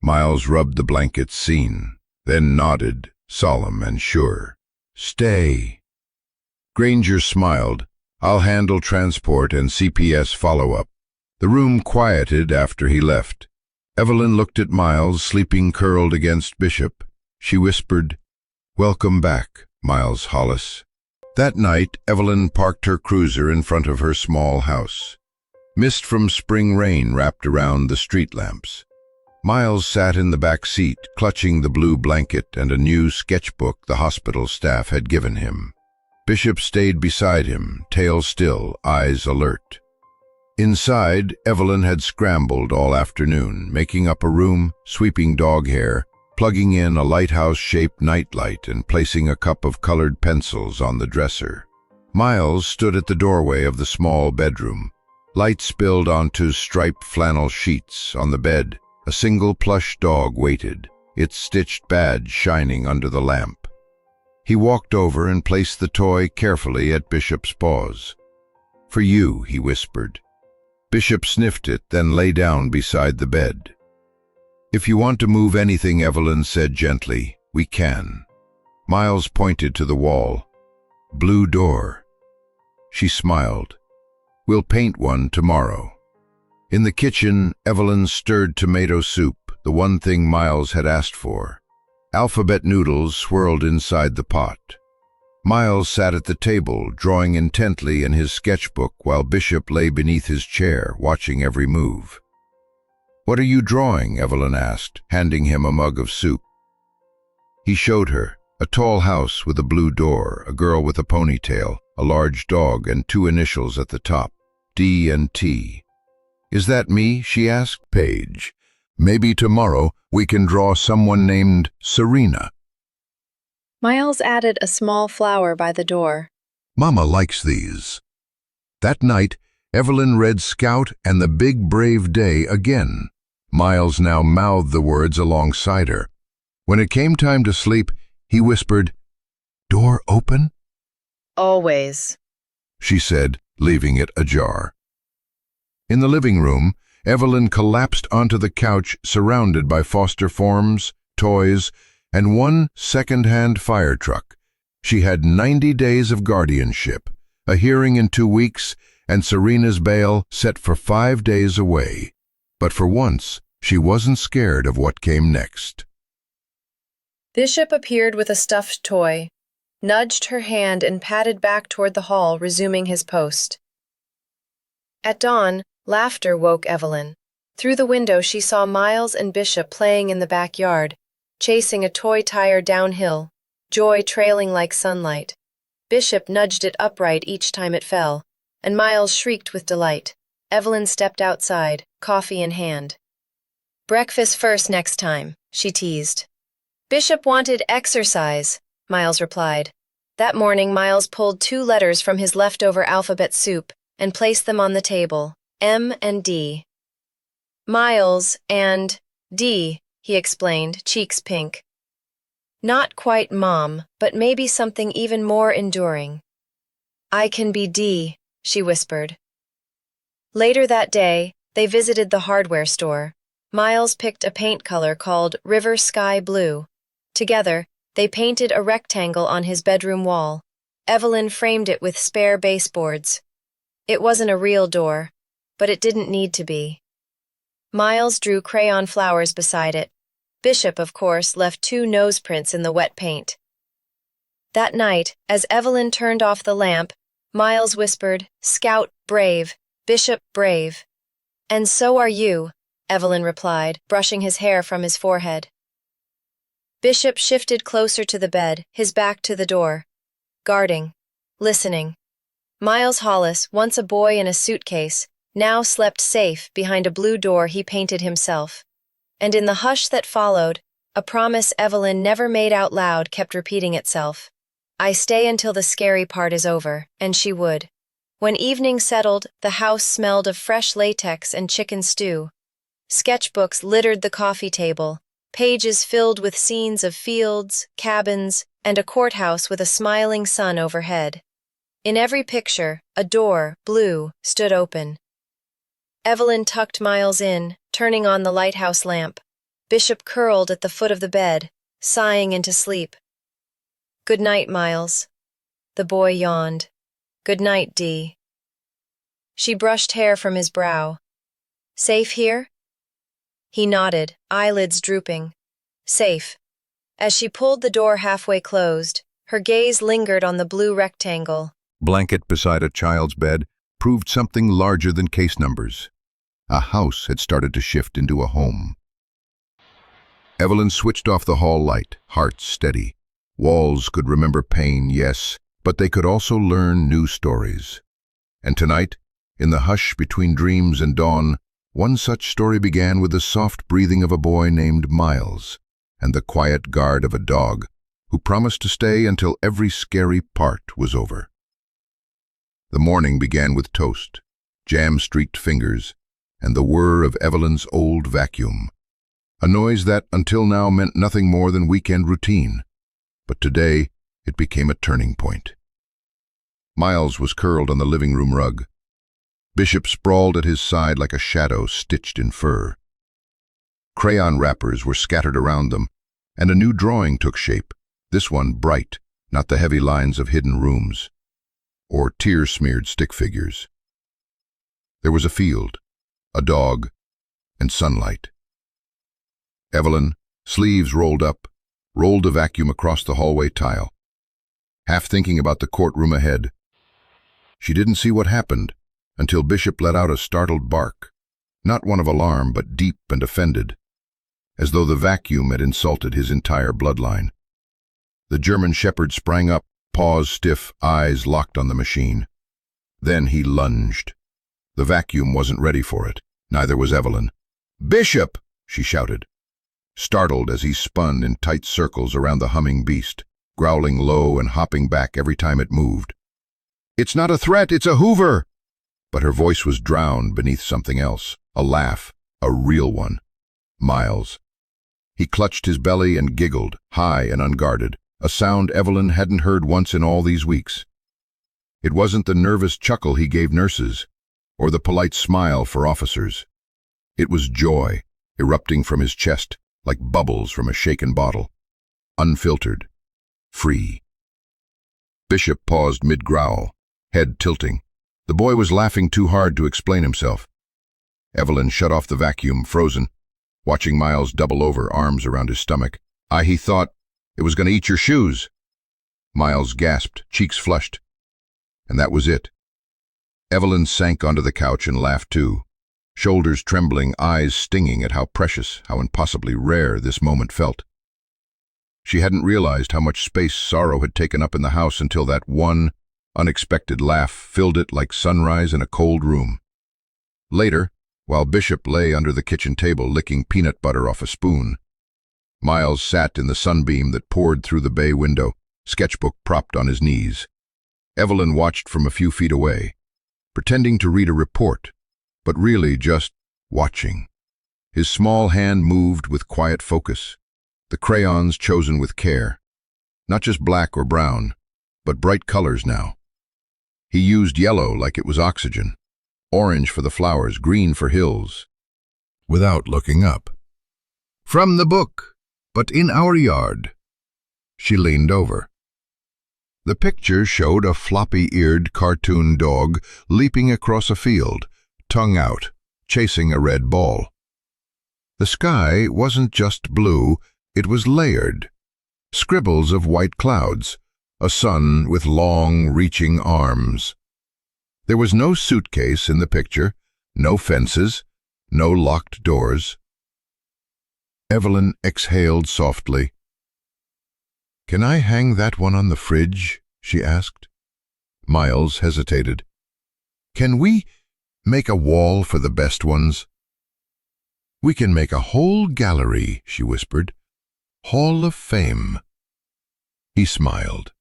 Miles rubbed the blanket's seam, then nodded, solemn and sure. "Stay." Granger smiled. "I'll handle transport and CPS follow-up." The room quieted after he left. Evelyn looked at Miles, sleeping curled against Bishop. She whispered, "Welcome back, Miles Hollis." That night, Evelyn parked her cruiser in front of her small house. Mist from spring rain wrapped around the street lamps. Miles sat in the back seat, clutching the blue blanket and a new sketchbook the hospital staff had given him. Bishop stayed beside him, tail still, eyes alert. Inside, Evelyn had scrambled all afternoon, making up a room, sweeping dog hair, plugging in a lighthouse-shaped nightlight and placing a cup of colored pencils on the dresser. Miles stood at the doorway of the small bedroom. Light spilled onto striped flannel sheets. On the bed, a single plush dog waited, its stitched badge shining under the lamp. He walked over and placed the toy carefully at Bishop's paws. "For you," he whispered. Bishop sniffed it, then lay down beside the bed. "If you want to move anything," Evelyn said gently, "we can." Miles pointed to the wall. "Blue door." She smiled. "We'll paint one tomorrow." In the kitchen, Evelyn stirred tomato soup, the one thing Miles had asked for. Alphabet noodles swirled inside the pot. Miles sat at the table, drawing intently in his sketchbook while Bishop lay beneath his chair, watching every move. "What are you drawing?" Evelyn asked, handing him a mug of soup. He showed her, a tall house with a blue door, a girl with a ponytail, a large dog, and two initials at the top, D and T. "Is that me?" she asked. "Paige." Maybe tomorrow we can draw someone named Serena. Miles added a small flower by the door. Mama likes these. That night, Evelyn read Scout and the Big Brave Day again. Miles now mouthed the words alongside her. When it came time to sleep, he whispered, "Door open?" Always. She said, leaving it ajar. In the living room, Evelyn collapsed onto the couch surrounded by foster forms, toys, and one second-hand fire truck. She had 90 days of guardianship, a hearing in 2 weeks, and Serena's bail set for 5 days away. But for once, she wasn't scared of what came next. Bishop appeared with a stuffed toy, nudged her hand and padded back toward the hall, resuming his post. At dawn, laughter woke Evelyn. Through the window she saw Miles and Bishop playing in the backyard, chasing a toy tire downhill, joy trailing like sunlight. Bishop nudged it upright each time it fell, and Miles shrieked with delight. Evelyn stepped outside, coffee in hand. "Breakfast first next time," she teased. "Bishop wanted exercise," Miles replied. That morning, Miles pulled 2 letters from his leftover alphabet soup and placed them on the table, M and D. "Miles and D," he explained, cheeks pink. "Not quite Mom, but maybe something even more enduring." "I can be D," she whispered. Later that day, they visited the hardware store. Miles picked a paint color called River Sky Blue. Together, they painted a rectangle on his bedroom wall. Evelyn framed it with spare baseboards. It wasn't a real door, but it didn't need to be. Miles drew crayon flowers beside it. Bishop, of course, left 2 nose prints in the wet paint. That night, as Evelyn turned off the lamp, Miles whispered, "Scout, brave. Bishop, brave." "And so are you," Evelyn replied, brushing his hair from his forehead. Bishop shifted closer to the bed, his back to the door, guarding, listening. Miles Hollis, once a boy in a suitcase, now slept safe behind a blue door he painted himself. And in the hush that followed, a promise Evelyn never made out loud kept repeating itself. "I stay until the scary part is over," and she would. When evening settled, the house smelled of fresh latex and chicken stew. Sketchbooks littered the coffee table, pages filled with scenes of fields, cabins, and a courthouse with a smiling sun overhead. In every picture, a door, blue, stood open. Evelyn tucked Miles in, turning on the lighthouse lamp. Bishop curled at the foot of the bed, sighing into sleep. "Good night, Miles." The boy yawned. "Good night, Dee." She brushed hair from his brow. "Safe here?" He nodded, eyelids drooping. "Safe." As she pulled the door halfway closed, her gaze lingered on the blue rectangle. Blanket beside a child's bed proved something larger than case numbers. A house had started to shift into a home. Evelyn switched off the hall light, heart steady. Walls could remember pain, yes, but they could also learn new stories. And tonight, in the hush between dreams and dawn, one such story began with the soft breathing of a boy named Miles and the quiet guard of a dog who promised to stay until every scary part was over. The morning began with toast, jam-streaked fingers, and the whir of Evelyn's old vacuum, a noise that until now meant nothing more than weekend routine. But today, it became a turning point. Miles was curled on the living room rug. Bishop sprawled at his side like a shadow stitched in fur. Crayon wrappers were scattered around them, and a new drawing took shape, this one bright, not the heavy lines of hidden rooms, or tear-smeared stick figures. There was a field, a dog, and sunlight. Evelyn, sleeves rolled up, rolled a vacuum across the hallway tile, half thinking about the courtroom ahead. She didn't see what happened until Bishop let out a startled bark, not one of alarm but deep and offended, as though the vacuum had insulted his entire bloodline. The German shepherd sprang up, paws stiff, eyes locked on the machine. Then he lunged. The vacuum wasn't ready for it, neither was Evelyn. "Bishop!" she shouted, startled as he spun in tight circles around the humming beast, growling low and hopping back every time it moved. "It's not a threat, it's a Hoover!" But her voice was drowned beneath something else, a laugh, a real one. Miles. He clutched his belly and giggled, high and unguarded, a sound Evelyn hadn't heard once in all these weeks. It wasn't the nervous chuckle he gave nurses, or the polite smile for officers. It was joy, erupting from his chest like bubbles from a shaken bottle. Unfiltered. Free. Bishop paused mid-growl, head tilting. The boy was laughing too hard to explain himself. Evelyn shut off the vacuum, frozen, watching Miles double over, arms around his stomach. He thought it was going to eat your shoes." Miles gasped, cheeks flushed. And that was it. Evelyn sank onto the couch and laughed too, shoulders trembling, eyes stinging at how precious, how impossibly rare this moment felt. She hadn't realized how much space sorrow had taken up in the house until that one unexpected laugh filled it like sunrise in a cold room. Later, while Bishop lay under the kitchen table licking peanut butter off a spoon, Miles sat in the sunbeam that poured through the bay window, sketchbook propped on his knees. Evelyn watched from a few feet away, pretending to read a report, but really just watching. His small hand moved with quiet focus, the crayons chosen with care. Not just black or brown, but bright colors now. He used yellow like it was oxygen, orange for the flowers, green for hills. Without looking up. "From the book, but in our yard." She leaned over. The picture showed a floppy-eared cartoon dog leaping across a field, tongue out, chasing a red ball. The sky wasn't just blue, it was layered. Scribbles of white clouds, a sun with long, reaching arms. There was no suitcase in the picture, no fences, no locked doors. Evelyn exhaled softly. "Can I hang that one on the fridge?" she asked. Miles hesitated. "Can we make a wall for the best ones?" "We can make a whole gallery," she whispered. "Hall of Fame." He smiled.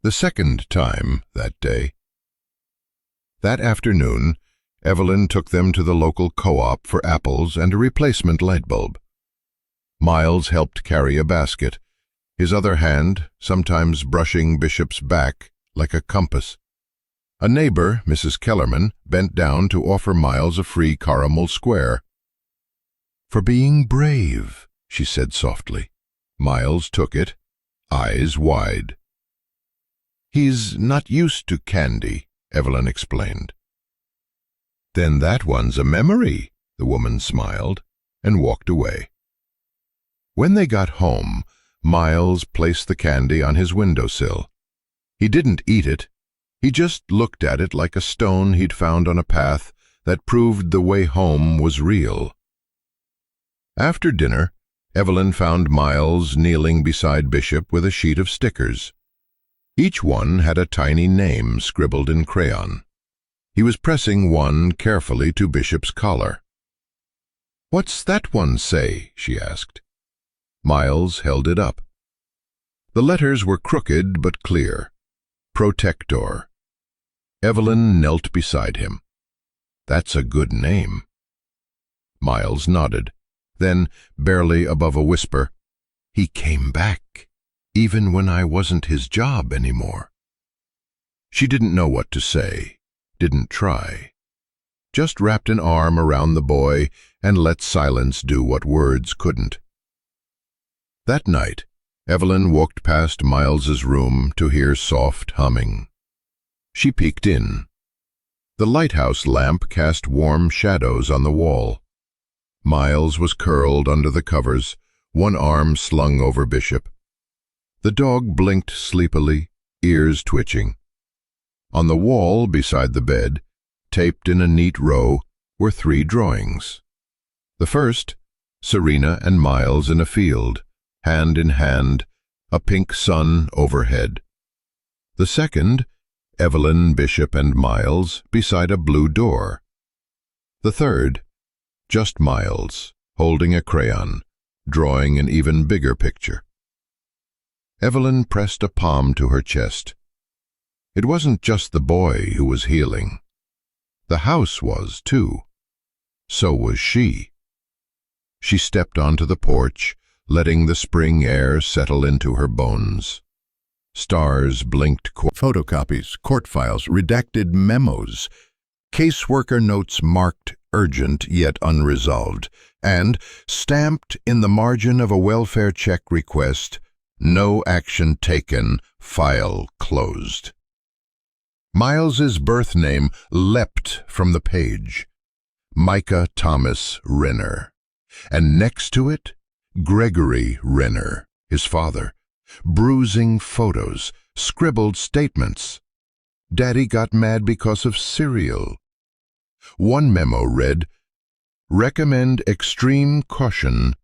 The second time that day. That afternoon, Evelyn took them to the local co-op for apples and a replacement light bulb. Miles helped carry a basket, his other hand sometimes brushing Bishop's back like a compass. A neighbor, Mrs. Kellerman, bent down to offer Miles a free caramel square. "For being brave," she said softly. Miles took it, eyes wide. "He's not used to candy," Evelyn explained. "Then that one's a memory," the woman smiled, and walked away. When they got home, Miles placed the candy on his windowsill. He didn't eat it. He just looked at it like a stone he'd found on a path that proved the way home was real. After dinner, Evelyn found Miles kneeling beside Bishop with a sheet of stickers. Each one had a tiny name scribbled in crayon. He was pressing one carefully to Bishop's collar. "What's that one say?" she asked. Miles held it up. The letters were crooked but clear. Protector. Evelyn knelt beside him. "That's a good name." Miles nodded. Then, barely above a whisper, "He came back, even when I wasn't his job anymore." She didn't know what to say, didn't try. Just wrapped an arm around the boy and let silence do what words couldn't. That night, Evelyn walked past Miles's room to hear soft humming. She peeked in. The lighthouse lamp cast warm shadows on the wall. Miles was curled under the covers, one arm slung over Bishop. The dog blinked sleepily, ears twitching. On the wall beside the bed, taped in a neat row, were 3 drawings. The first, Serena and Miles in a field, hand in hand, a pink sun overhead. The second, Evelyn, Bishop, and Miles beside a blue door. The third, just Miles, holding a crayon, drawing an even bigger picture. Evelyn pressed a palm to her chest. It wasn't just the boy who was healing. The house was, too. So was she. She stepped onto the porch, letting the spring air settle into her bones. Stars blinked. Photocopies, court files, redacted memos, caseworker notes marked urgent yet unresolved, and, stamped in the margin of a welfare check request, no action taken, file closed. Miles's birth name leapt from the page. Micah Thomas Renner. And next to it, Gregory Renner, his father. Bruising photos, scribbled statements. Daddy got mad because of cereal. One memo read, "Recommend extreme caution.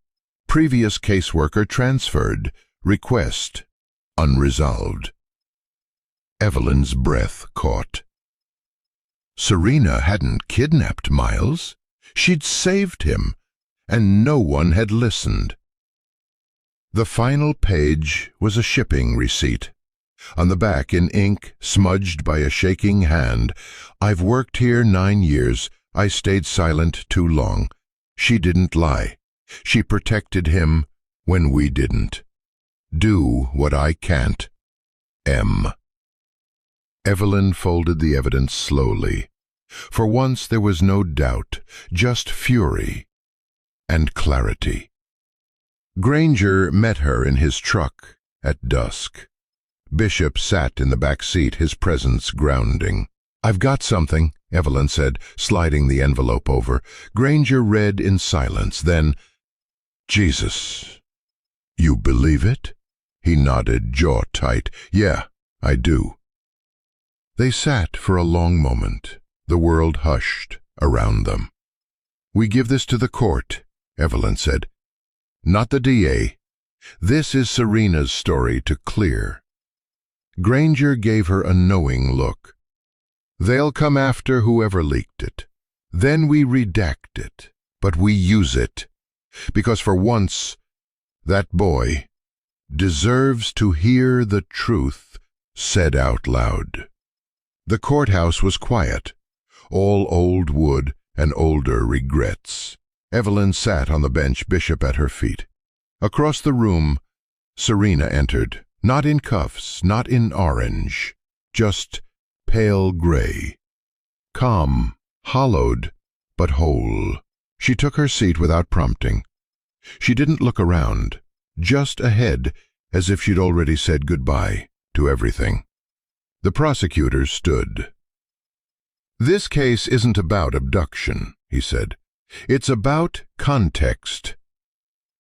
Previous caseworker transferred. Request unresolved." Evelyn's breath caught. Serena hadn't kidnapped Miles. She'd saved him, and no one had listened. The final page was a shipping receipt. On the back, in ink, smudged by a shaking hand, "I've worked here 9 years. I stayed silent too long. She didn't lie. She protected him when we didn't. Do what I can't. M." Evelyn folded the evidence slowly. For once there was no doubt, just fury and clarity. Granger met her in his truck at dusk. Bishop sat in the back seat, his presence grounding. "I've got something," Evelyn said, sliding the envelope over. Granger read in silence, then, "Jesus, you believe it?" He nodded, jaw tight. "Yeah, I do." They sat for a long moment. The world hushed around them. "We give this to the court," Evelyn said. "Not the DA. This is Serena's story to clear." Granger gave her a knowing look. "They'll come after whoever leaked it. Then we redact it, but we use it. Because for once, that boy deserves to hear the truth said out loud." The courthouse was quiet, all old wood and older regrets. Evelyn sat on the bench, Bishop at her feet. Across the room, Serena entered, not in cuffs, not in orange, just pale gray. Calm, hollowed, but whole. She took her seat without prompting. She didn't look around, just ahead, as if she'd already said goodbye to everything. The prosecutor stood. "This case isn't about abduction," he said. "It's about context."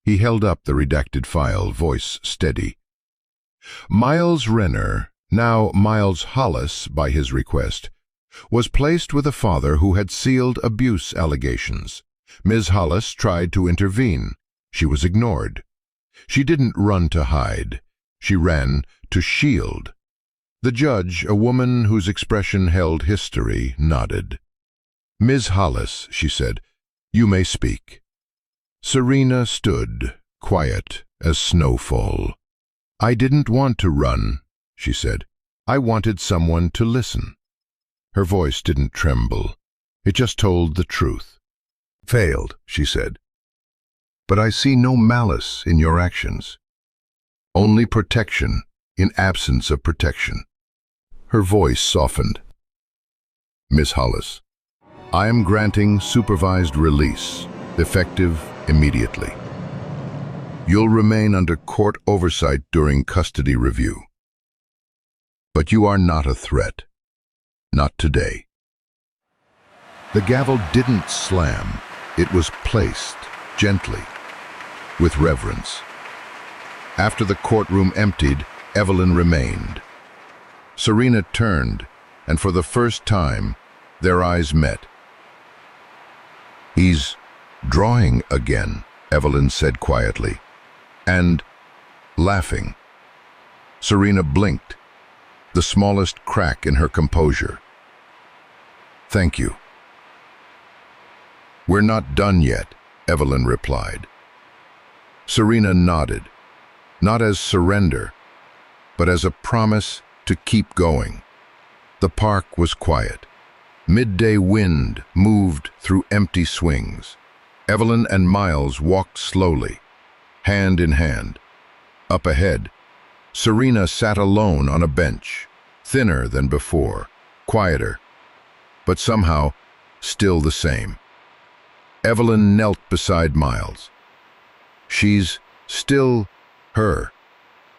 He held up the redacted file, voice steady. Miles Renner, now Miles Hollis by his request, was placed with a father who had sealed abuse allegations. Ms. Hollis tried to intervene. She was ignored. She didn't run to hide. She ran to shield. The judge, a woman whose expression held history, nodded. "Ms. Hollis," she said, "you may speak." Serena stood, quiet as snowfall. "I didn't want to run," she said. "I wanted someone to listen." Her voice didn't tremble. It just told the truth. "Failed," she said. "But I see no malice in your actions. Only protection in absence of protection." Her voice softened. "Miss Hollis, I am granting supervised release, effective immediately. You'll remain under court oversight during custody review. But you are not a threat. Not today." The gavel didn't slam. It was placed, gently, with reverence. After the courtroom emptied, Evelyn remained. Serena turned, and for the first time, their eyes met. "He's drawing again," Evelyn said quietly, and laughing. Serena blinked, the smallest crack in her composure. "Thank you." "We're not done yet," Evelyn replied. Serena nodded, not as surrender, but as a promise to keep going. The park was quiet. Midday wind moved through empty swings. Evelyn and Miles walked slowly, hand in hand. Up ahead, Serena sat alone on a bench, thinner than before, quieter, but somehow still the same. Evelyn knelt beside Miles. She's still her,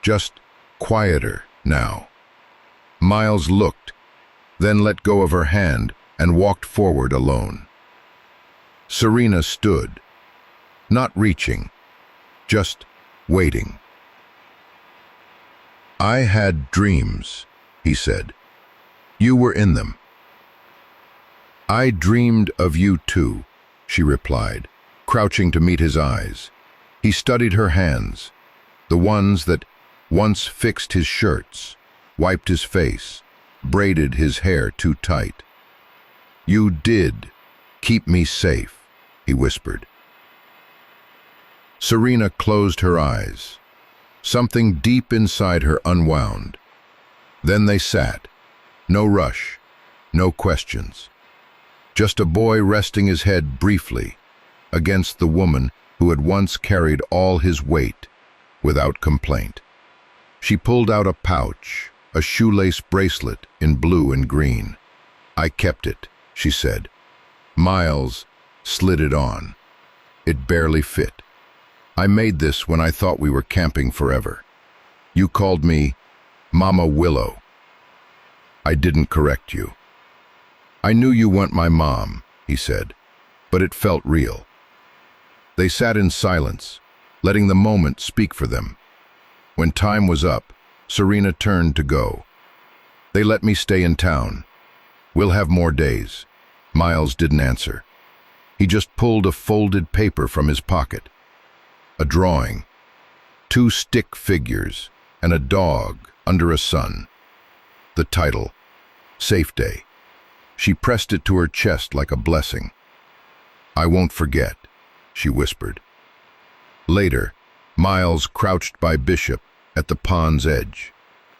just quieter now. Miles looked, then let go of her hand and walked forward alone. Serena stood, not reaching, just waiting. "I had dreams," he said. "You were in them." "I dreamed of you too," she replied, crouching to meet his eyes. He studied her hands, the ones that once fixed his shirts, wiped his face, braided his hair too tight. "You did keep me safe," he whispered. Serena closed her eyes. Something deep inside her unwound. Then they sat. No rush, no questions. Just a boy resting his head briefly against the woman who had once carried all his weight without complaint. She pulled out a pouch, a shoelace bracelet in blue and green. "I kept it," she said. Miles slid it on. It barely fit. "I made this when I thought we were camping forever. You called me Mama Willow. I didn't correct you." "I knew you weren't my mom," he said, but it felt real. They sat in silence, letting the moment speak for them. When time was up, Serena turned to go. "They let me stay in town. We'll have more days." Miles didn't answer. He just pulled a folded paper from his pocket. A drawing, 2 stick figures, and a dog under a sun. The title, Safe Day. She pressed it to her chest like a blessing. "I won't forget," she whispered. Later, Miles crouched by Bishop at the pond's edge.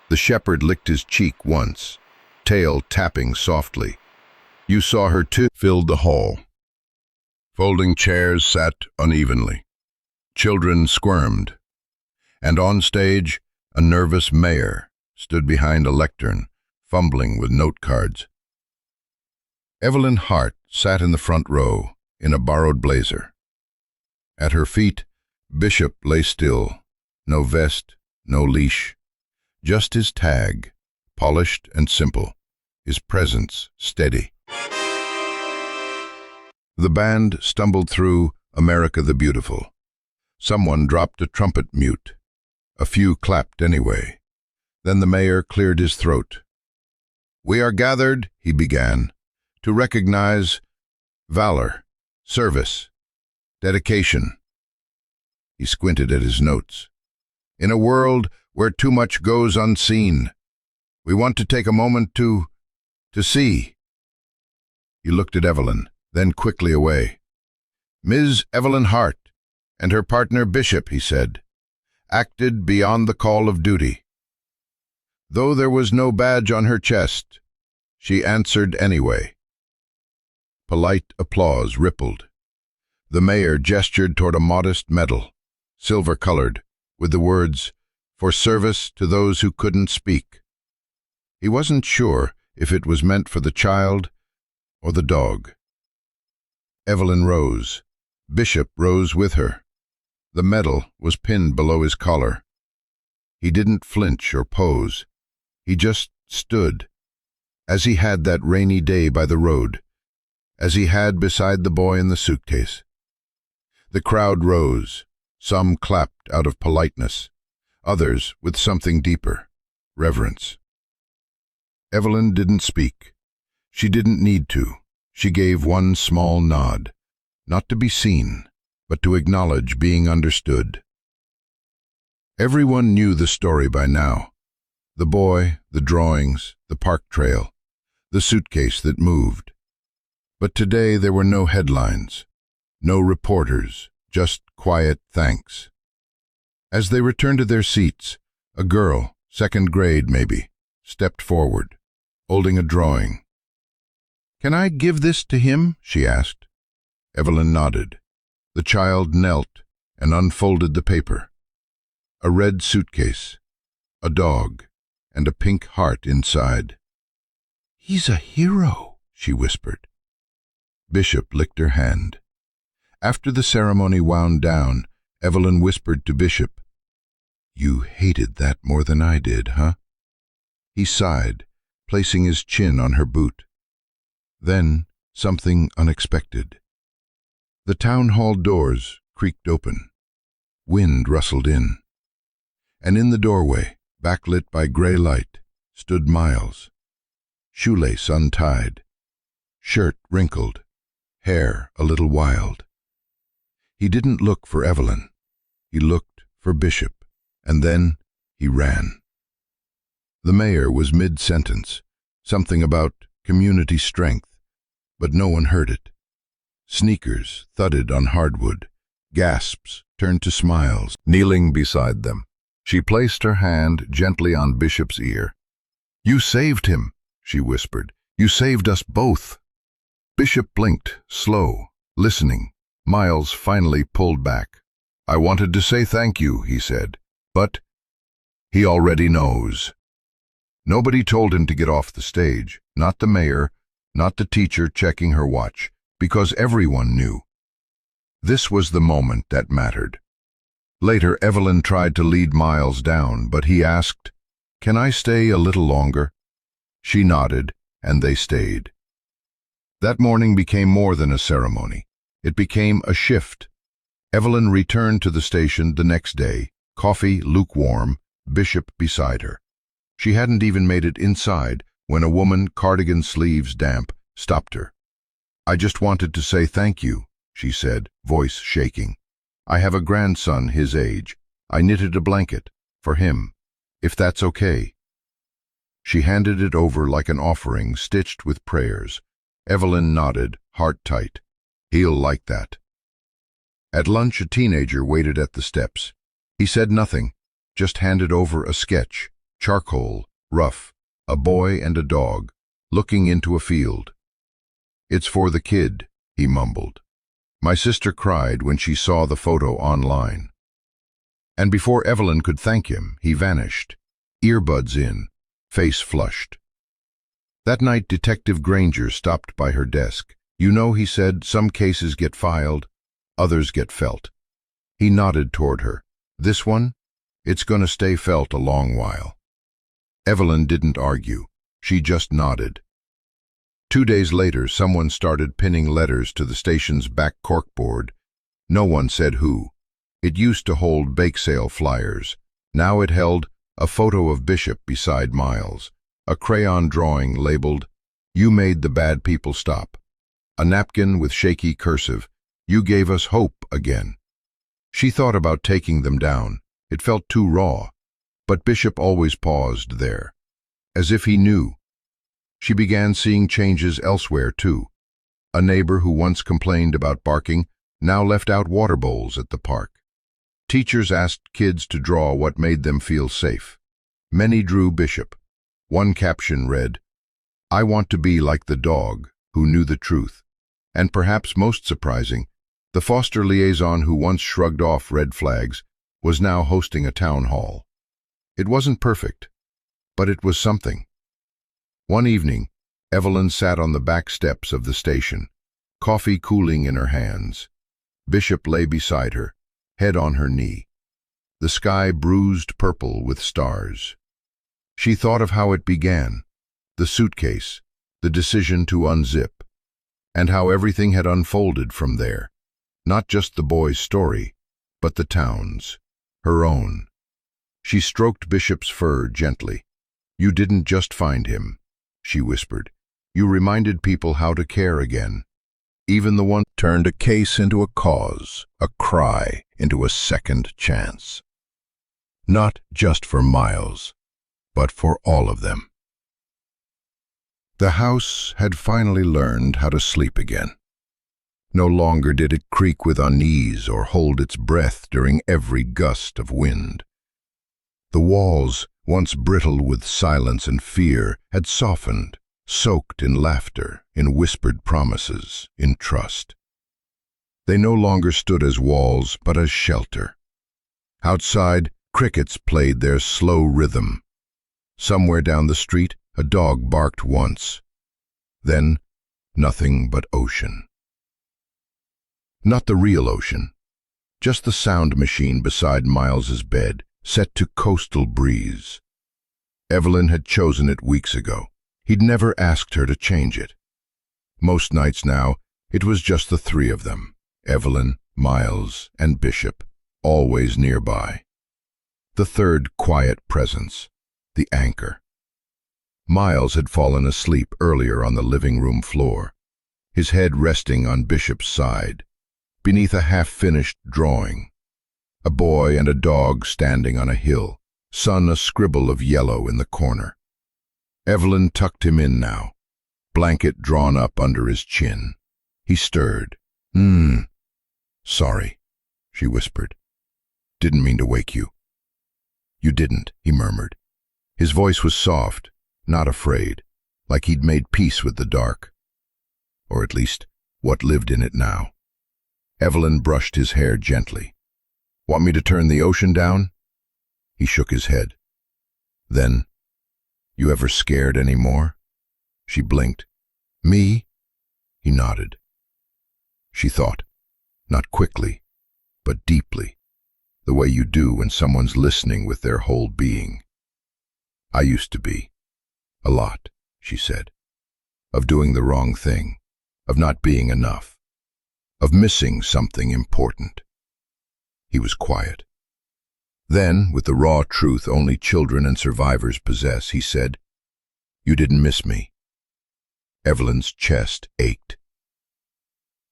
The shepherd licked his cheek once, tail tapping softly. "You saw her too," filled the hall. Folding chairs sat unevenly. Children squirmed. And on stage, a nervous mayor stood behind a lectern, fumbling with note cards. Evelyn Hart sat in the front row, in a borrowed blazer. At her feet, Bishop lay still, no vest, no leash, just his tag, polished and simple, his presence steady. The band stumbled through America the Beautiful. Someone dropped a trumpet mute. A few clapped anyway. Then the mayor cleared his throat. "We are gathered," he began, "to recognize valor, service, dedication." He squinted at his notes. "In a world where too much goes unseen, we want to take a moment to see." He looked at Evelyn, then quickly away. "Ms. Evelyn Hart and her partner Bishop," he said, "acted beyond the call of duty. Though there was no badge on her chest, she answered anyway." Polite applause rippled. The mayor gestured toward a modest medal, silver-colored, with the words, "For service to those who couldn't speak." He wasn't sure if it was meant for the child or the dog. Evelyn rose. Bishop rose with her. The medal was pinned below his collar. He didn't flinch or pose. He just stood, as he had that rainy day by the road, as he had beside the boy in the suitcase. The crowd rose. Some clapped out of politeness, others with something deeper, reverence. Evelyn didn't speak. She didn't need to. She gave one small nod, not to be seen, but to acknowledge being understood. Everyone knew the story by now. The boy, the drawings, the park trail, the suitcase that moved. But today there were no headlines, No reporters, just quiet thanks. As they returned to their seats, a girl, second grade maybe, stepped forward, holding a drawing. "Can I give this to him?" she asked. Evelyn nodded. The child knelt and unfolded the paper. A red suitcase, a dog, and a pink heart inside. "He's a hero," she whispered. Bishop licked her hand. After the ceremony wound down, Evelyn whispered to Bishop, "You hated that more than I did, huh?" He sighed, placing his chin on her boot. Then something unexpected. The town hall doors creaked open. Wind rustled in. And in the doorway, backlit by gray light, stood Miles. Shoelace untied, shirt wrinkled, hair a little wild. He didn't look for Evelyn. He looked for Bishop, and then he ran. The mayor was mid-sentence, something about community strength, but no one heard it. Sneakers thudded on hardwood, gasps turned to smiles. Kneeling beside them, she placed her hand gently on Bishop's ear. "You saved him," she whispered. "You saved us both." Bishop blinked, slow, listening. Miles finally pulled back. "I wanted to say thank you," he said, "but he already knows." Nobody told him to get off the stage, not the mayor, not the teacher checking her watch, because everyone knew. This was the moment that mattered. Later, Evelyn tried to lead Miles down, but he asked, "Can I stay a little longer?" She nodded, and they stayed. That morning became more than a ceremony. It became a shift. Evelyn returned to the station the next day, coffee lukewarm, Bishop beside her. She hadn't even made it inside when a woman, cardigan sleeves damp, stopped her. "I just wanted to say thank you," she said, voice shaking. "I have a grandson his age. I knitted a blanket for him, if that's okay." She handed it over like an offering stitched with prayers. Evelyn nodded, heart tight. He'll like that. At lunch, a teenager waited at the steps. He said nothing, just handed over a sketch, charcoal, rough, a boy and a dog, looking into a field. "It's for the kid," he mumbled. "My sister cried when she saw the photo online." And before Evelyn could thank him, he vanished, earbuds in, face flushed. That night, Detective Granger stopped by her desk. "You know," he said, "some cases get filed, others get felt." He nodded toward her. "This one? It's gonna stay felt a long while." Evelyn didn't argue. She just nodded. 2 days later, someone started pinning letters to the station's back corkboard. No one said who. It used to hold bake sale flyers. Now it held a photo of Bishop beside Miles, a crayon drawing labeled, "You made the bad people stop," a napkin with shaky cursive, "You gave us hope again." She thought about taking them down. It felt too raw. But Bishop always paused there, as if he knew. She began seeing changes elsewhere, too. A neighbor who once complained about barking now left out water bowls at the park. Teachers asked kids to draw what made them feel safe. Many drew Bishop. One caption read, "I want to be like the dog who knew the truth." And perhaps most surprising, the foster liaison who once shrugged off red flags was now hosting a town hall. It wasn't perfect, but it was something. One evening, Evelyn sat on the back steps of the station, coffee cooling in her hands. Bishop lay beside her, head on her knee. The sky bruised purple with stars. She thought of how it began, the suitcase, the decision to unzip, and how everything had unfolded from there. Not just the boy's story, but the town's, her own. She stroked Bishop's fur gently. "You didn't just find him," she whispered. "You reminded people how to care again. Even the one turned a case into a cause, a cry into a second chance. Not just for Miles, but for all of them." The house had finally learned how to sleep again. No longer did it creak with unease or hold its breath during every gust of wind. The walls, once brittle with silence and fear, had softened, soaked in laughter, in whispered promises, in trust. They no longer stood as walls, but as shelter. Outside, crickets played their slow rhythm. Somewhere down the street, a dog barked once. Then, nothing but ocean. Not the real ocean, just the sound machine beside Miles's bed, set to coastal breeze. Evelyn had chosen it weeks ago. He'd never asked her to change it. Most nights now, it was just the three of them, Evelyn, Miles, and Bishop, always nearby. The third quiet presence, the anchor. Miles had fallen asleep earlier on the living room floor, his head resting on Bishop's side, beneath a half-finished drawing. A boy and a dog standing on a hill, sun a scribble of yellow in the corner. Evelyn tucked him in now, blanket drawn up under his chin. He stirred. Sorry, she whispered. Didn't mean to wake you. You didn't, he murmured. His voice was soft, not afraid, like he'd made peace with the dark. Or at least, what lived in it now. Evelyn brushed his hair gently. Want me to turn the ocean down? He shook his head. Then, you ever scared any more? She blinked. Me? He nodded. She thought, not quickly, but deeply, the way you do when someone's listening with their whole being. I used to be. A lot, she said. Of doing the wrong thing, of not being enough, of missing something important. He was quiet. Then, with the raw truth only children and survivors possess, he said, You didn't miss me. Evelyn's chest ached.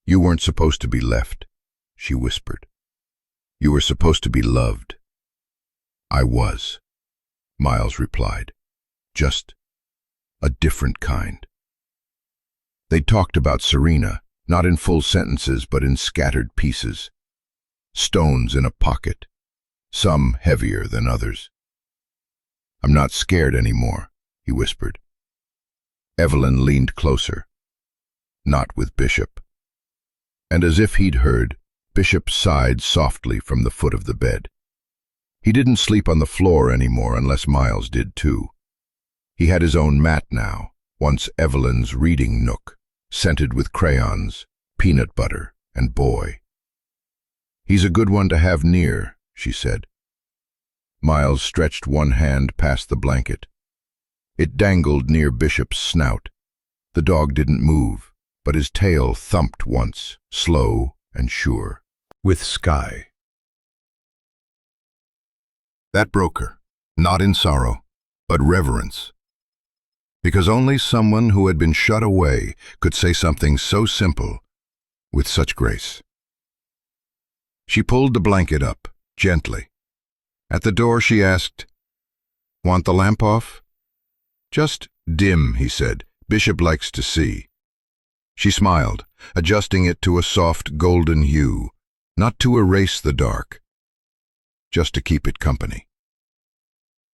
You weren't supposed to be left, she whispered. You were supposed to be loved. I was, Miles replied. Just a different kind. They talked about Serena, not in full sentences but in scattered pieces. Stones in a pocket, some heavier than others. I'm not scared anymore, he whispered. Evelyn leaned closer. Not with Bishop. And as if he'd heard, Bishop sighed softly from the foot of the bed. He didn't sleep on the floor anymore unless Miles did too. He had his own mat now, once Evelyn's reading nook, scented with crayons, peanut butter, and boy. He's a good one to have near, she said. Miles stretched one hand past the blanket. It dangled near Bishop's snout. The dog didn't move, but his tail thumped once, slow and sure. With sky. That broke her, not in sorrow, but reverence. Because only someone who had been shut away could say something so simple, with such grace. She pulled the blanket up, gently. At the door she asked, Want the lamp off? Just dim, he said. Bishop likes to see. She smiled, adjusting it to a soft golden hue, not to erase the dark, just to keep it company.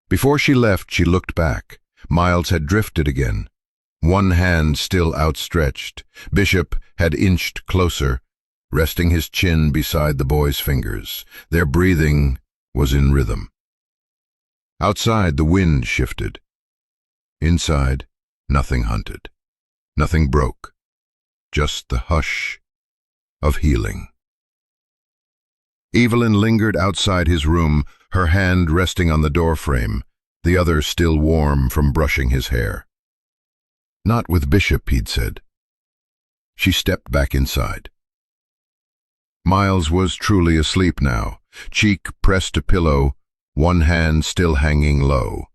Before she left, she looked back. Miles had drifted again, one hand still outstretched. Bishop had inched closer, resting his chin beside the boy's fingers. Their breathing was in rhythm. Outside, the wind shifted. Inside, nothing hunted. Nothing broke. Just the hush of healing. Evelyn lingered outside his room, her hand resting on the doorframe, the other still warm from brushing his hair. Not with Bishop, he'd said. She stepped back inside. Miles was truly asleep now, cheek pressed to pillow, one hand still hanging low.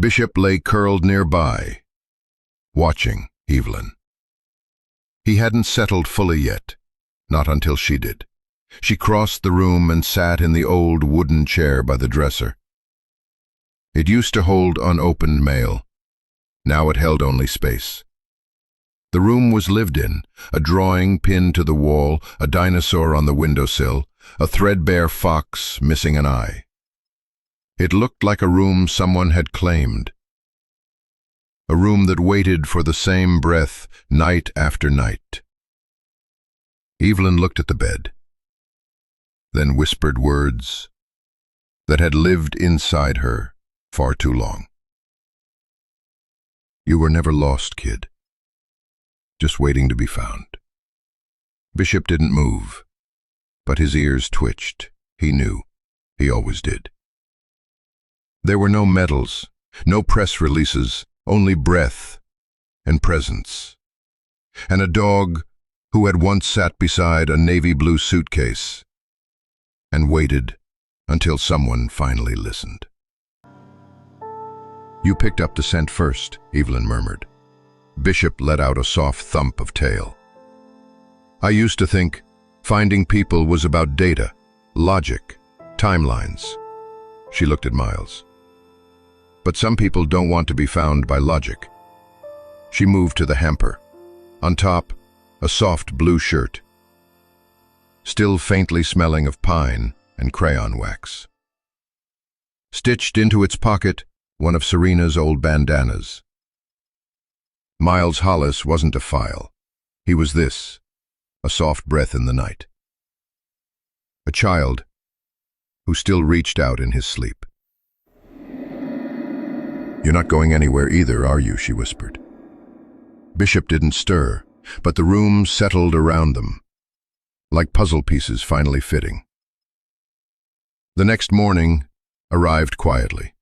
Bishop lay curled nearby, watching Evelyn. He hadn't settled fully yet, not until she did. She crossed the room and sat in the old wooden chair by the dresser. It used to hold unopened mail. Now it held only space. The room was lived in, a drawing pinned to the wall, a dinosaur on the windowsill, a threadbare fox missing an eye. It looked like a room someone had claimed. A room that waited for the same breath night after night. Evelyn looked at the bed, then whispered words that had lived inside her far too long. You were never lost, kid. Just waiting to be found. Bishop didn't move, but his ears twitched. He knew. He always did. There were no medals, no press releases, only breath and presence. And a dog who had once sat beside a navy blue suitcase and waited until someone finally listened. You picked up the scent first, Evelyn murmured. Bishop let out a soft thump of tail. I used to think finding people was about data, logic, timelines. She looked at Miles. But some people don't want to be found by logic. She moved to the hamper. On top, a soft blue shirt, still faintly smelling of pine and crayon wax. Stitched into its pocket, one of Serena's old bandanas. Miles Hollis wasn't a file. He was this, a soft breath in the night. A child who still reached out in his sleep. You're not going anywhere either, are you? She whispered. Bishop didn't stir, but the room settled around them, like puzzle pieces finally fitting. The next morning arrived quietly.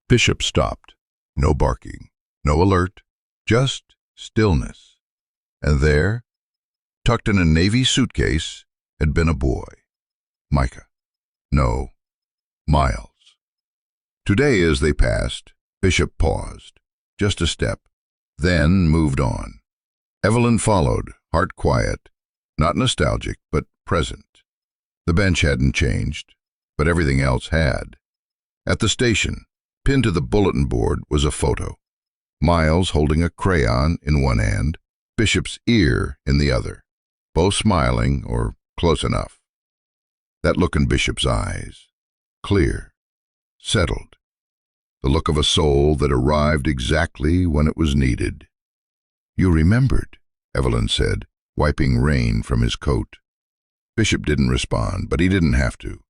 Bishop stopped. No barking, no alert, just stillness. And there, tucked in a navy suitcase, had been a boy. Micah. No, Miles. Today, as they passed, Bishop paused, just a step, then moved on. Evelyn followed, heart quiet, not nostalgic, but present. The bench hadn't changed, but everything else had. At the station, pinned to the bulletin board, was a photo. Miles holding a crayon in one hand, Bishop's ear in the other, both smiling, or close enough. That look in Bishop's eyes, clear, settled, the look of a soul that arrived exactly when it was needed. You remembered, Evelyn said, wiping rain from his coat. Bishop didn't respond, but he didn't have to.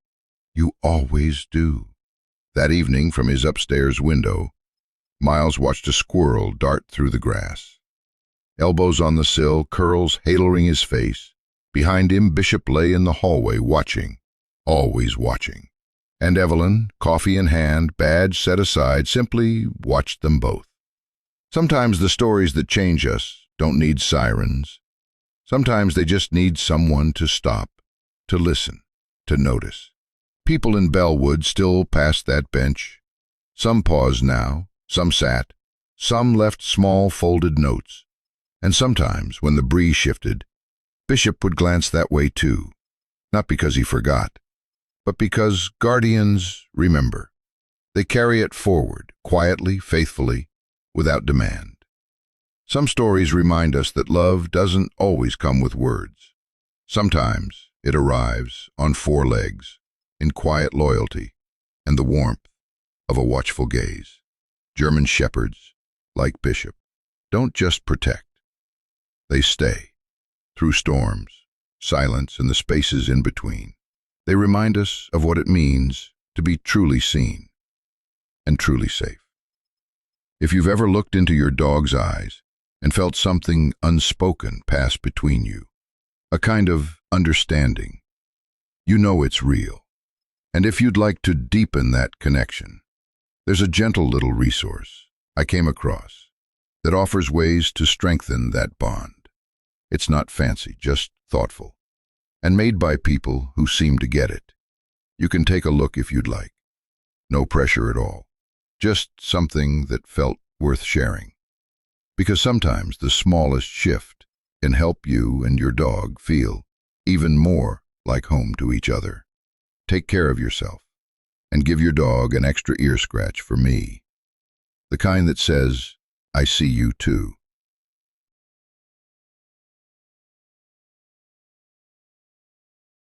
You always do. That evening, from his upstairs window, Miles watched a squirrel dart through the grass. Elbows on the sill, curls haloing his face. Behind him, Bishop lay in the hallway watching, always watching. And Evelyn, coffee in hand, badge set aside, simply watched them both. Sometimes the stories that change us don't need sirens. Sometimes they just need someone to stop, to listen, to notice. People in Bellwood still passed that bench. Some paused now, some sat, some left small folded notes. And sometimes, when the breeze shifted, Bishop would glance that way too, not because he forgot, but because guardians remember. They carry it forward, quietly, faithfully, without demand. Some stories remind us that love doesn't always come with words. Sometimes it arrives on four legs, in quiet loyalty and the warmth of a watchful gaze. German shepherds, like Bishop, don't just protect. They stay, through storms, silence, and the spaces in between. They remind us of what it means to be truly seen and truly safe. If you've ever looked into your dog's eyes and felt something unspoken pass between you, a kind of understanding, you know it's real. And if you'd like to deepen that connection, there's a gentle little resource I came across that offers ways to strengthen that bond. It's not fancy, just thoughtful, and made by people who seem to get it. You can take a look if you'd like. No pressure at all. Just something that felt worth sharing. Because sometimes the smallest shift can help you and your dog feel even more like home to each other. Take care of yourself, and give your dog an extra ear scratch for me. The kind that says, I see you too.